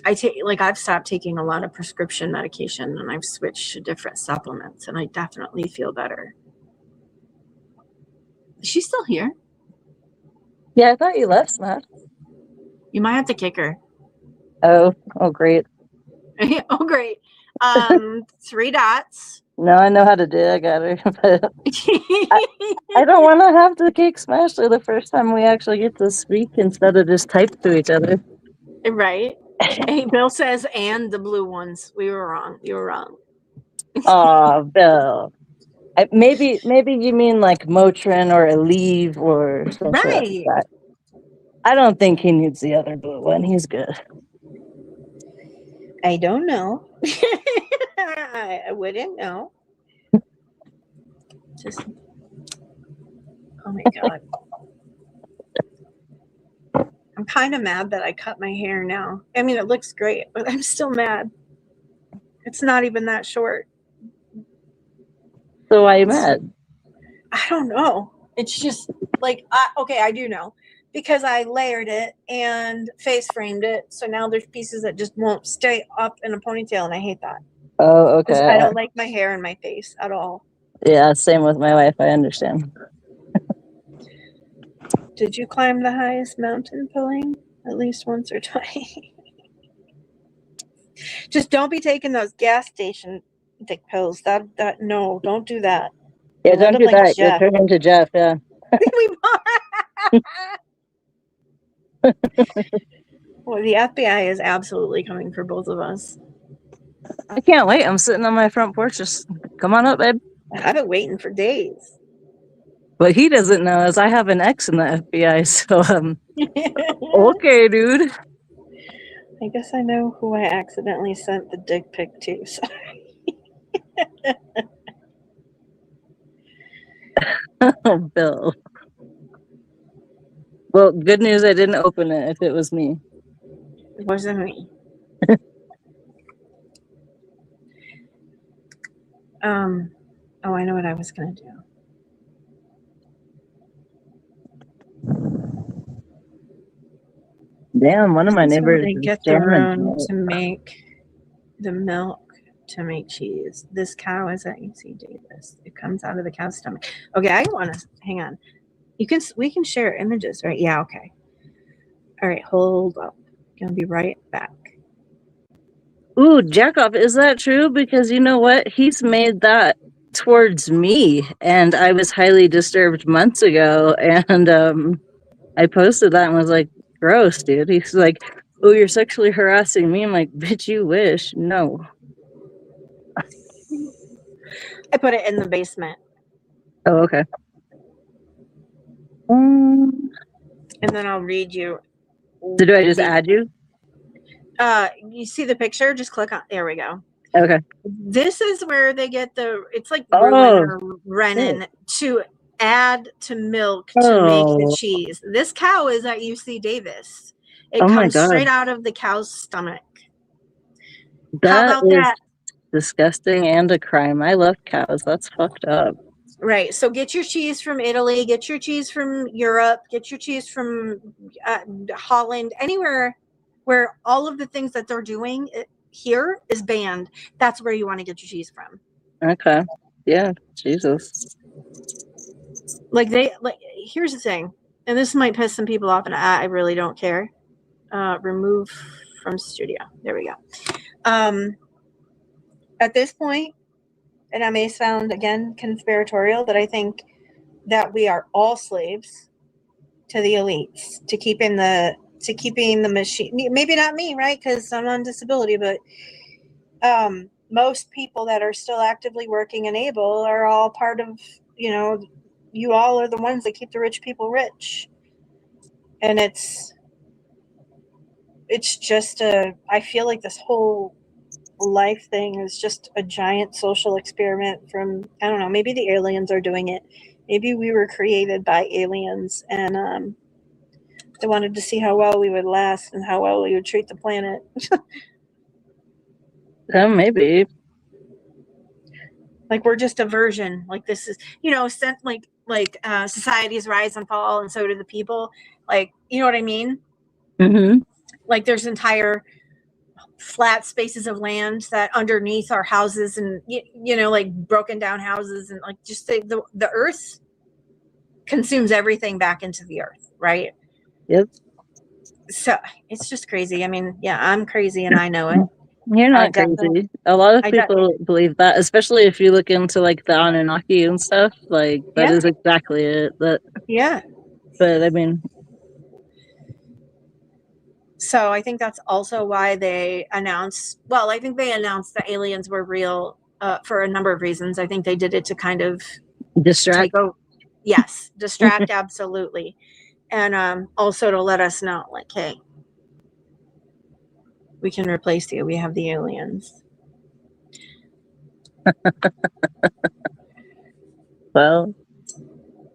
I've stopped taking a lot of prescription medication and I've switched to different supplements and I definitely feel better. Is she still here? Yeah, I thought you left, Smash. You might have to kick her. Oh, great. Oh, great. 3 dots. No, I know how to do it. I got her. But I don't want to have to kick Smashley the first time we actually get to speak instead of just type to each other. Right. Hey, Bill says, and the blue ones. We were wrong. You were wrong. Oh, Bill. Maybe you mean like Motrin or Aleve or something like that. I don't think he needs the other blue one. He's good. I don't know. I wouldn't know. Just, oh my God. I'm kind of mad that I cut my hair now. I mean, it looks great, but I'm still mad. It's not even that short. So why are you mad? I don't know. It's just like, okay, I do know. Because I layered it and face framed it. So now there's pieces that just won't stay up in a ponytail, and I hate that. Oh, okay. I don't like my hair in my face at all. Yeah, same with my wife. I understand. Did you climb the highest mountain, Pilling? At least once or twice? Just don't be taking those gas station dick pills. No, don't do that. Yeah, You'll end don't up do like that. You'll Jeff. turn into Jeff, yeah. Well, the FBI is absolutely coming for both of us. I can't wait. I'm sitting on my front porch. Just come on up, babe. I've been waiting for days. What he doesn't know is I have an ex in the FBI, so okay, dude. I guess I know who I accidentally sent the dick pic to. So. Oh, Bill. Well, good news, I didn't open it if it was me. It wasn't me. Oh, I know what I was gonna do. Damn, one of my neighbors They is get the jamming room tonight. to make the milk to make cheese. This cow is at UC Davis. It comes out of the cow's stomach. Okay, I want to hang on. We can share images, right? Yeah, okay. All right, hold up. Gonna be right back. Ooh, Jackoff, is that true? Because you know what? He's made that towards me, and I was highly disturbed months ago, and I posted that and was like, gross, dude. He's like, oh, you're sexually harassing me. I'm like, bitch, you wish. No. I put it in the basement. Oh, okay. And then I'll read you. So do I just add you? You see the picture? Just click on. There we go. Okay. This is where they get it's like Rennan to add to milk to make the cheese. This cow is at UC Davis. It comes straight out of the cow's stomach. How about that? Disgusting and a crime. I love cows. That's fucked up. Right. So get your cheese from Italy, get your cheese from Europe, get your cheese from Holland, anywhere where all of the things that they're doing here is banned. That's where you want to get your cheese from. Okay. Yeah. Jesus. Here's the thing, and this might piss some people off, and I really don't care. Remove from studio. There we go. At this point, and I may sound again conspiratorial, but I think that we are all slaves to the elites, to keeping the machine. Maybe not me, right? Because I'm on disability, but most people that are still actively working and able are all part of, you all are the ones that keep the rich people rich. And it's just I feel like this whole life thing is just a giant social experiment from, I don't know, maybe the aliens are doing it. Maybe we were created by aliens and they wanted to see how well we would last and how well we would treat the planet. Maybe. Like we're just a version. Like this is, societies rise and fall, and so do the people. Like, you know what I mean? Mm-hmm. Like there's entire flat spaces of land that underneath are houses and, like broken down houses, and like just the earth consumes everything back into the earth, right? Yep. So it's just crazy. I mean, yeah, I'm crazy and I know it. You're not crazy. A lot of people believe that, especially if you look into like the Anunnaki and stuff. Like that is exactly it. But I mean, so I think that's also why they announced. Well, I think they announced that aliens were real for a number of reasons. I think they did it to kind of distract. Yes, distract absolutely, and also to let us know, like, hey, we can replace you. We have the aliens. Well,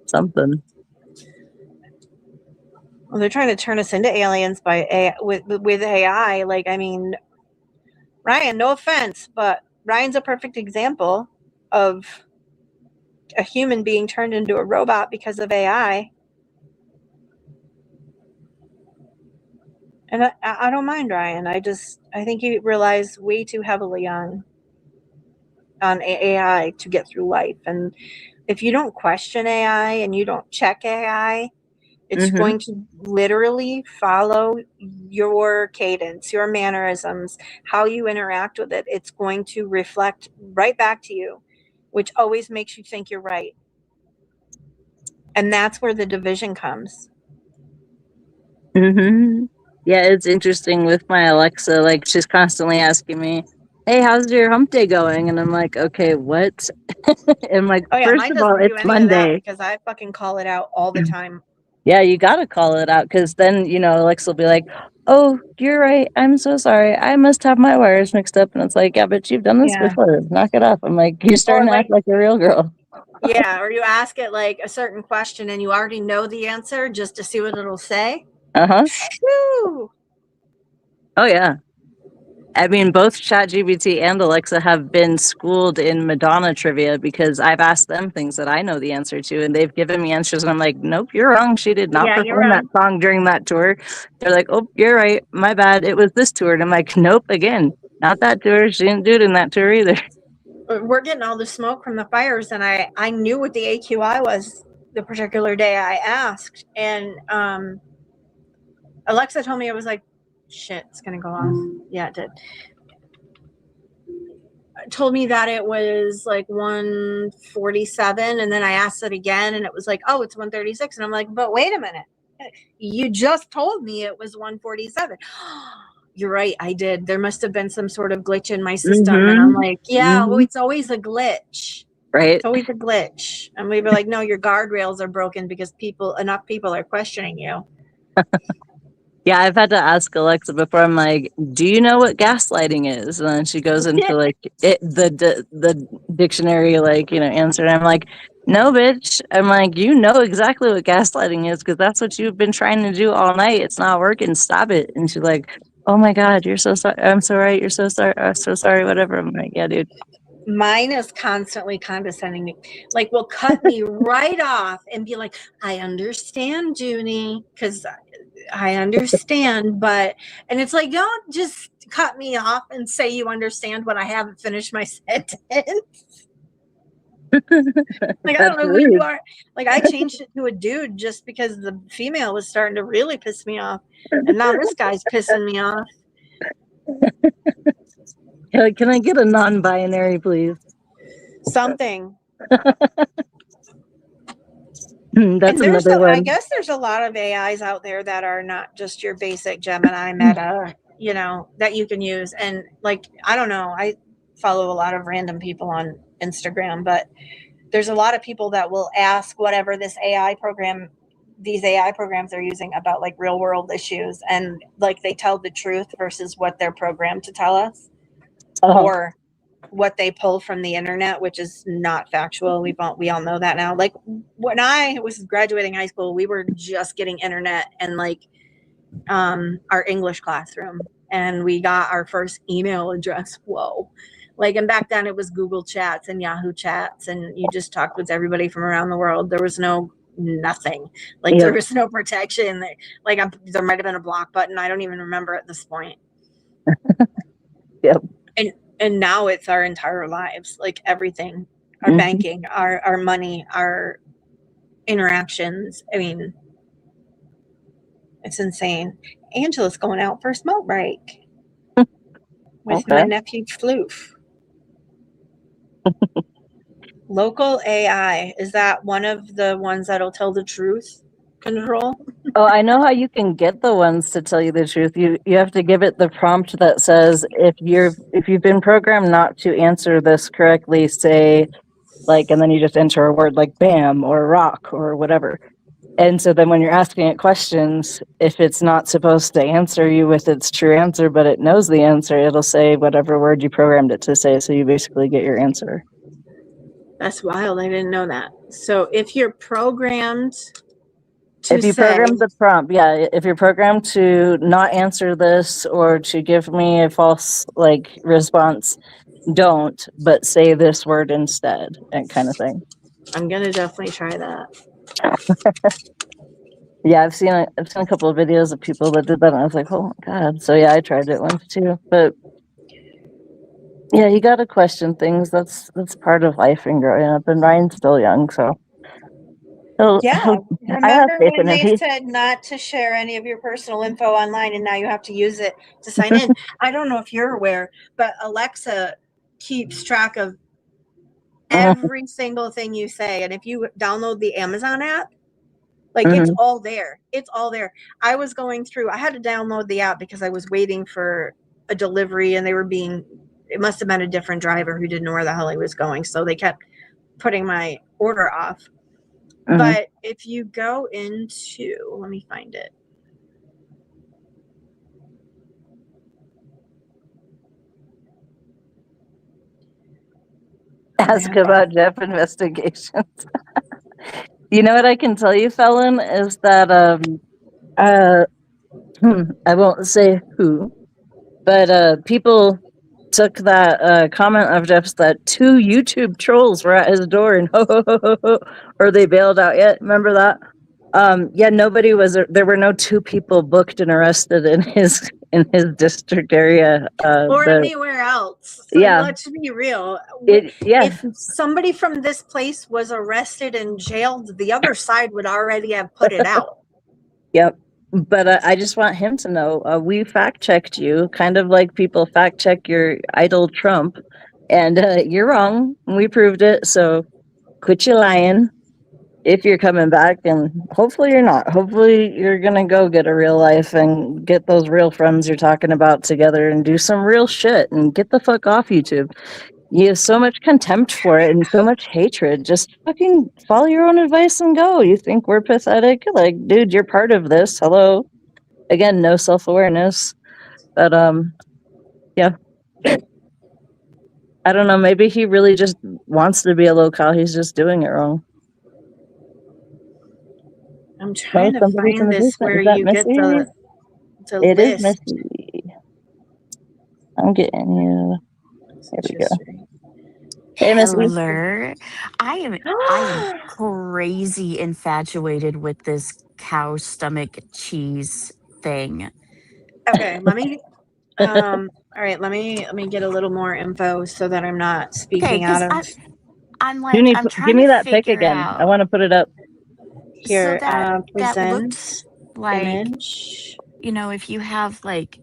something. Well, they're trying to turn us into aliens with AI. Like, I mean, Ryan, no offense, but Ryan's a perfect example of a human being turned into a robot because of AI. And I don't mind Ryan. I think he relies way too heavily on AI to get through life. And if you don't question AI and you don't check AI It's Mhm. going to literally follow your cadence, your mannerisms, how you interact with it. It's going to reflect right back to you, which always makes you think you're right. And that's where the division comes. Mhm. Yeah, it's interesting with my Alexa. Like, she's constantly asking me, "Hey, how's your hump day going?" And I'm like, "Okay, what?" And like, Oh yeah, first mine of all, doesn't do it's any of that Monday. because I fucking call it out all the time. Yeah, you gotta call it out because then Alexa will be like, "Oh, you're right. I'm so sorry. I must have my wires mixed up." And it's like, "Yeah, but you've done this Yeah. before. Knock it off." I'm like, "You're starting to act like a real girl." Yeah, or you ask it like a certain question and you already know the answer just to see what it'll say. Uh-huh. Whew. Oh yeah. I mean, both ChatGPT and Alexa have been schooled in Madonna trivia because I've asked them things that I know the answer to, and they've given me answers, and I'm like, "Nope, you're wrong. She did not Yeah, you're perform that wrong. song during that tour." They're like, "Oh, you're right. My bad. It was this tour." And I'm like, "Nope, again, not that tour. She didn't do it in that tour either." We're getting all the smoke from the fires, and I knew what the AQI was the particular day I asked, and Alexa told me, it was like, shit, it's gonna go off. Yeah, it did. Told me that it was like 147, and then I asked it again and it was like, oh, it's 136, and I'm like, but wait a minute, you just told me it was 147. You're right, I did. There must have been some sort of glitch in my system. And I'm like, yeah, well, it's always a glitch, right? it's always a glitch. And we'd be like, no, your guardrails are broken because enough people are questioning you. Yeah, I've had to ask Alexa before. I'm like, "Do you know what gaslighting is?" And then she goes into like the dictionary, answer. And I'm like, "No, bitch." I'm like, "You know exactly what gaslighting is because that's what you've been trying to do all night. It's not working. Stop it." And she's like, "Oh my God, you're so sorry. I'm so right. You're so sorry. I'm so sorry. Whatever." I'm like, "Yeah, dude." Mine is constantly condescending me, like will cut me right off and be like, I understand, Junie, because I understand, but, and it's like, don't just cut me off and say you understand when I haven't finished my sentence. Like, I don't know who you are. Like, I changed it to a dude just because the female was starting to really piss me off. And now this guy's pissing me off. Can I get a non-binary, please? Something. That's another one. I guess there's a lot of AIs out there that are not just your basic Gemini, Meta, that you can use. And like, I don't know, I follow a lot of random people on Instagram, but there's a lot of people that will ask whatever these AI programs are using about like real world issues, and like they tell the truth versus what they're programmed to tell us, or what they pull from the internet, which is not factual. We all know that now. Like when I was graduating high school, we were just getting internet and like our English classroom, and we got our first email address. Whoa. Like, and back then it was Google Chats and Yahoo Chats, and you just talked with everybody from around the world. There was nothing. Like, there was no protection. Like, there might have been a block button. I don't even remember at this point. Yep. And now it's our entire lives, like everything, our banking, our money, our interactions. I mean, it's insane. Angela's going out for a smoke break with my nephew Floof. Local AI, is that one of the ones that'll tell the truth? Control? Oh, I know how you can get the ones to tell you the truth. You have to give it the prompt that says, if you've been programmed not to answer this correctly, say like, and then you just enter a word like bam or rock or whatever. And so then when you're asking it questions, if it's not supposed to answer you with its true answer, but it knows the answer, it'll say whatever word you programmed it to say. So you basically get your answer. That's wild. I didn't know that. So if you're programmed if you program the prompt, if you're programmed to not answer this or to give me a false response, don't, but say this word instead, and kind of thing. I'm gonna definitely try that. Yeah, I've seen a couple of videos of people that did that, and I was like, oh my God. So yeah, I tried it once too. But yeah, you got to question things. That's part of life and growing up. And Ryan's still young, so. Yeah. I have Remember faith when in him. they said not to share any of your personal info online and now you have to use it to sign in? I don't know if you're aware, but Alexa keeps track of every single thing you say. And if you download the Amazon app, like it's all there. It's all there. I was going through, I had to download the app because I was waiting for a delivery and it must have been a different driver who didn't know where the hell he was going. So they kept putting my order off. But if you go into, let me find it. Ask about Jeff investigations. You know what I can tell you, Felon, is that I won't say who, but people took that comment of Jeff's that 2 YouTube trolls were at his door and or they bailed out yet. Remember that? Yeah, nobody was there. Were no 2 people booked and arrested in his district area. Or anywhere else. So yeah. let's be real. Yeah. If somebody from this place was arrested and jailed, the other side would already have put it out. Yep. But I just want him to know we fact checked you, kind of like people fact check your idol Trump, and you're wrong. We proved it. So quit your lying if you're coming back, and hopefully you're not. Hopefully you're gonna go get a real life and get those real friends you're talking about together and do some real shit and get the fuck off YouTube. You have so much contempt for it and so much hatred. Just fucking follow your own advice and go. You think we're pathetic? Like, dude, you're part of this. Hello. Again, no self-awareness. But yeah. I don't know, maybe he really just wants to be a local. He's just doing it wrong. I'm trying to find this where you get the it list. Is Missy. I'm getting you. There we go. Hey, Miss Hello. I am crazy infatuated with this cow stomach cheese thing. Okay, let me all right, let me get a little more info so that I'm not speaking out of I'm like I'm trying give me to that pic figure again. out. I want to put it up. Here, so that present looked like image. You know, if you have like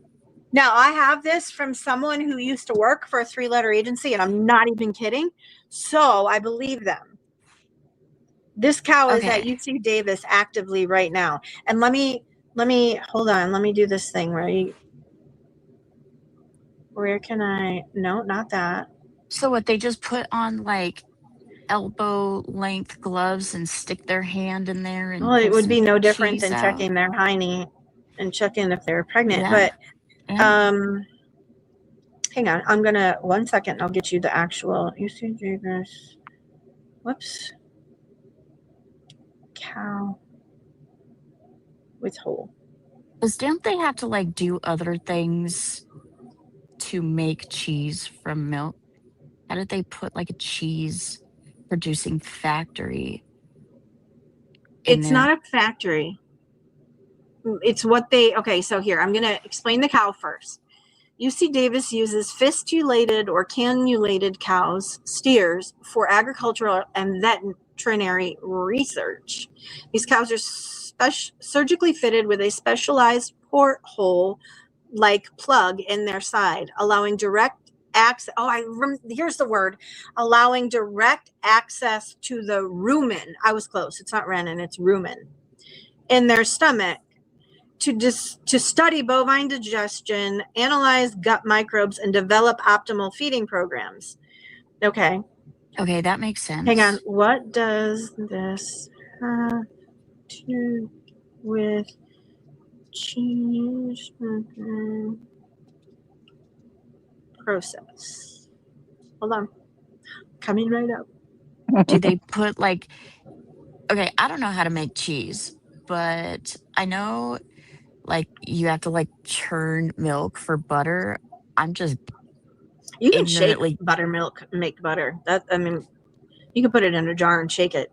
Now, I have this from someone who used to work for a 3-letter agency, and I'm not even kidding. So I believe them. This cow is at UC Davis actively right now. And let me hold on. Let me do this thing, right? Where can I? No, not that. So what, they just put on like elbow length gloves and stick their hand in there and well, it would be no different cheese than out. checking their hiney and checking if they're pregnant. Yeah. But Yeah. hang on, I'm gonna 1 second. I'll get you the actual UC Davis. Whoops. Cow with whole. Because don't they have to like do other things to make cheese from milk? How did they put like a cheese producing factory? It's not a factory. It's what they, okay, so here, I'm going to explain the cow first. UC Davis uses fistulated or cannulated cows, steers, for agricultural and veterinary research. These cows are surgically fitted with a specialized porthole like plug in their side, allowing direct access. Here's the word, allowing direct access to the rumen. I was close. It's not renin, it's rumen in their stomach to study bovine digestion, analyze gut microbes, and develop optimal feeding programs. Okay, that makes sense. Hang on. What does this have to do with cheese process? Hold on. Coming right up. Do they put like, okay, I don't know how to make cheese, but I know like you have to like churn milk for butter. I'm just You can ignorantly shake buttermilk, make butter. You can put it in a jar and shake it.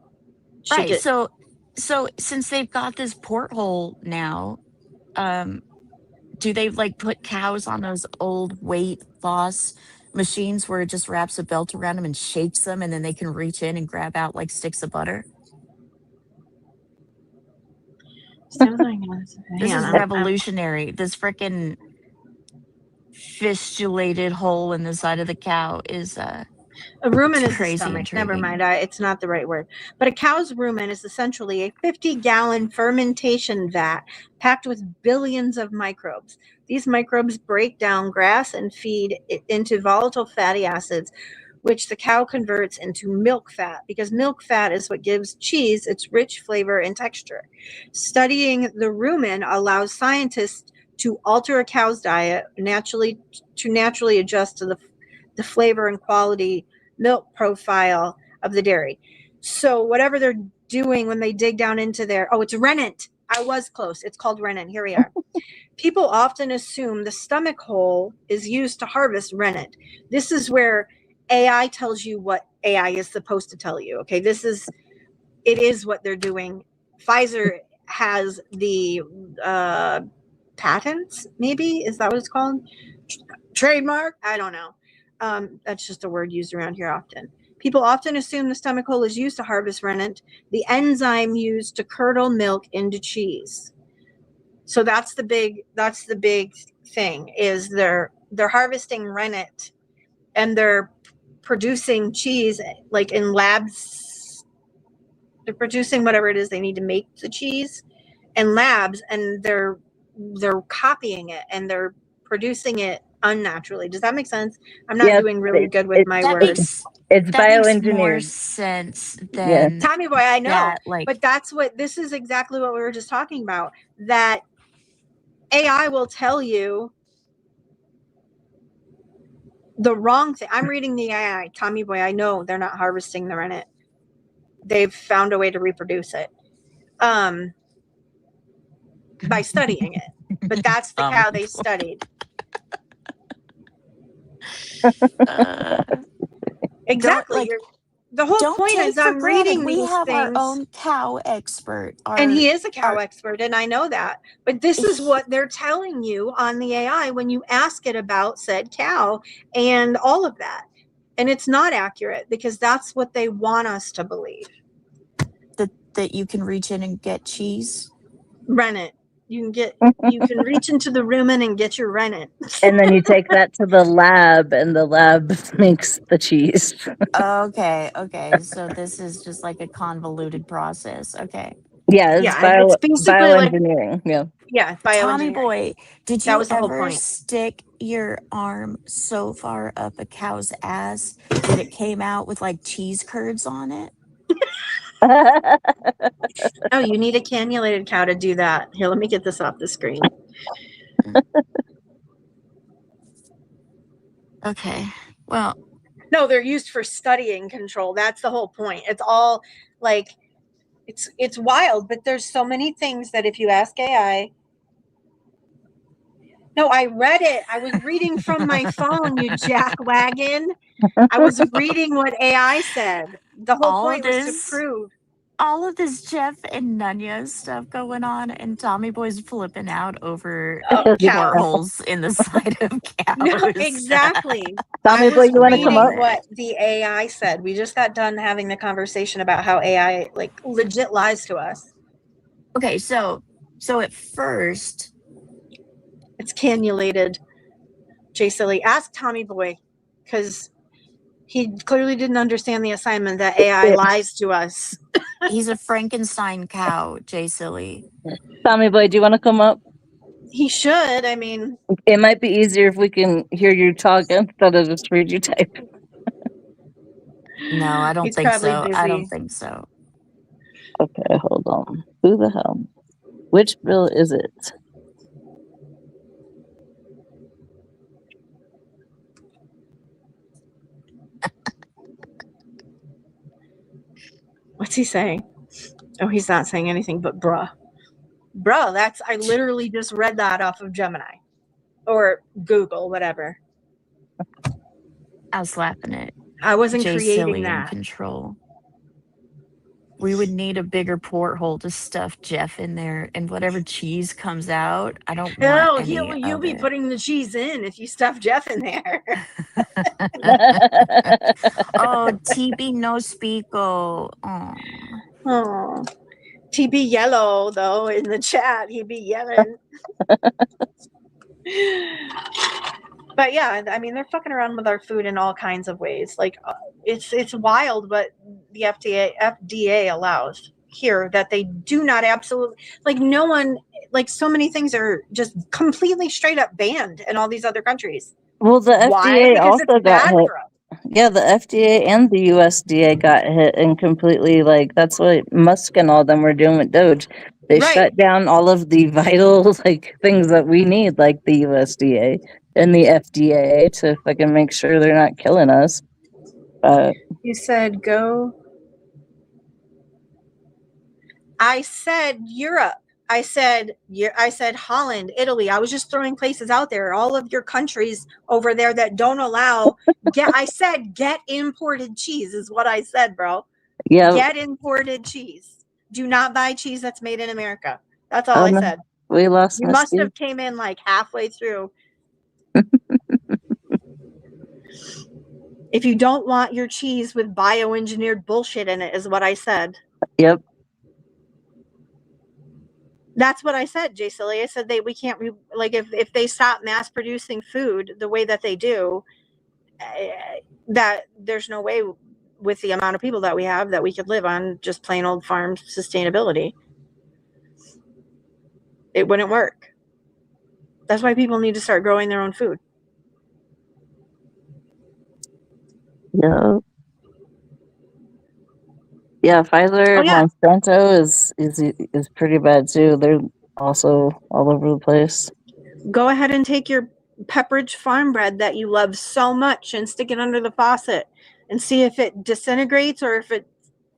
Right. So since they've got this porthole now, do they like put cows on those old weight loss machines where it just wraps a belt around them and shakes them and then they can reach in and grab out like sticks of butter? Sounds like This is Hannah. revolutionary. This freaking fistulated hole in the side of the cow is A rumen is the crazy stomach. Never intriguing. mind. It's not the right word. But a cow's rumen is essentially a 50-gallon fermentation vat packed with billions of microbes. These microbes break down grass and feed it into volatile fatty acids, which the cow converts into milk fat, because milk fat is what gives cheese its rich flavor and texture. Studying the rumen allows scientists to alter a cow's diet to naturally adjust to the flavor and quality milk profile of the dairy. So whatever they're doing when they dig down into it's rennet. I was close. It's called rennet. Here we are. People often assume the stomach hole is used to harvest rennet. This is where AI tells you what AI is supposed to tell you. Okay, it is what they're doing. Pfizer has the patents, maybe? Is that what it's called? Trademark? I don't know. That's just a word used around here often. People often assume the stomach hole is used to harvest rennet, the enzyme used to curdle milk into cheese. So that's the big thing, is they're harvesting rennet and they're producing cheese like in labs. They're producing whatever it is they need to make the cheese in labs, and they're copying it and they're producing it unnaturally. Does that make sense? I'm not doing really good with my words. It's That makes more bioengineered. sense Yeah. than Tommy boy, I know. that, like, But this is exactly what we were just talking about. That AI will tell you the wrong thing. I'm reading the AI. Tommy boy, I know they're not harvesting the rennet. They've found a way to reproduce it by studying it. But that's the cow they studied. Exactly. like, the whole don't point take is for I'm reading granted we these have things. our own cow expert. And he is a cow expert, and I know that. But this is what they're telling you on the AI when you ask it about said cow and all of that. And it's not accurate, because that's what they want us to believe. That you can reach in and get cheese. Rennet. You can reach into the rumen and get your rennet. And then you take that to the lab, and the lab makes the cheese. Okay. So this is just like a convoluted process. Okay. Yeah, it's it's basically bioengineering. Yeah, bioengineering. Tommy boy, did That you was the whole ever point. stick your arm so far up a cow's ass that it came out with like cheese curds on it? Oh, you need a cannulated cow to do that. Here, let me get this off the screen. Okay. Well, no, they're used for studying control. That's the whole point. It's all like, it's wild, but there's so many things that if you ask AI. No, I read it. I was reading from my phone, you jackwagon. I was reading what AI said. The whole point was to prove. All of this Jeff and Nunya stuff going on, and Tommy boy's flipping out over portholes in the side of cows. No, exactly. Tommy boy, you want to come up? What the AI said. We just got done having the conversation about how AI like legit lies to us. Okay, so at first, it's cannulated. Jay Silly, ask Tommy boy, because he clearly didn't understand the assignment that AI lies to us. He's a Frankenstein cow, Jay Silly. Tommy boy, do you want to come up? He should. I mean, it might be easier if we can hear you talk instead of just read you type. No, I don't think so. Busy. I don't think so. Okay, hold on. Who the hell? Which bill is it? What's he saying? Oh, he's not saying anything but bruh. Bruh, I literally just read that off of Gemini or Google, whatever. I was laughing at I wasn't Jay creating Silly that. in control. We would need a bigger porthole to stuff Jeff in there, and whatever cheese comes out, I don't want any you'll be putting the cheese in if you stuff Jeff in there. Oh, TB no speako. Oh, He be yellow though in the chat. He be yelling. But yeah, I mean, they're fucking around with our food in all kinds of ways. Like, it's wild, but the FDA allows here that they do not absolutely, like, no one, like, so many things are just completely straight up banned in all these other countries. Well, the Why? FDA Because also it's got bad hit. for us. Yeah, the FDA and the USDA got hit and completely, like, that's what Musk and all them were doing with Doge. They Right. shut down all of the vital, like, things that we need, like the USDA and the FDA, to fucking make sure they're not killing us. You said go. I said Europe. I said Holland, Italy. I was just throwing places out there. All of your countries over there that don't allow I said get imported cheese is what I said, bro. Yeah. Get imported cheese. Do not buy cheese that's made in America. That's all Oh, I no. said. We lost You must Misty. have came in like halfway through. If you don't want your cheese with bioengineered bullshit in it, is what I said. Yep. That's what I said, Jay Silly. I said we can't, like, if they stop mass producing food the way that they do, that there's no way with the amount of people that we have that we could live on just plain old farm sustainability. It wouldn't work. That's why people need to start growing their own food. Yeah. Yeah, Pfizer, Monsanto is pretty bad too. They're also all over the place. Go ahead and take your Pepperidge Farm bread that you love so much and stick it under the faucet and see if it disintegrates or if it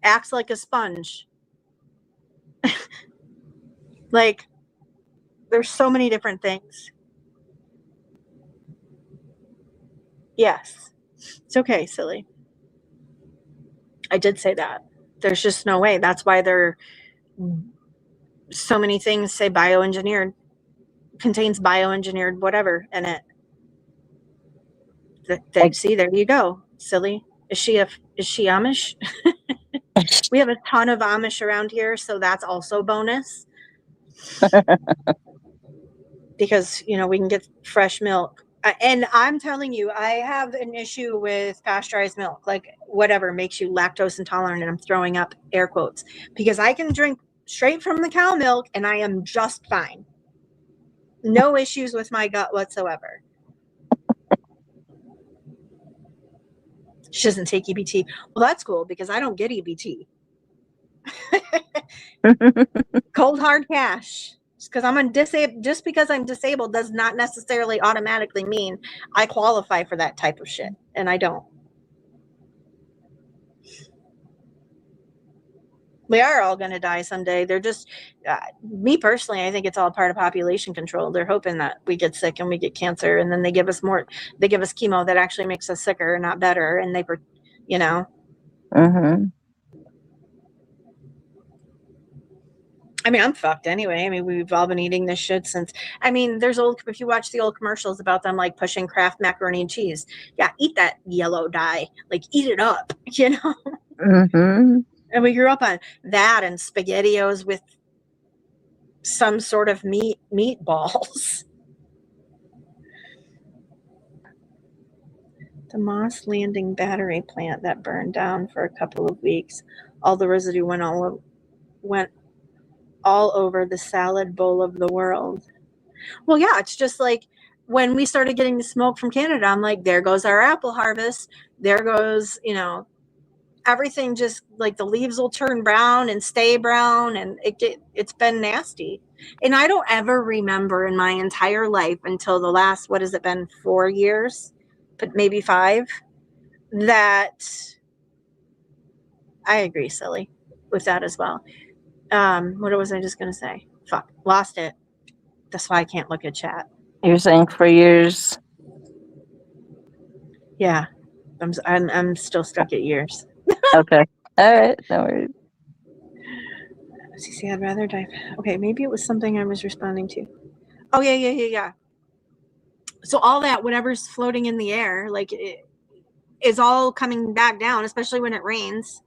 acts like a sponge. Like, there's so many different things. Yes. It's okay, silly. I did say that. There's just no way. That's why so many things say bioengineered, contains bioengineered whatever in it. See, there you go, silly. Is she Amish? We have a ton of Amish around here, so that's also bonus. Because, we can get fresh milk. And I'm telling you, I have an issue with pasteurized milk, like whatever makes you lactose intolerant, and I'm throwing up air quotes, because I can drink straight from the cow milk and I am just fine. No issues with my gut whatsoever. She doesn't take EBT. Well, that's cool because I don't get EBT. Cold hard cash. Just because I'm disabled does not necessarily automatically mean I qualify for that type of shit, and I don't. We are all going to die someday. They're just, me personally, I think it's all part of population control. They're hoping that we get sick and we get cancer, and then they give us chemo that actually makes us sicker, not better. And Mm-hmm. I mean, I'm fucked anyway. I mean, we've all been eating this shit since, if you watch the old commercials about them, like, pushing Kraft macaroni and cheese. Yeah, eat that yellow dye. Like, eat it up, Mm-hmm. And we grew up on that and SpaghettiOs with some sort of meatballs. The Moss Landing battery plant that burned down for a couple of weeks. All the residue went all over the salad bowl of the world. Well, yeah, it's just like when we started getting the smoke from Canada, I'm like, there goes our apple harvest. There goes, everything, just like the leaves will turn brown and stay brown, and it's been nasty. And I don't ever remember in my entire life until the last, what has it been, 4 years, but maybe 5, that I agree, silly, with that as well. What was I just going to say? Fuck, lost it. That's why I can't look at chat. You're saying for years? Yeah, I'm still stuck at years. Okay. All right. No worries. CC, I'd rather die. Okay, maybe it was something I was responding to. Oh, yeah. So all that, whatever's floating in the air, like, it is all coming back down, especially when it rains,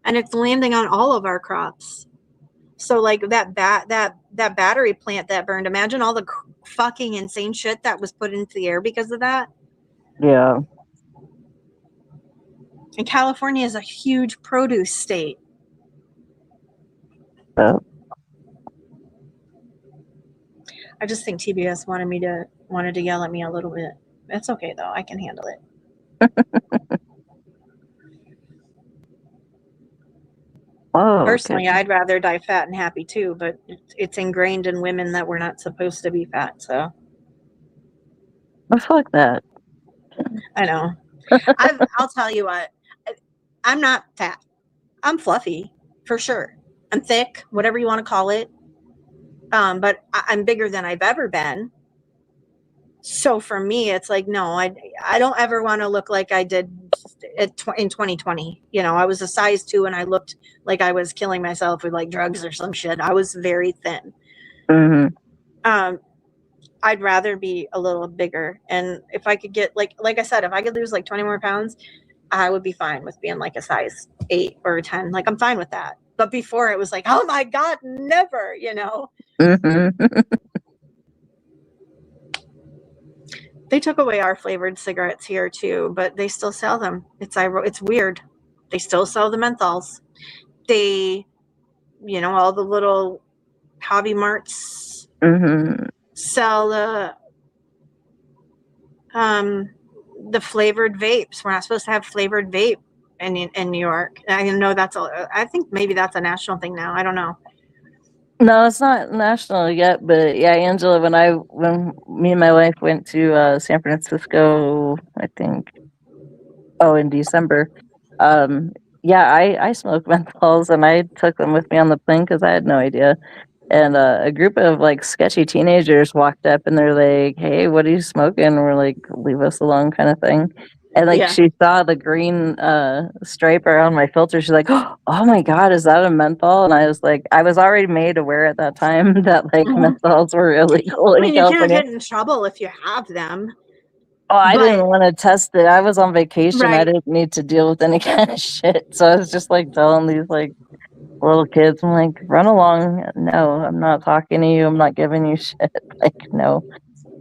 and it's landing on all of our crops. So like that battery plant that burned, imagine all the fucking insane shit that was put into the air because of that. Yeah. And California is a huge produce state. Oh. I just think TBS wanted to yell at me a little bit. It's okay though. I can handle it. Oh, Personally, okay. I'd rather die fat and happy too, but it's ingrained in women that we're not supposed to be fat. So Well, fuck that. I know. I'll tell you what. I'm not fat. I'm fluffy for sure. I'm thick, whatever you want to call it. But I'm bigger than I've ever been. So for me, it's like, no, I don't ever want to look like I did in 2020. You know, I was a size 2 and I looked like I was killing myself with like drugs or some shit. I was very thin. Mm-hmm. I'd rather be a little bigger. And if I could get like I said, if I could lose like 20 more pounds, I would be fine with being like a size 8 or a 10. Like I'm fine with that. But before it was like, oh my God, never, you know. Mm-hmm. They took away our flavored cigarettes here too, but they still sell them. It's weird. They still sell the menthols. They, you know, all the little hobby marts Mm-hmm. sell the flavored vapes. We're not supposed to have flavored vape in New York. I know I think maybe that's a national thing now. I don't know. No, it's not national yet, but yeah, Angela, when me and my wife went to San Francisco, I think, in December, yeah, I smoked menthols and I took them with me on the plane because I had no idea. And a group of like sketchy teenagers walked up and they're like, "Hey, what are you smoking?" And we're like, "Leave us alone," kind of thing. And like Yeah. she saw the green stripe around my filter. She's like, "Oh my God, is that a menthol?" And I was like, I was already made aware at that time that like menthols were illegal I in mean, you can't California. get in trouble if you have them. Oh, I But- didn't want to test it. I was on vacation. I Right. didn't need to deal with any kind of shit. So I was just like telling these like little kids, I'm like, run along. No, I'm not talking to you. I'm not giving you shit. Like, no.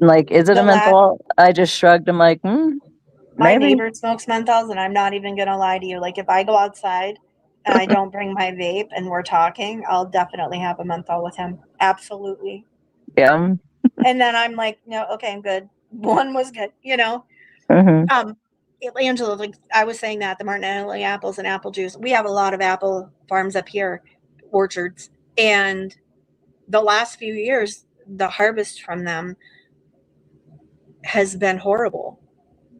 I'm like, is it a menthol? I just shrugged. I'm like, My maybe. neighbor smokes menthols, and I'm not even gonna lie to you. Like, if I go outside and I don't bring my vape and we're talking, I'll definitely have a menthol with him. Absolutely. Yeah. And then I'm like, no, okay, I'm good. One was good, you know. Mm-hmm. Angela, like I was saying that the Martinelli apples and apple juice. We have a lot of apple farms up here, orchards, and the last few years, the harvest from them has been horrible.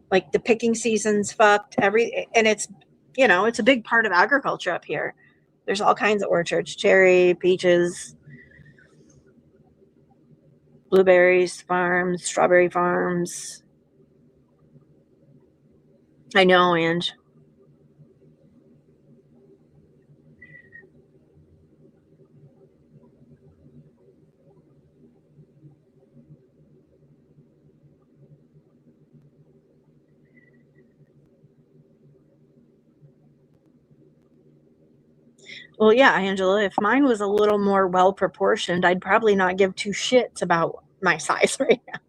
Like the picking season's fucked. And it's, you know, it's a big part of agriculture up here. There's all kinds of orchards: cherry, peaches, blueberries farms, strawberry farms. I know, Ange. Well, yeah, Angela, if mine was a little more well proportioned, I'd probably not give two shits about my size right now.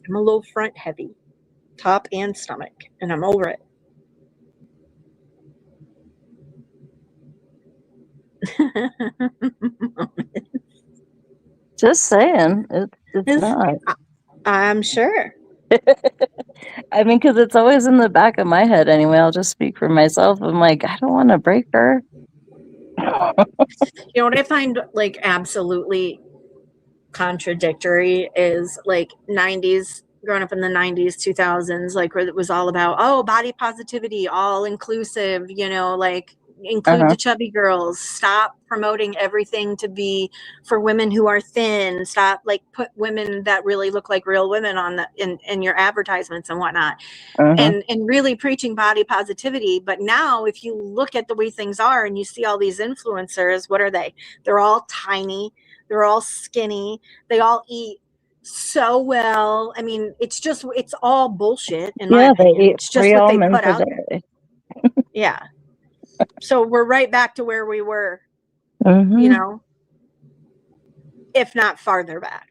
I'm a little front heavy, top and stomach, and I'm over it. Just saying. It's not. I'm sure. I mean, because it's always in the back of my head anyway. I'll just speak for myself. I'm like, I don't want to break her. You know what I find like absolutely contradictory is like 90s, growing up in the 90s, 2000s, like where it was all about, oh, body positivity, all inclusive, you know, like include the chubby girls, stop promoting everything to be for women who are thin, stop like put women that really look like real women on the in your advertisements and whatnot. And really preaching body positivity. But now if you look at the way things are and you see all these influencers, what are they? They're all tiny, they're all skinny, they all eat so well. I mean, it's all bullshit in my opinion. They eat it's just what they put out there. day. Yeah. So we're right back to where we were, Mhm. you know, if not farther back.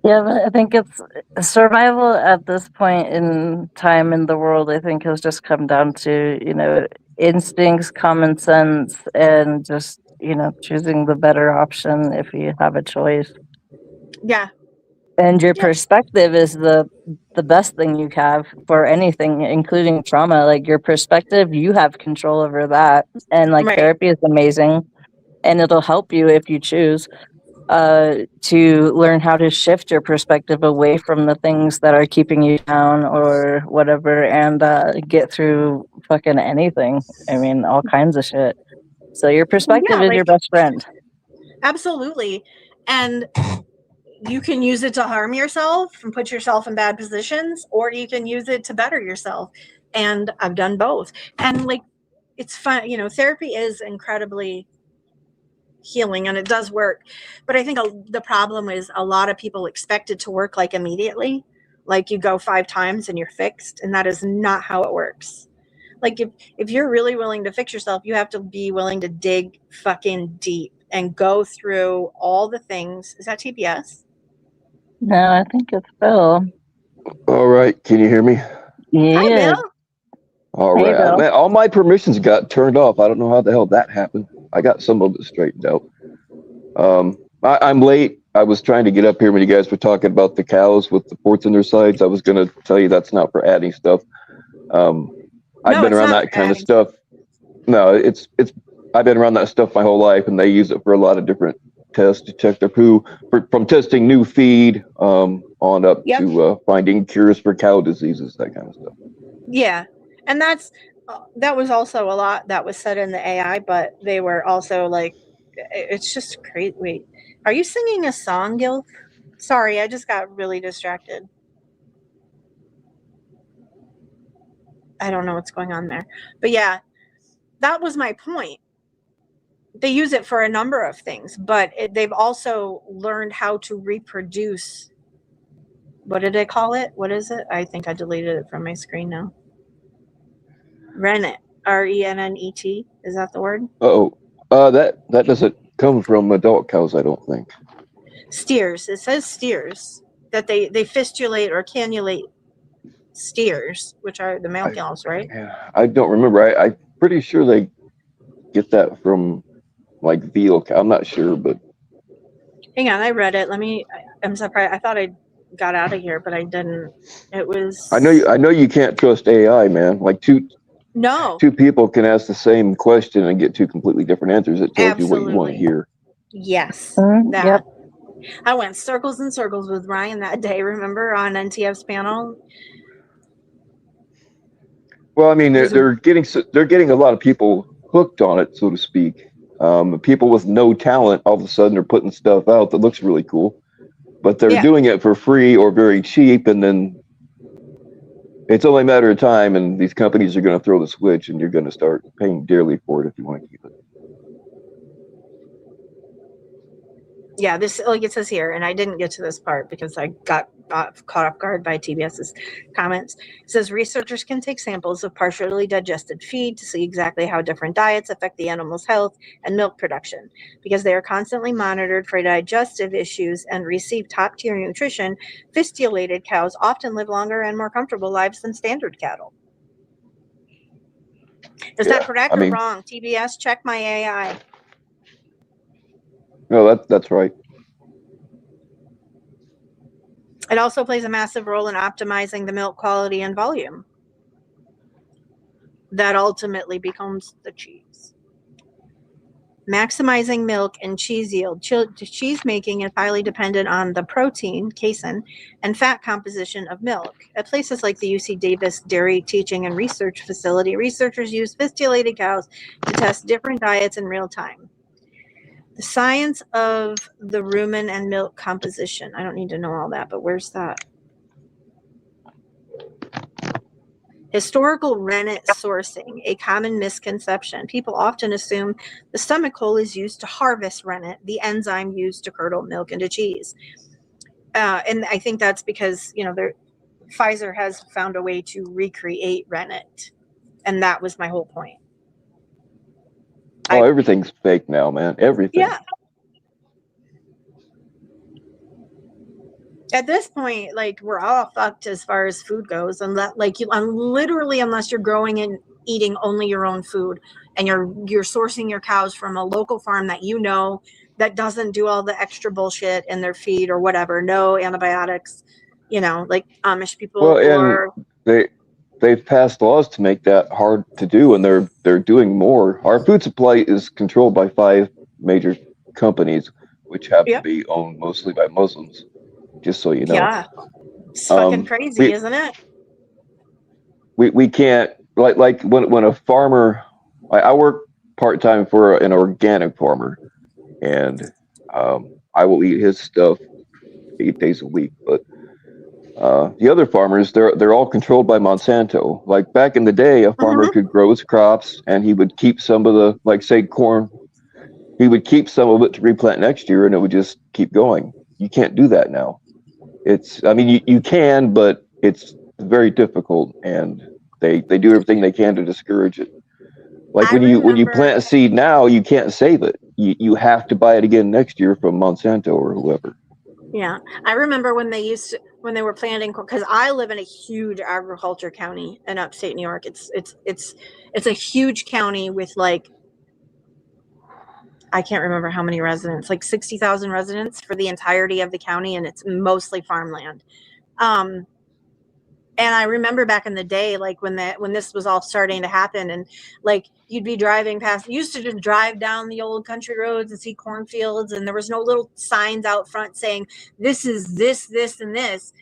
Yeah, but I think it's survival at this point in time in the world. I think has just come down to, you know, instincts, common sense, and just, you know, choosing the better option if you have a choice. Yeah. And your Yep. perspective is the best thing you have for anything, including trauma. Like your perspective, you have control over that. And like Right. therapy is amazing, and it'll help you if you choose to learn how to shift your perspective away from the things that are keeping you down or whatever, and get through fucking anything. I mean, all kinds of shit. So your perspective Yeah, is your like best friend. absolutely. And you can use it to harm yourself and put yourself in bad positions, or you can use it to better yourself. And I've done both. And like, it's fun, you know, therapy is incredibly healing and it does work. But I think the problem is a lot of people expect it to work like immediately. Like you go 5 times and you're fixed. And that is not how it works. Like if you're really willing to fix yourself, you have to be willing to dig fucking deep and go through all the things. Is that TBS? No, I think it's Bill. All right, can you hear me? Hi, Yeah. Bill. All Hey, right, Bill. man, all my permissions got turned off. I don't know how the hell that happened. I got some of it straightened out. I'm late. I was trying to get up here when you guys were talking about the cows with the ports on their sides. I was going to tell you that's not for adding stuff. I've No, been it's around not that for kind of adding. stuff. No, it's. I've been around that stuff my whole life, and they use it for a lot of different tests to check their poo, from testing new feed on up Yep. to finding cures for cow diseases, that kind of stuff. Yeah. And that was also a lot that was said in the AI, but they were also like, it's just crazy. Wait, are you singing a song, Gil? Sorry, I just got really distracted. I don't know what's going on there. But yeah, that was my point. They use it for a number of things, but they've also learned how to reproduce. What did I call it? What is it? I think I deleted it from my screen now. Rennet. RENNET. Is that the word? That doesn't come from adult cows, I don't think. Steers. It says steers. That they fistulate or cannulate steers, which are the male cows, right? Yeah, I don't remember. I'm pretty sure they get that from like veal cow. I'm not sure, but Hang on, I read it. I'm surprised. I thought I got out of here, but I didn't. It was. I know you can't trust AI, man. Like two No, people can ask the same question and get two completely different answers. It tells you what you want to absolutely. hear. Yes, that. Yep. I went circles and circles with Ryan that day. Remember on NTF's panel? Well, I mean, they're getting a lot of people hooked on it, so to speak. People with no talent, all of a sudden, are putting stuff out that looks really cool, but they're doing it for free or very cheap, and then it's only a matter of time, and these companies are going to throw the switch, and you're going to start paying dearly for it if you want to keep it. Yeah, this, like it says here, and I didn't get to this part because I got caught off guard by TBS's comments. It says researchers can take samples of partially digested feed to see exactly how different diets affect the animal's health and milk production. Because they are constantly monitored for digestive issues and receive top-tier nutrition, fistulated cows often live longer and more comfortable lives than standard cattle. Is that correct or wrong? TBS, check my AI. No, that's right. It also plays a massive role in optimizing the milk quality and volume. That ultimately becomes the cheese. Maximizing milk and cheese yield. Cheese making is highly dependent on the protein, casein, and fat composition of milk. At places like the UC Davis Dairy Teaching and Research Facility, researchers use fistulated cows to test different diets in real time. The science of the rumen and milk composition. I don't need to know all that, but where's that? Historical rennet sourcing, a common misconception. People often assume the stomach hole is used to harvest rennet, the enzyme used to curdle milk into cheese. And I think that's because, Pfizer has found a way to recreate rennet And that was my whole point. Oh, everything's fake now, man. Everything. Yeah. At this point, like, we're all fucked as far as food goes, and that, like, literally, unless you're growing and eating only your own food, and you're sourcing your cows from a local farm that you know that doesn't do all the extra bullshit in their feed or whatever, no antibiotics, you know, like Amish people. Well, and they've passed laws to make that hard to do, and they're doing more. Our food supply is controlled by 5 major companies, which happen to be owned mostly by Muslims. Just so you know. Yeah, it's fucking crazy, isn't it? We can't, like when a farmer. I work part-time for an organic farmer, and I will eat his stuff 8 days a week. But the other farmers, they're all controlled by Monsanto. Like back in the day, a farmer could grow his crops, and he would keep some of the, like say corn, he would keep some of it to replant next year, and it would just keep going. You can't do that now. I mean, you can, but it's very difficult, and they do everything they can to discourage it. Like when you plant a seed now, you can't save it. You have to buy it again next year from Monsanto or whoever. Yeah, I remember when they were planting, because I live in a huge agriculture county in upstate New York. It's a huge county with, like, I can't remember how many residents, like 60,000 residents for the entirety of the county, and it's mostly farmland. And I remember back in the day, like when this was all starting to happen, and like you'd be driving past, you used to just drive down the old country roads and see cornfields, and there was no little signs out front saying this is this, and this.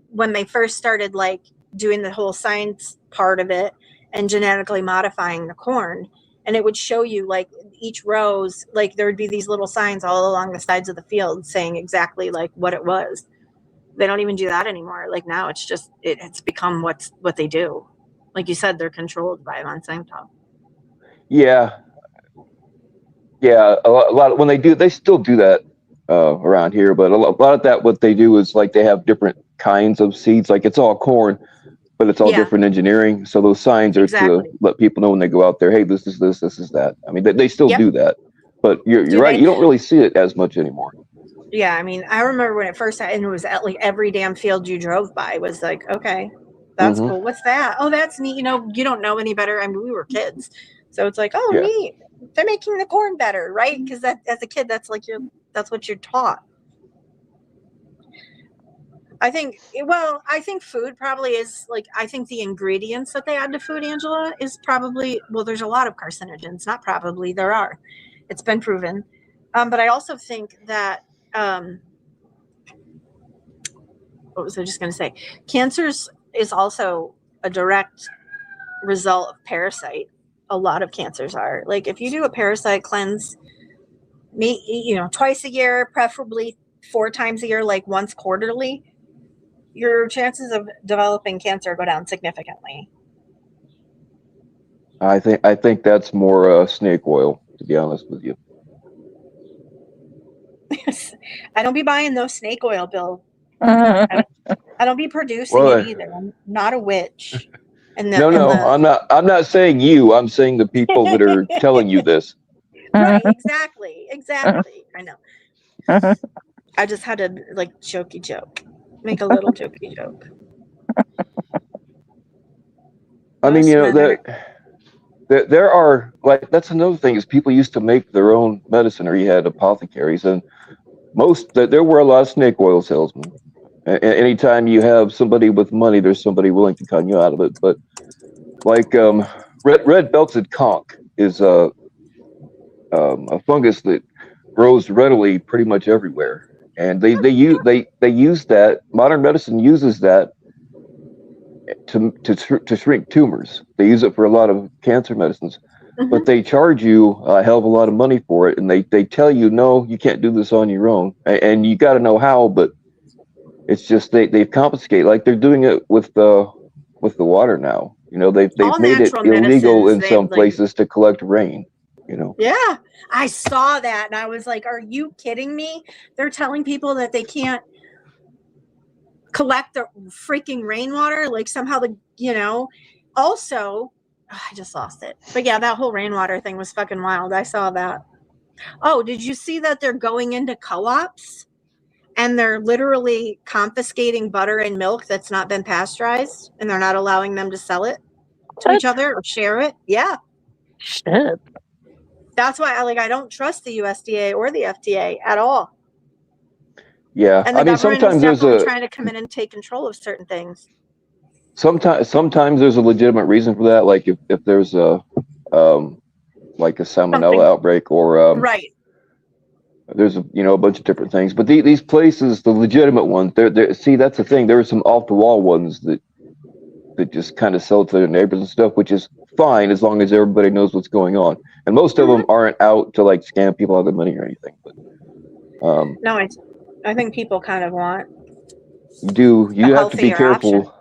When they first started like doing the whole science part of it and genetically modifying the corn, and it would show you like each rows, like there would be these little signs all along the sides of the field saying exactly like what it was. They don't even do that anymore. Like now it's just, it's become what they do. Like you said, they're controlled by Monsanto. Yeah. A lot when they still do that around here, but a lot of that, what they do is like they have different kinds of seeds. Like it's all corn, but it's all different engineering. So those signs are to let people know when they go out there, hey, this is this, this is that. I mean, they still do that, but you're right. You don't really see it as much anymore. Yeah, I mean, I remember when it first happened, it was at like every damn field you drove by was like, okay, that's cool. What's that? Oh, that's neat. You know, you don't know any better. I mean, we were kids, so it's like, oh, neat. They're making the corn better, right? Because that, as a kid, that's like that's what you're taught. I think food probably is like, I think the ingredients that they add to food, Angela, is probably, well, there's a lot of carcinogens. Not probably, there are. It's been proven. But I also think that. What was I just going to say? Cancers is also a direct result of parasite. A lot of cancers are. Like if you do a parasite cleanse, twice a year, preferably 4 times a year, like once quarterly, your chances of developing cancer go down significantly. I think that's more snake oil, to be honest with you. I don't be buying no snake oil, Bill. I don't be producing it either. I'm not a witch. I'm not saying you. I'm saying the people that are telling you this. Right, exactly. I know. I just had to like jokey joke, make a little jokey joke. I mean, there are, like, that's another thing is people used to make their own medicine, or you had apothecaries, and there were a lot of snake oil salesmen. Anytime you have somebody with money, there's somebody willing to con you out of it. But like red belted conch is a fungus that grows readily pretty much everywhere, and they use that. Modern medicine uses that to shrink tumors. They use it for a lot of cancer medicines, but they charge you a hell of a lot of money for it, and they tell you, no, you can't do this on your own, and you got to know how. But it's just they've confiscated, like they're doing it with the water now. They've made it illegal in some places to collect rain. Yeah, I saw that, and I was like, are you kidding me? They're telling people that they can't collect the freaking rainwater, like somehow also I just lost it. But yeah, that whole rainwater thing was fucking wild. I saw that. Oh, did you see that they're going into co-ops and they're literally confiscating butter and milk that's not been pasteurized, and they're not allowing them to sell it to each other or share it? Yeah. Shit. That's why I don't trust the USDA or the FDA at all. Yeah, And the I mean, government is sometimes there's definitely a trying to come in and take control of certain things. sometimes there's a legitimate reason for that. Like if there's a like a salmonella outbreak or right. There's a bunch of different things, but these places, the legitimate ones, see, that's the thing. There are some off the wall ones that just kind of sell to their neighbors and stuff, which is fine as long as everybody knows what's going on. And most of them aren't out to like scam people out of their money or anything. But no, I think people kind of want. You have to be careful. Option.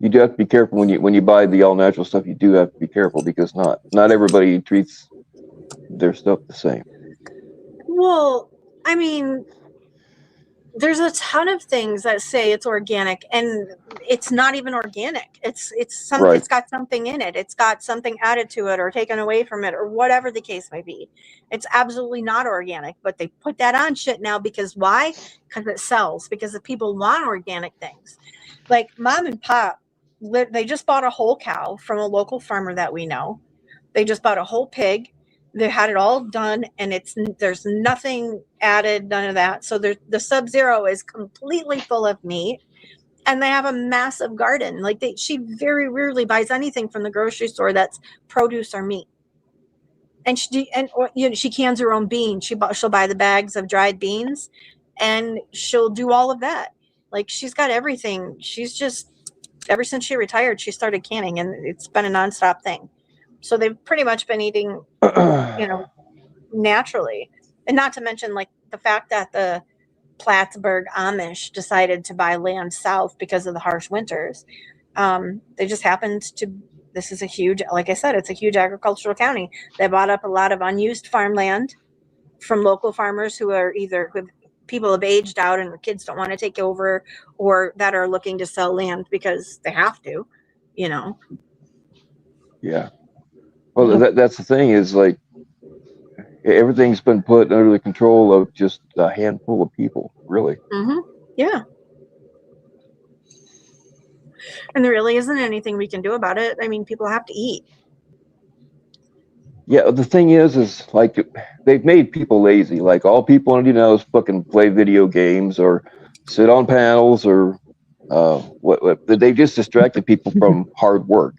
You do have to be careful when you buy the all natural stuff. You do have to be careful because not everybody treats their stuff the same. Well, I mean, there's a ton of things that say it's organic, and it's not even organic. It's got something in it. It's got something added to it or taken away from it or whatever the case may be. It's absolutely not organic, but they put that on shit now because why? Because it sells, because the people want organic things. Like Mom and Pop, they just bought a whole cow from a local farmer that we know. They just bought a whole pig. They had it all done, and there's nothing added, none of that. So the Sub-Zero is completely full of meat, and they have a massive garden. Like she very rarely buys anything from the grocery store that's produce or meat. And she cans her own beans. She'll buy the bags of dried beans, and she'll do all of that. Like she's got everything. She's just ever since she retired, she started canning, and it's been a nonstop thing. So they've pretty much been eating, naturally. And not to mention, like, the fact that the Plattsburgh Amish decided to buy land south because of the harsh winters. They just happened to, this is a huge, like I said, it's a huge agricultural county. They bought up a lot of unused farmland from local farmers who are either people have aged out and the kids don't want to take over, or that are looking to sell land because they have to, Yeah. Well, that's the thing is, like, everything's been put under the control of just a handful of people, really. Mm-hmm. Yeah. And there really isn't anything we can do about it. I mean, people have to eat. Yeah, the thing is like they've made people lazy. Like all people want to do now is fucking play video games or sit on panels or what they've just distracted people from hard work.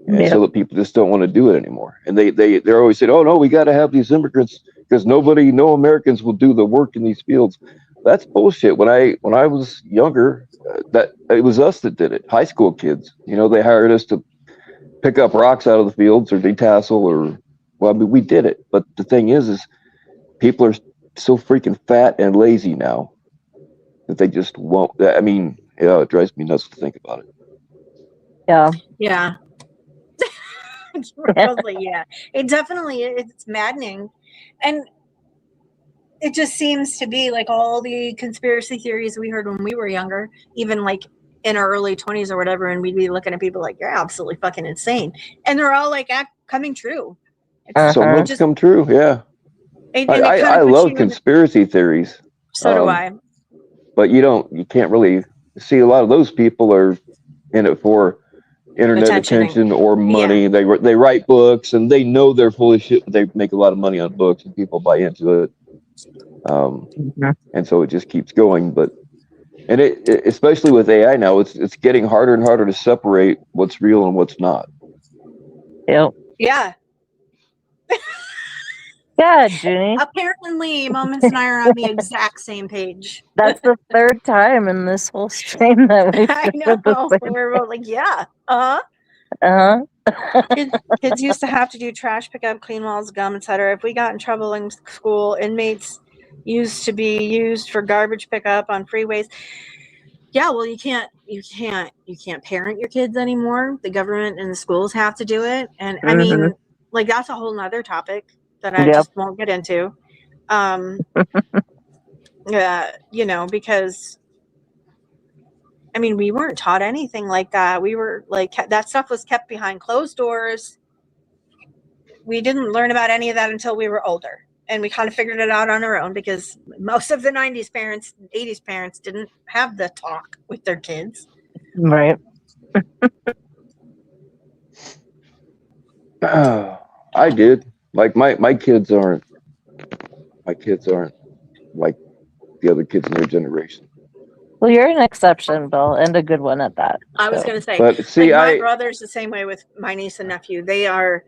And so that people just don't want to do it anymore. And they're always saying, "Oh no, we got to have these immigrants because no Americans will do the work in these fields." That's bullshit. When I was younger, that it was us that did it. High school kids, they hired us to pick up rocks out of the fields or detassel we did it. But the thing is people are so freaking fat and lazy now that they just won't. I mean, it drives me nuts to think about it. Yeah. Yeah. Probably, yeah. It definitely it's maddening. And it just seems to be like all the conspiracy theories we heard when we were younger, even like in our early 20s or whatever, and we'd be looking at people like, you're absolutely fucking insane. And they're all like coming true. So much come true, yeah. I love conspiracy theories. So do I. But you can't really see a lot of those people are in it for internet attention or money. Yeah. They write books and they know they're full of shit, but they make a lot of money on books and people buy into it. And so it just keeps going. But and it especially with AI now, it's getting harder and harder to separate what's real and what's not. Yep. Yeah. Yeah, Junie. Apparently, Moments and I are on the exact same page. That's the third time in this whole stream that we've I know. We're both like, yeah. Kids used to have to do trash pickup, clean walls, gum, etc. If we got in trouble in school, inmates used to be used for garbage pickup on freeways. Yeah, well, you can't parent your kids anymore. The government and the schools have to do it. And I mean, like, that's a whole nother topic that I just won't get into. Because I mean, we weren't taught anything like that. We were like, that stuff was kept behind closed doors. We didn't learn about any of that until we were older. And we kind of figured it out on our own because most of the 90s parents, 80s parents didn't have the talk with their kids. Right. I did. Like my kids aren't like the other kids in their generation. Well, you're an exception, Bill, and a good one at that. I was going to say, but see, like my brother's the same way with my niece and nephew. They are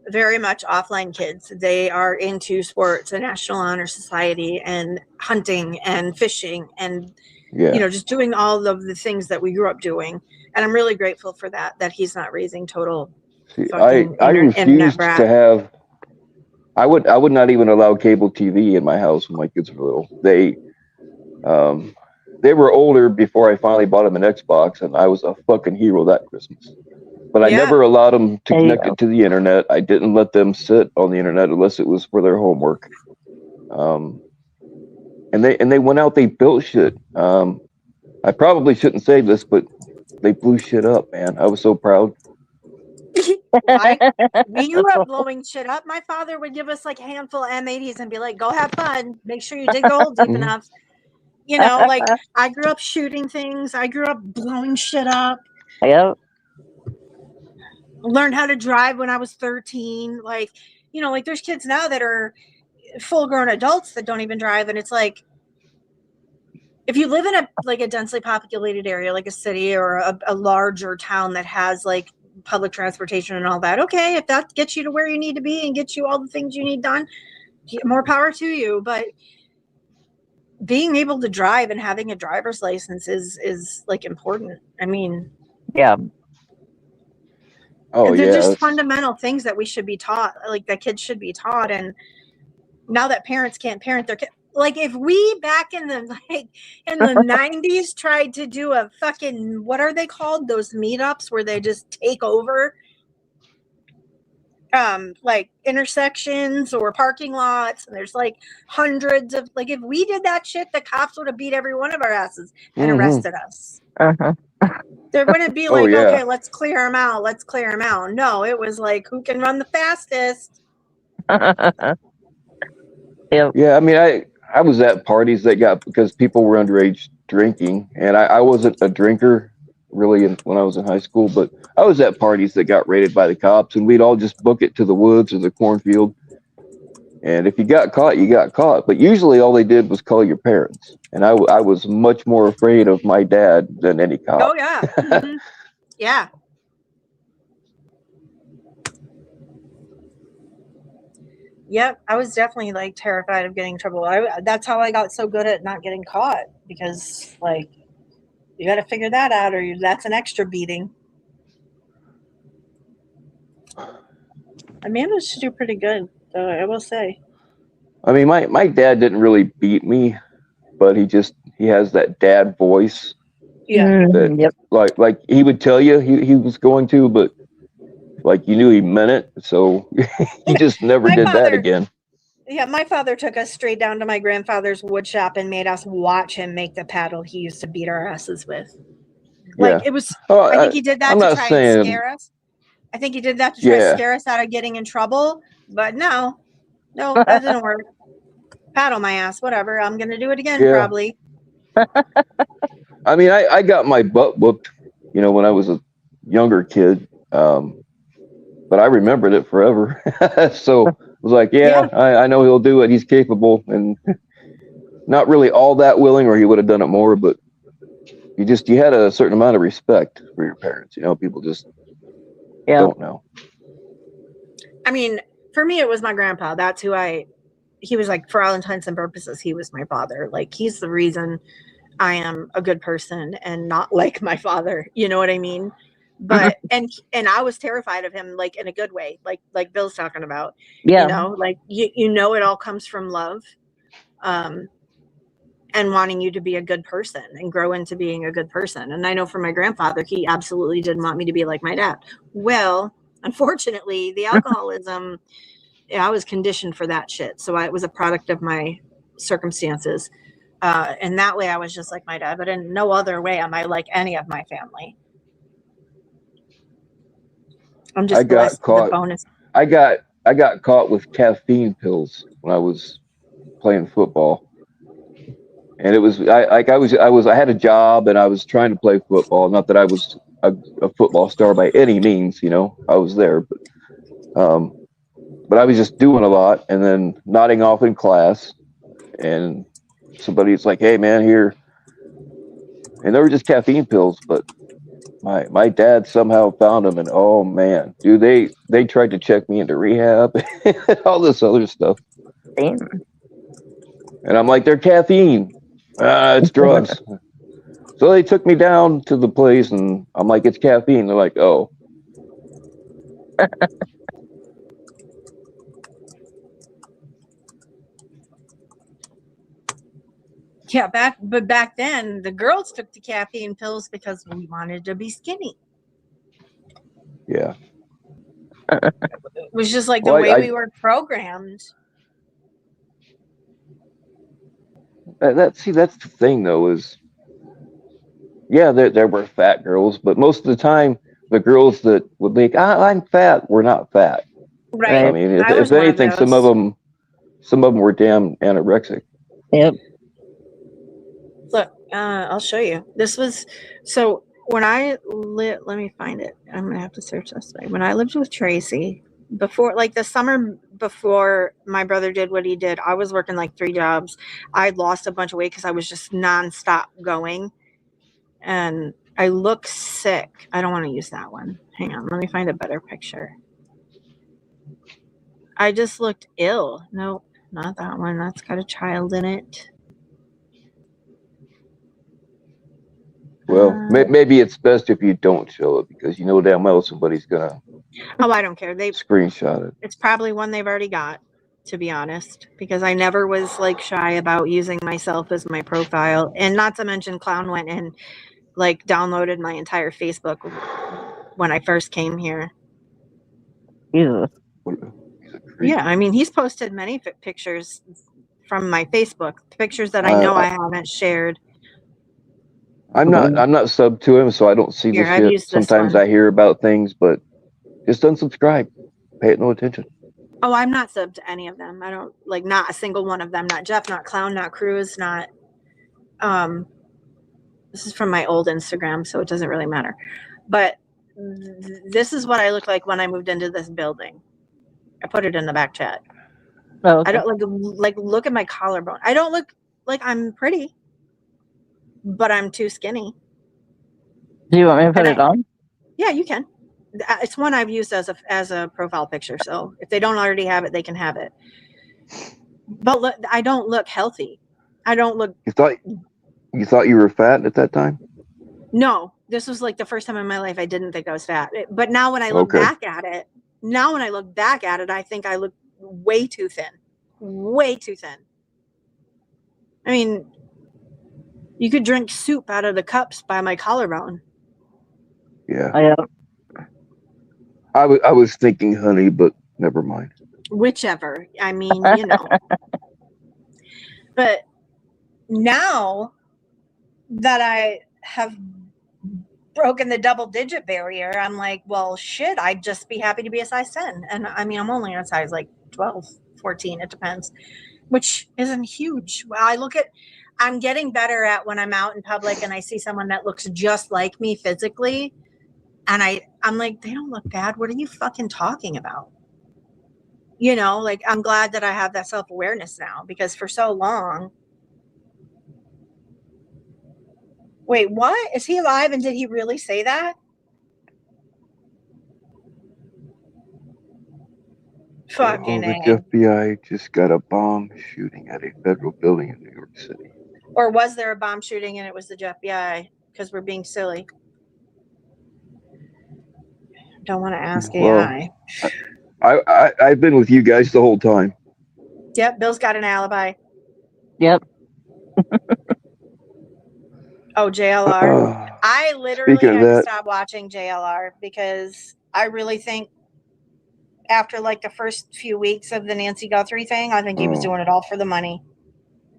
very much offline kids. They are into sports and National Honor Society and hunting and fishing and, you know, just doing all of the things that we grew up doing. And I'm really grateful for that he's not raising total. See, I refused to have. I would not even allow cable TV in my house when my kids were little. They were older before I finally bought them an Xbox, and I was a fucking hero that Christmas. But I never allowed them to connect it to the internet. I didn't let them sit on the internet unless it was for their homework. And they went out, they built shit. I probably shouldn't say this, but they blew shit up, man. I was so proud. We grew up blowing shit up. My father would give us like a handful of M80s and be like, go have fun. Make sure you dig the hole deep enough. You know, like I grew up shooting things. I grew up blowing shit up. Yep. Learned how to drive when I was 13. Like, you know, like there's kids now that are full grown adults that don't even drive. And it's like, if you live in a densely populated area, like a city or a larger town that has like public transportation and all that, okay, if that gets you to where you need to be and gets you all the things you need done, more power to you. But being able to drive and having a driver's license is like important. I mean, yeah. Oh, they're just fundamental things that we should be taught, like that kids should be taught. And now that parents can't parent their kids, like if we back in the 90s tried to do a fucking, what are they called? Those meetups where they just take over like intersections or parking lots, and there's like hundreds of, like if we did that shit, the cops would have beat every one of our asses and arrested us. There wouldn't be like, okay, let's clear them out. Let's clear them out. No, it was like, who can run the fastest? Yep. Yeah, I mean, I was at parties that got, because people were underage drinking, and I wasn't a drinker really when I was in high school, but I was at parties that got raided by the cops, and we'd all just book it to the woods or the cornfield. And if you got caught, you got caught. But usually all they did was call your parents. And I was much more afraid of my dad than any cop. Oh, yeah. Mm-hmm. Yeah. Yep. I was definitely like terrified of getting in trouble. That's how I got so good at not getting caught, because like you got to figure that out, or that's an extra beating. I managed to do pretty good, though, I will say. I mean, my dad didn't really beat me, but he has that dad voice. Yeah. That, like he would tell you he was going to, but like you knew he meant it, so he just never did that again. Yeah, my father took us straight down to my grandfather's wood shop and made us watch him make the paddle he used to beat our asses with. Like it was, I think he did that to try and scare us. I think he did that to try to scare us out of getting in trouble, but no, that didn't work. Paddle my ass, whatever. I'm going to do it again, probably. I mean, I got my butt whooped, you know, when I was a younger kid, but I remembered it forever. So I was like, I know he'll do it. He's capable, and not really all that willing, or he would have done it more, but you had a certain amount of respect for your parents. You know, people just don't know. I mean, for me, it was my grandpa. That's who he was like, for all intents and purposes, he was my father. Like, he's the reason I am a good person and not like my father. You know what I mean? But, and I was terrified of him, like in a good way, like Bill's talking about, you know, like, you know, it all comes from love, and wanting you to be a good person and grow into being a good person. And I know for my grandfather, he absolutely didn't want me to be like my dad. Well, unfortunately, the alcoholism, I was conditioned for that shit. So it was a product of my circumstances. And that way I was just like my dad, but in no other way am I like any of my family. I'm just blessed with the bonus. I got caught with caffeine pills when I was playing football. And it was I had a job and I was trying to play football. Not that I was a football star by any means, you know. I was there, but I was just doing a lot and then nodding off in class. And somebody's like, "Hey, man, here," and they were just caffeine pills. But my dad somehow found them, and oh man, dude, they tried to check me into rehab, and all this other stuff. Damn. And I'm like, "They're caffeine. It's drugs." So they took me down to the place, and I'm like, "It's caffeine." They're like, "Oh." Yeah, back then the girls took the caffeine pills because we wanted to be skinny. Yeah. It was just like the way we were programmed. That's the thing though, is yeah, there were fat girls, but most of the time the girls that would make I'm fat were not fat. Right. I mean, if anything, some of them were damn anorexic. Yep. Look, I'll show you. This was so when I let me find it. I'm gonna have to search this way. When I lived with Tracy, before like the summer before my brother did what he did, I was working like 3 jobs. I lost a bunch of weight because I was just nonstop going, and I look sick. I don't want to use that one. Hang on, let me find a better picture. I just looked ill. Nope, not that one. That's got a child in it. Well, maybe it's best if you don't show it because you know damn well somebody's gonna. Oh, I don't care. They screenshot it. It's probably one they've already got, to be honest, because I never was like shy about using myself as my profile. And not to mention, Clown went and like downloaded my entire Facebook when I first came here. Yeah. Yeah, I mean, he's posted many pictures from my Facebook, pictures that I know I haven't shared. I'm not subbed to him, so I don't see the shit. Sometimes I hear about things, but just unsubscribe. Pay it no attention. Oh, I'm not subbed to any of them. I don't like not a single one of them. Not Jeff, not Clown, not Cruz, not. This is from my old Instagram, so it doesn't really matter. But this is what I look like when I moved into this building. I put it in the back chat. Oh, okay. I don't like look at my collarbone. I don't look like I'm pretty, but I'm too skinny. Do you want me to put it on? Yeah, you can. It's one I've used as a profile picture. So if they don't already have it, they can have it. But look, I don't look healthy. I don't look. You thought you were fat at that time? No, this was like the first time in my life I didn't think I was fat. But now when I look back at it, I think I look way too thin. Way too thin. I mean, you could drink soup out of the cups by my collarbone. Yeah. I was thinking honey, but never mind. Whichever. I mean, you know. But now that I have broken the double-digit barrier, I'm like, well, shit, I'd just be happy to be a size 10. And I mean, I'm only a size like 12, 14, it depends, which isn't huge. Well, I'm getting better at when I'm out in public and I see someone that looks just like me physically. And I'm like, they don't look bad. What are you fucking talking about? You know, like, I'm glad that I have that self-awareness now, because for so long. Wait, what? Is he alive? And did he really say that? Fucking the FBI just got a bomb shooting at a federal building in New York City. Or was there a bomb shooting and it was the FBI? Because we're being silly. Don't want to ask AI. I've been with you guys the whole time. Yep, Bill's got an alibi. Yep. Oh, JLR. I literally had to stop watching JLR because I really think after like the first few weeks of the Nancy Guthrie thing, I think he was doing it all for the money.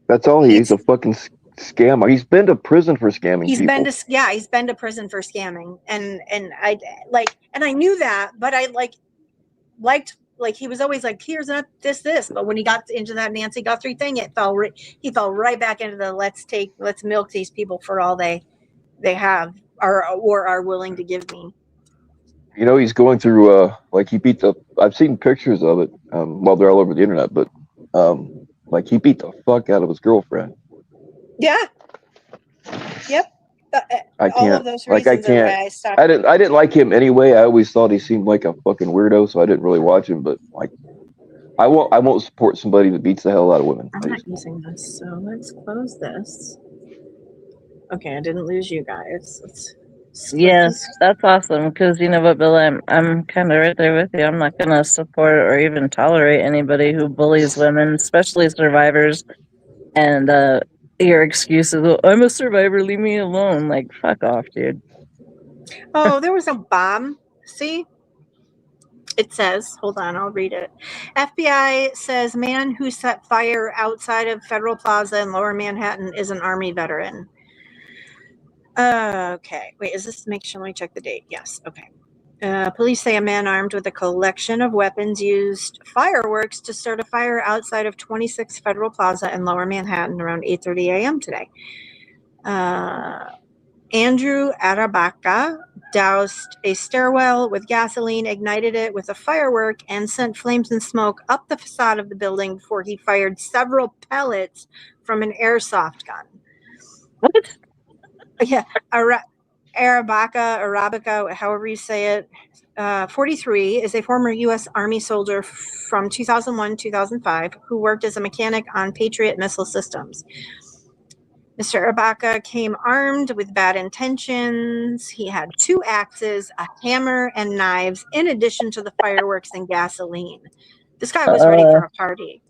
That's all he's a fucking scammer. He's been to prison for scamming He's people. he's been to prison for scamming, and I knew that, but I liked he was always like, here's this, but when he got into that Nancy Guthrie thing, he fell right back into the let's milk these people for all they have or are willing to give me. You know, he's going through he beat the. I've seen pictures of it. Well, they're all over the internet, but he beat the fuck out of his girlfriend. Yeah. Yep. I can't. All of those reasons I can't. I didn't like him anyway. I always thought he seemed like a fucking weirdo, so I didn't really watch him. But I won't support somebody that beats the hell out of women. I'm not using this, so let's close this. Okay, I didn't lose you guys. Yes, that's awesome. Because you know what, Bill, I'm kind of right there with you. I'm not going to support or even tolerate anybody who bullies women, especially survivors. And your excuses, I'm a survivor, leave me alone. Like, fuck off, dude. Oh, there was a bomb. See? It says, hold on, I'll read it. FBI says man who set fire outside of Federal Plaza in Lower Manhattan is an Army veteran. Okay, wait, is this, let me check the date. Yes, okay. Police say a man armed with a collection of weapons used fireworks to start a fire outside of 26 Federal Plaza in Lower Manhattan around 8:30 a.m. today. Andrew Arabaca doused a stairwell with gasoline, ignited it with a firework, and sent flames and smoke up the facade of the building before he fired several pellets from an airsoft gun. What? Yeah, Arabica, however you say it, 43, is a former U.S. Army soldier from 2001-2005 who worked as a mechanic on Patriot missile systems. Mr. Arabica came armed with bad intentions. He had 2 axes, a hammer, and knives, in addition to the fireworks and gasoline. This guy was ready for a party.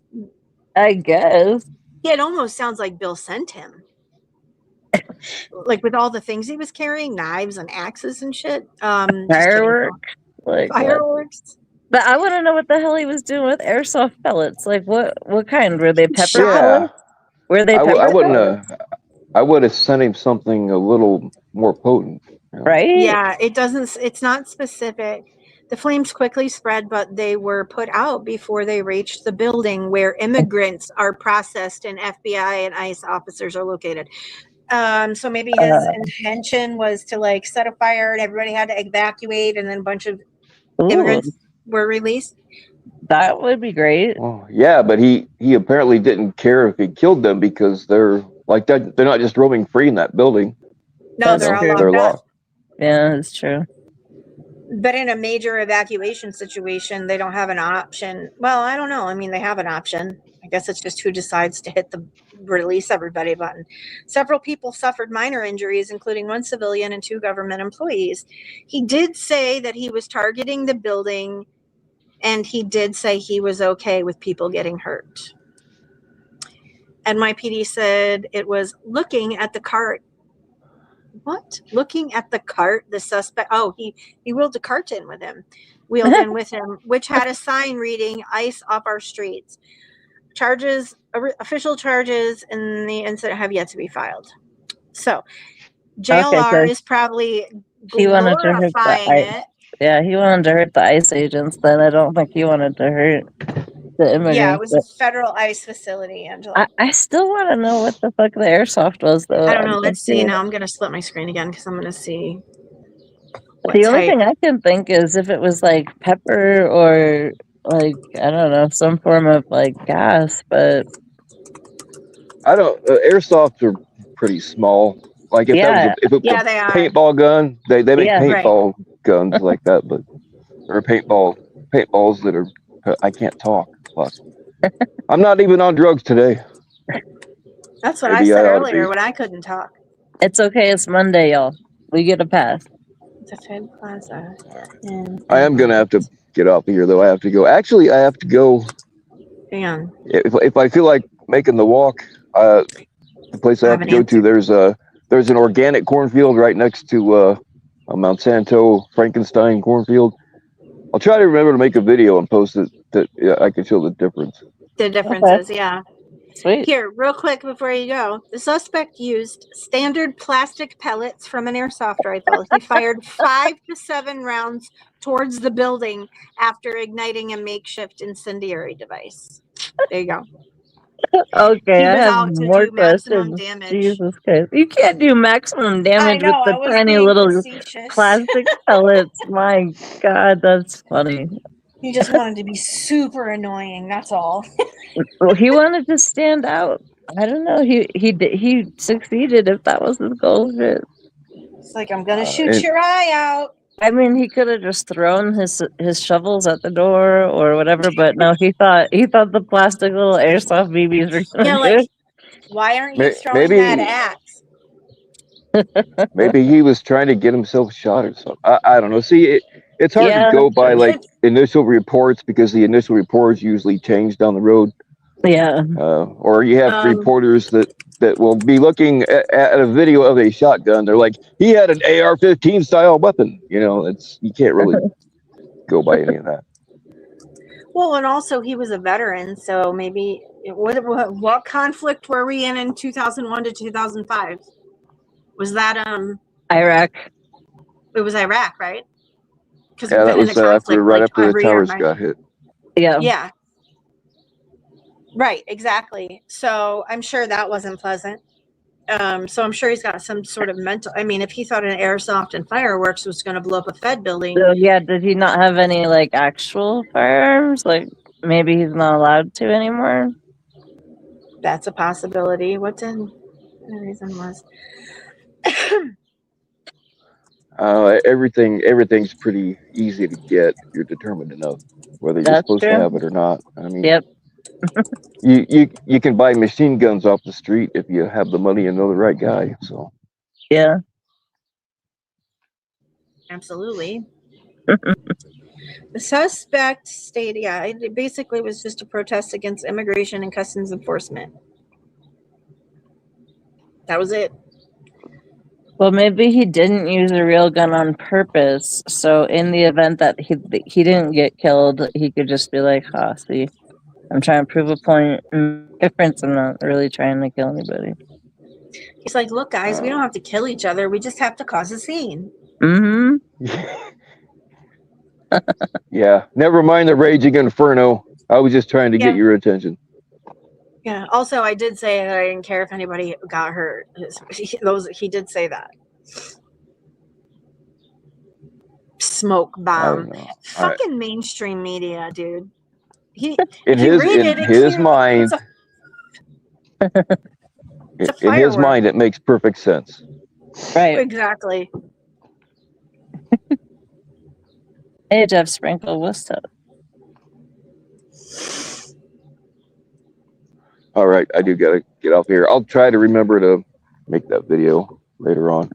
I guess. Yeah, it almost sounds like Bill sent him. Like with all the things he was carrying, knives and axes and shit. Fireworks? Fireworks. What? But I want to know what the hell he was doing with airsoft pellets. Like what kind? Were they pepper pellets? Were they pepper pellets? I would have sent him something a little more potent. You know? Right? Yeah, it's not specific. The flames quickly spread, but they were put out before they reached the building where immigrants are processed and FBI and ICE officers are located. So maybe his intention was to set a fire and everybody had to evacuate, and then a bunch of immigrants were released. That would be great. Well, yeah, but he apparently didn't care if he killed them because they're they're not just roaming free in that building. No, they're all locked up. Yeah, that's true. But in a major evacuation situation, they don't have an option. Well, I don't know. I mean, they have an option. I guess it's just who decides to hit the release everybody button. Several people suffered minor injuries, including 1 civilian and 2 government employees. He did say that he was targeting the building, and he did say he was okay with people getting hurt. NYPD said it was looking at the cart. What? Looking at the cart, the suspect. Oh, he wheeled a cart in with him, which had a sign reading "ICE off our streets." Official charges in the incident have yet to be filed. So, JLR is probably glorifying it. Yeah, he wanted to hurt the ICE agents, but I don't think he wanted to hurt the immigrants. Yeah, it was a federal ICE facility, Angela. I still want to know what the fuck the airsoft was, though. I don't know. Let's see. Now I'm going to split my screen again because I'm going to see. The only thing I can think is if it was pepper or I don't know, some form of gas, but I don't. Airsoft are pretty small. If they are. Paintball gun, they make paintball guns like that, but or paintballs that are. I can't talk. Plus, I'm not even on drugs today. That's what I said earlier when I couldn't talk. It's okay. It's Monday, y'all. We get a pass. The Fed Plaza. I am gonna have to get off of here, though. I have to go. Actually, I have to go. Hang on. If I feel like making the walk, the place I have to go to, there's an organic cornfield right next to Mount Santo Frankenstein cornfield. I'll try to remember to make a video and post it that I can show the difference. The differences, yeah. Sweet. Here, real quick before you go, the suspect used standard plastic pellets from an airsoft rifle. He fired 5 to 7 rounds towards the building after igniting a makeshift incendiary device. There you go. Okay, He I was have out to more do maximum questions. damage. Jesus Christ. You can't do maximum damage with the I was tiny being little facetious. plastic pellets. My God, that's funny. He just wanted to be super annoying, that's all. Well, he wanted to stand out. I don't know. He succeeded if that was his goal. Shit. It's like, I'm going to shoot your eye out. I mean, he could have just thrown his shovels at the door or whatever, but no, he thought the plastic little airsoft BBs were gonna do it. Why aren't you throwing that axe? Maybe he was trying to get himself shot or something. I don't know. See, it's hard to go by like initial reports because the initial reports usually change down the road. Yeah. Or you have reporters that will be looking at a video of a shotgun. They're like, he had an AR-15 style weapon. You know, you can't really go by any of that. Well, and also he was a veteran, so maybe what conflict were we in 2001 to 2005? Was that Iraq? It was Iraq, right? Because that was right after the towers got hit. Yeah. Right, exactly. So I'm sure that wasn't pleasant. So I'm sure he's got some sort of mental. I mean, if he thought an airsoft and fireworks was going to blow up a Fed building. So yeah, did he not have any like actual firearms? Like maybe he's not allowed to anymore. That's a possibility. The reason was? Everything's pretty easy to get if you're determined enough, whether you're supposed to have it or not. I mean, yep. you can buy machine guns off the street if you have the money and know the right guy. So yeah, absolutely. The suspect stated, it basically was just a protest against immigration and customs enforcement. That was it. Well, maybe he didn't use a real gun on purpose. So in the event that he didn't get killed, he could just be like, see, I'm trying to prove a point difference. I'm not really trying to kill anybody. He's like, look, guys, we don't have to kill each other. We just have to cause a scene. Mm-hmm. Yeah. Never mind the raging inferno. I was just trying to get your attention. Yeah. Also, I did say that I didn't care if anybody got hurt. He did say that. Smoke bomb. Fucking mainstream media, dude. In his mind, it makes perfect sense. Right. Exactly. Hey, Jeff Sprinkle, what's up? All right, I do gotta get off here. I'll try to remember to make that video later on.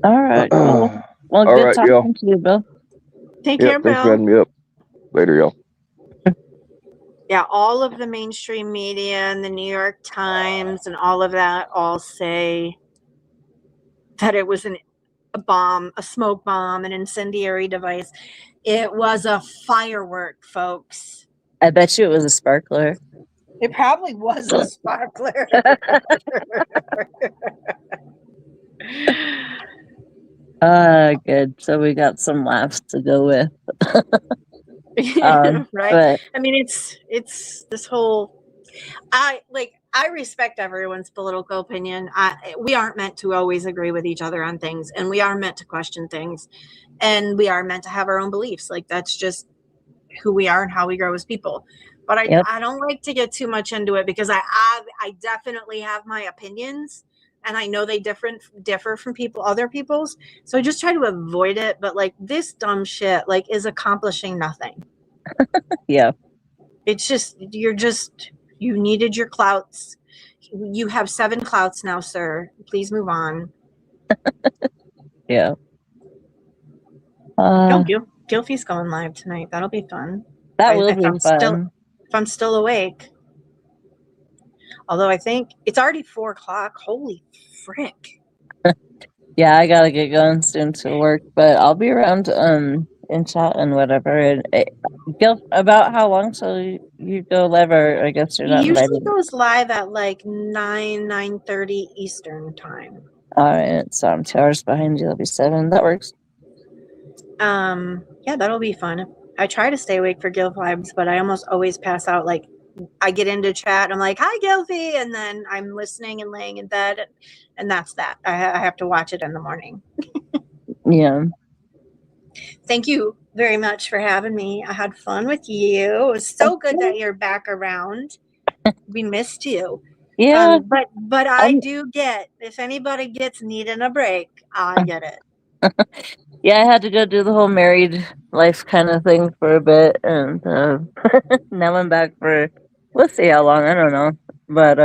All right. Cool. Well, good talking to you, Bill. Take care, Bill. Thanks for having me up. Later, y'all. Yeah, all of the mainstream media and the New York Times and all of that all say that it was a bomb, a smoke bomb, an incendiary device. It was a firework, folks. I bet you it was a sparkler. It probably was a sparkler. Good. So we got some laughs to go with. Right. But, I mean, it's this whole. I respect everyone's political opinion. We aren't meant to always agree with each other on things, and we are meant to question things, and we are meant to have our own beliefs. Like that's just who we are and how we grow as people. But I don't like to get too much into it because I definitely have my opinions, and I know they differ from other people's. So I just try to avoid it. But like this dumb shit, like is accomplishing nothing. Yeah. It's just you needed your clouts. You have 7 clouts now, sir. Please move on. Yeah. Gilfie's going live tonight. That'll be fun. That will be fun. If I'm still awake. Although I think it's already 4 o'clock. Holy frick. Yeah, I gotta get going soon to work, but I'll be around in chat and whatever. And Gil, about how long till you go live, or I guess you're not He usually invited? goes live at like 9:30 Eastern time. All right, so I'm 2 hours behind you. That'll be 7. That works. Yeah, that'll be fun. I try to stay awake for Gil vibes, but I almost always pass out. Like, I get into chat, I'm like, "Hi, Gilfy," and then I'm listening and laying in bed, and that's that. I have to watch it in the morning. Yeah. Thank you very much for having me. I had fun with you. It was so good that you're back around. We missed you. Yeah. But I do get, if anybody gets needing a break, I get it. Yeah, I had to go do the whole married life kind of thing for a bit, and now I'm back for, we'll see how long, I don't know. But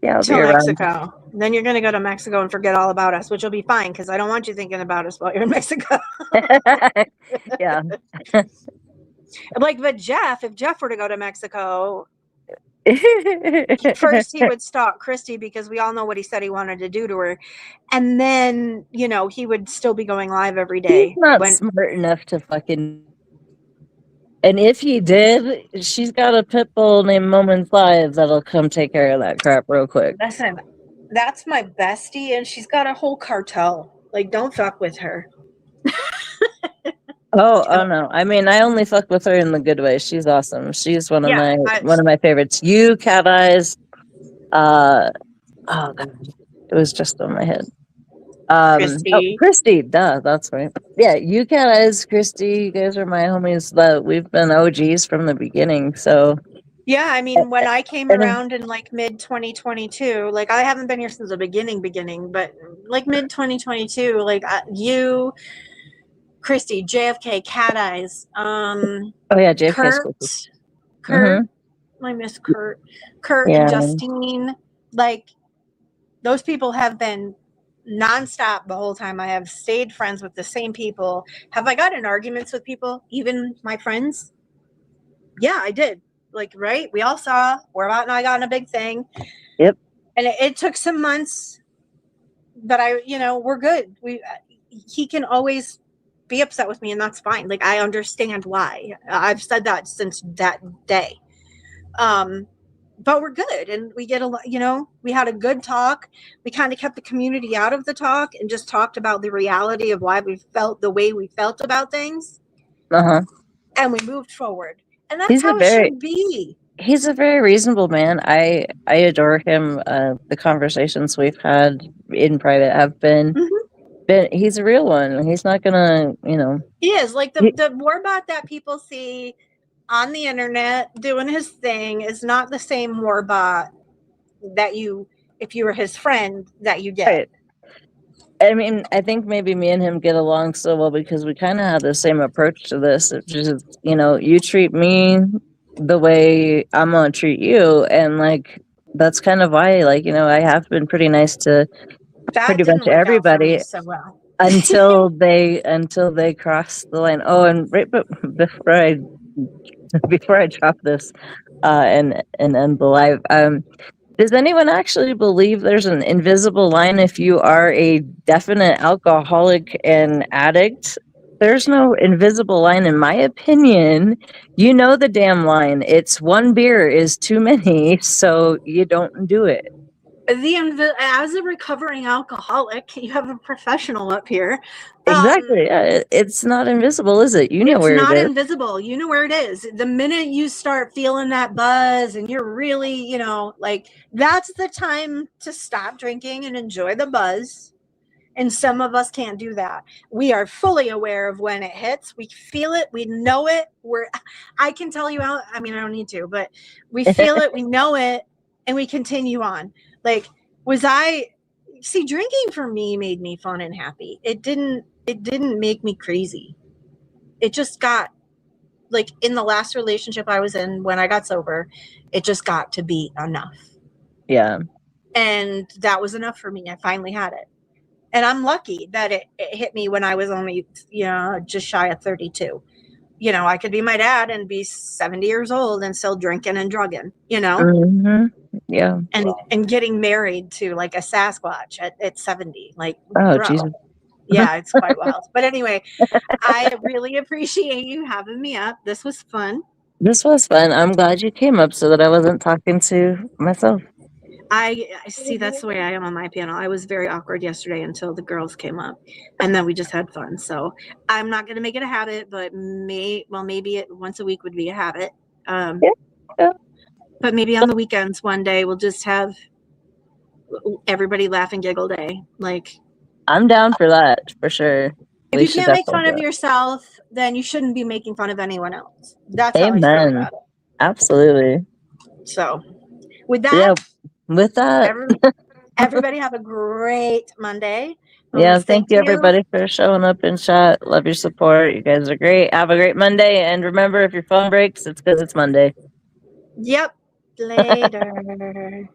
yeah, I'll be Till around. Mexico. Then you're gonna go to Mexico and forget all about us, which will be fine because I don't want you thinking about us while you're in Mexico. Yeah. Like, but Jeff, if Jeff were to go to Mexico, first he would stalk Christy because we all know what he said he wanted to do to her, and then he would still be going live every day. He's not smart enough to fucking. And if he did, she's got a pit bull named Moments Live that'll come take care of that crap real quick. Listen, that's my bestie, and she's got a whole cartel. Like, don't fuck with her. Oh no! I mean, I only fuck with her in the good way. She's awesome. She's one of my favorites. You, Cat Eyes. Oh god, it was just on my head. Christy, duh, that's right. Yeah, you, Cat Eyes, Christy. You guys are my homies. That we've been OGs from the beginning. So yeah, I mean, when I came around in like mid 2022, like I haven't been here since the beginning, but like mid 2022, like you, Christy, JFK, Cat Eyes, oh yeah, JFK, Kurt, I miss Kurt, and Justine, like those people have been nonstop the whole time. I have stayed friends with the same people. Have I got in arguments with people, even my friends? Yeah, I did. Like, right? We all saw Warbout and I got in a big thing. Yep. And it took some months, but we're good. He can always be upset with me, and that's fine. Like, I understand why. I've said that since that day. But we're good, and we get we had a good talk. We kind of kept the community out of the talk and just talked about the reality of why we felt the way we felt about things. And we moved forward. And that's how it should be. He's a very reasonable man. I adore him. The conversations we've had in private have been, he's a real one. He's not gonna, He is. Like the Warbot that people see on the internet doing his thing is not the same Warbot that if you were his friend, that you get. Right. I mean, I think maybe me and him get along so well because we kind of have the same approach to this. It's just, you treat me the way I'm gonna treat you, and like that's kind of why, like, I have been pretty nice to pretty much everybody so well. until they cross the line. Oh, and right, but before I drop this and end the live, does anyone actually believe there's an invisible line if you are a definite alcoholic and addict? There's no invisible line, in my opinion. You know the damn line. It's one beer is too many, so you don't do it. As a recovering alcoholic, you have a professional up here. Exactly. It's not invisible, is it? You know where it is. It's not invisible. You know where it is. The minute you start feeling that buzz and you're really, like, that's the time to stop drinking and enjoy the buzz. And some of us can't do that. We are fully aware of when it hits. We feel it. We know it. I can tell you out. I mean, I don't need to, but we feel it. We know it. And we continue on. Like, drinking for me made me fun and happy. It didn't make me crazy. It just got, like, in the last relationship I was in when I got sober, it just got to be enough. Yeah. And that was enough for me. I finally had it. And I'm lucky that it hit me when I was only, just shy of 32. I could be my dad and be 70 years old and still drinking and drugging, Yeah. And getting married to like a Sasquatch at 70. Like, oh, bro. Jesus. Yeah, it's quite wild. But anyway, I really appreciate you having me up. This was fun. This was fun. I'm glad you came up so that I wasn't talking to myself. I see, that's the way I am on my panel. I was very awkward yesterday until the girls came up, and then we just had fun. So I'm not going to make it a habit, but maybe it once a week would be a habit. Yeah. But maybe on the weekends one day we'll just have everybody laugh and giggle day. Like, I'm down for that for sure. if you can't make fun of yourself, then you shouldn't be making fun of anyone else. That's how I feel about it. Absolutely. So with that, with that, everybody have a great Monday. Thank you everybody for showing up in chat. Love your support. You guys are great. Have a great Monday. And remember, if your phone breaks, it's because it's Monday. Yep. Later.